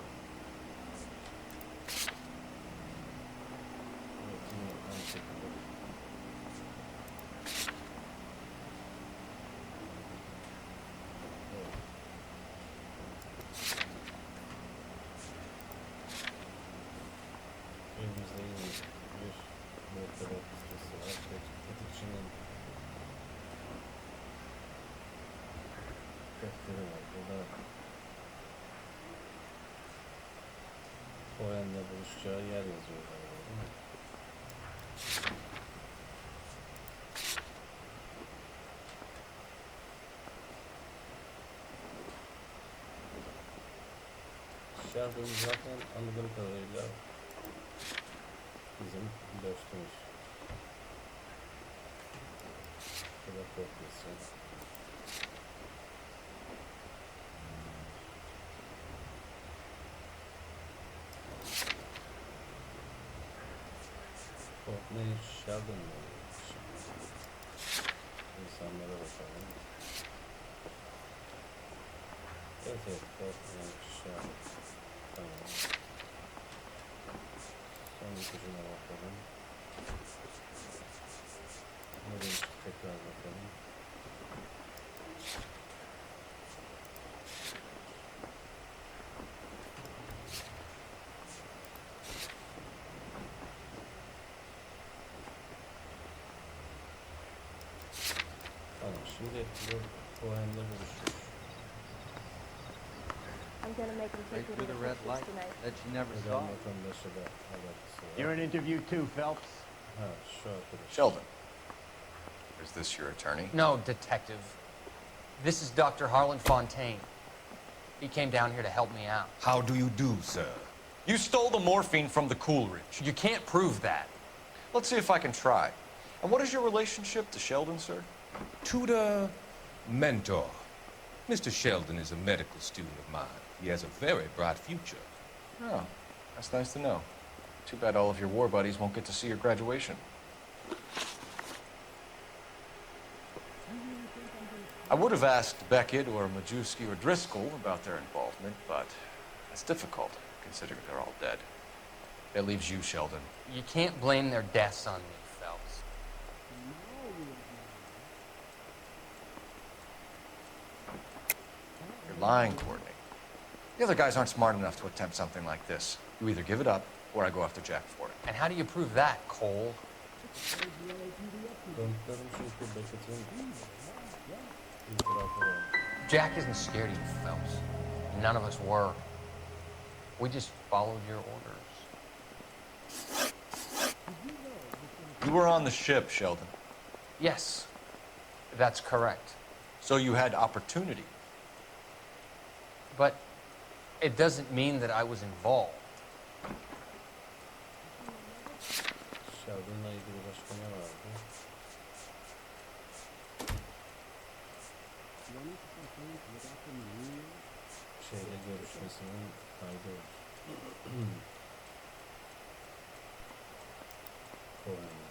Evet, yine aynı şekilde. Evet. Elimizde yine bir notları listesi var. Tetikçinin defteri var. Burada Cohen'le buluşacağı yer yazıyor galiba, değil mi? Sheldon zaten anladığım kadarıyla bizim dostumuz. Bu da kopyası. Ne Sheldon mı? İnsanlara bakalım. Evet, Sheldon. Tamam. Son ipucuna bakalım. Ne demiştik, tekrar bakalım. Tamam, şimdi bu Cohen'le buluşmuş. I'm gonna make him take Right you through to the the red pictures light tonight. that you never Neden saw. vatandaşa da alakası var? You're an interview too, Phelps. Ha, şu arkadaş. Sheldon, is this your attorney? No, detective. This is Dr. Harlan Fontaine. He came down here to help me out. How do you do, sir? You stole the morphine from the Coolidge. You can't prove that. Let's see if I can try. And what is your relationship to Sheldon, sir? Tutor, mentor. Mr. Sheldon is a medical student of mine. He has a very bright future. Oh, that's nice to know. Too bad all of your war buddies won't get to see your graduation. I would have asked Beckett or Majewski or Driscoll about their involvement, but that's difficult, considering they're all dead. That leaves you, Sheldon. You can't blame their deaths on me, Phelps. You're lying, Courtney. The other guys aren't smart enough to attempt something like this. You either give it up, or I go after Jack for it. And how do you prove that, Cole? Kanıtlarım çünkü Beckett'in itirafı var. Jack isn't scared of you, Phelps. None of us were. We just followed your orders. You were on the ship, Sheldon. Yes, that's correct. So you had opportunity. But it doesn't mean that I was involved. Sheldon'la ilgili başka ne vardı? Şeyle görüşmesinin kaydı var. Cohen'le.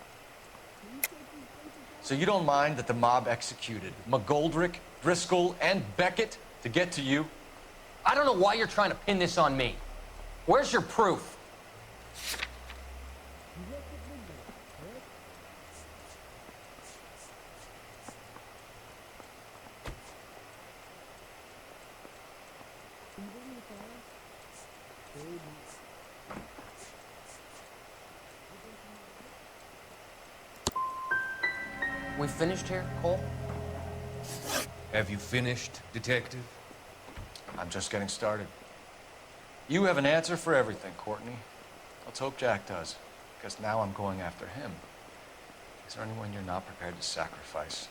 So you don't mind that the mob executed McGoldrick, Driscoll, and Beckett to get to you? I don't know why you're trying to pin this on me. Where's your proof? We finished here, Cole? Have you finished, detective? I'm just getting started. You have an answer for everything, Courtney. Let's hope Jack does, because now I'm going after him. Is there anyone you're not prepared to sacrifice?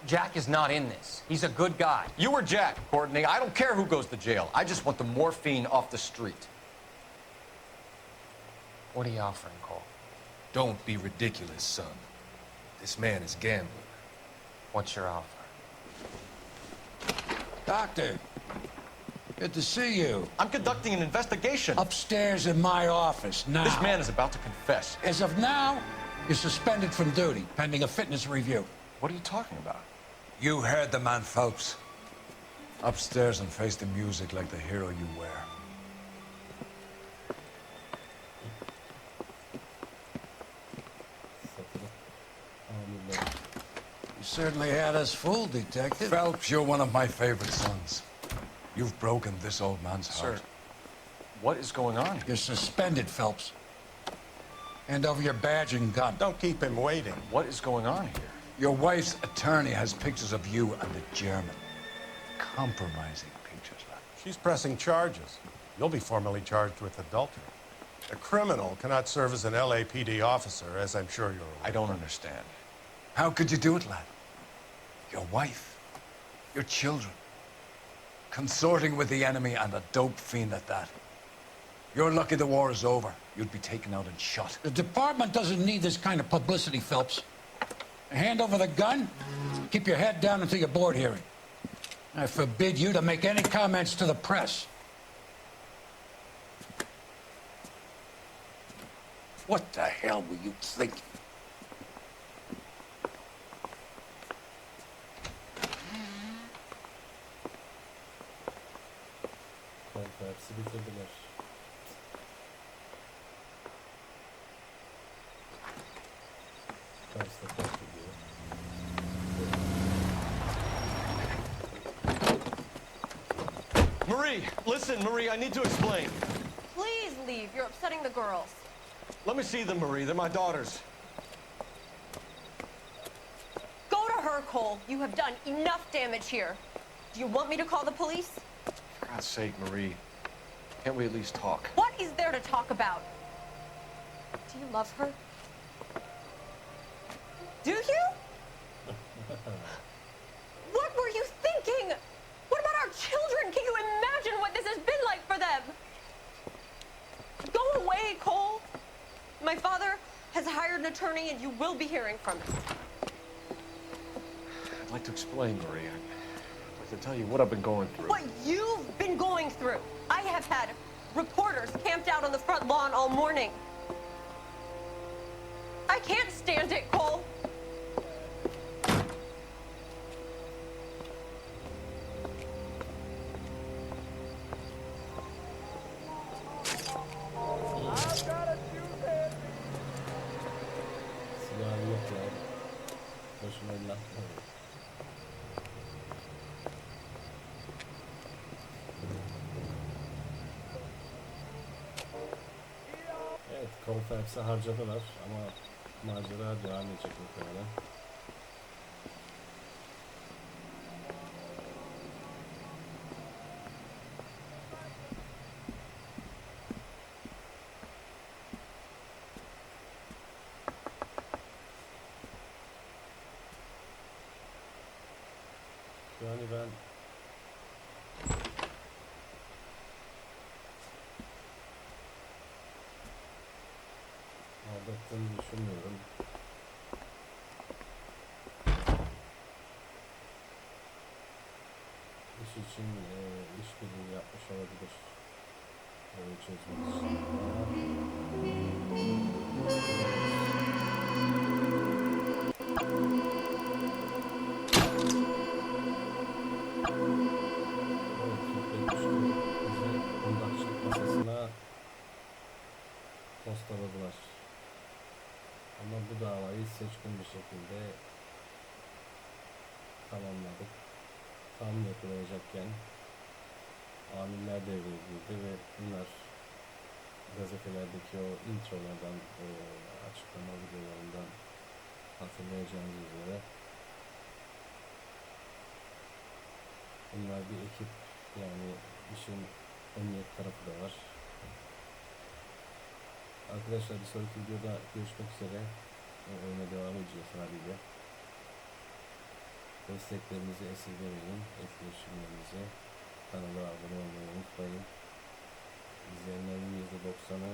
Jack is not in this. He's a good guy. You or Jack, Courtney. I don't care who goes to jail. I just want the morphine off the street. What are you offering, Cole? Don't be ridiculous, son. This man is gambling. What's your offer? Doctor, good to see you. I'm conducting an investigation. Upstairs in my office, now. This man is about to confess. As of now, you're suspended from duty, pending a fitness review. What are you talking about? You heard the man, Phelps. Upstairs and face the music like the hero you wear. You certainly had us fooled, Detective. Phelps, you're one of my favorite sons. You've broken this old man's heart. Sir, what is going on here? You're suspended, Phelps. Hand over your badge and gun. Don't keep him waiting. What is going on here? Your wife's attorney has pictures of you and the German. Compromising pictures, lad. She's pressing charges. You'll be formally charged with adultery. A criminal cannot serve as an LAPD officer, as I'm sure you're aware. I don't understand. How could you do it, lad? Your wife, your children, consorting with the enemy and a dope fiend at that. You're lucky the war is over. You'd be taken out and shot. The department doesn't need this kind of publicity, Phelps. Hand over the gun, keep your head down until your board hearing. I forbid you to make any comments to the press. What the hell were you thinking? Hepsi bitirdiler. Karşıda fark ediyor. Marie, listen, Marie, I need to explain. Please leave. You're upsetting the girls. Let me see them, Marie. They're my daughters. Go to her, Cole. You have done enough damage here. Do you want me to call the police? For God's sake, Marie. Can't we at least talk? What is there to talk about? Do you love her? Do you? What were you thinking? What about our children? Can you imagine what this has been like for them? Go away, Cole. My father has hired an attorney and you will be hearing from him. I'd like to explain, Marie. I'd like to tell you what I've been going through. What you've been going through. I have had reporters camped out on the front lawn all morning. I can't stand it, Cole. Silahı yok ya. Boşuna laf var. Evet, Cole Phelps'i harcadılar ama macera devam edecek muhtemelen. Yani ben aldattığını düşünmüyorum. İş için işbirliği yapmış olabilir. Öyle çözmek için. Masasına postaladılar. Ama bu davayı seçkin bir şekilde tamamladık. Tam yapılacakken amirler devreye girdi ve bunlar gazetelerdeki o introlardan, o açıklama videolarından hatırlayacağınız üzere bunlar bir ekip, yani işin emniyet tarafı da var. Arkadaşlar bir sonraki videoda görüşmek üzere. Oyuna devam edeceğiz haliyle. Desteklerinizi esirgemeyin. Etkileşimlerinizi, kanala abone olmayı unutmayın. İzleyenlerin %90'ı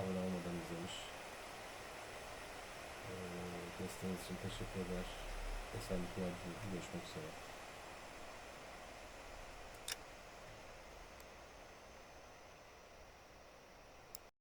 abone olmadan izlemiş. Desteğiniz için teşekkür eder. Esenlikler diliyorum. Görüşmek üzere.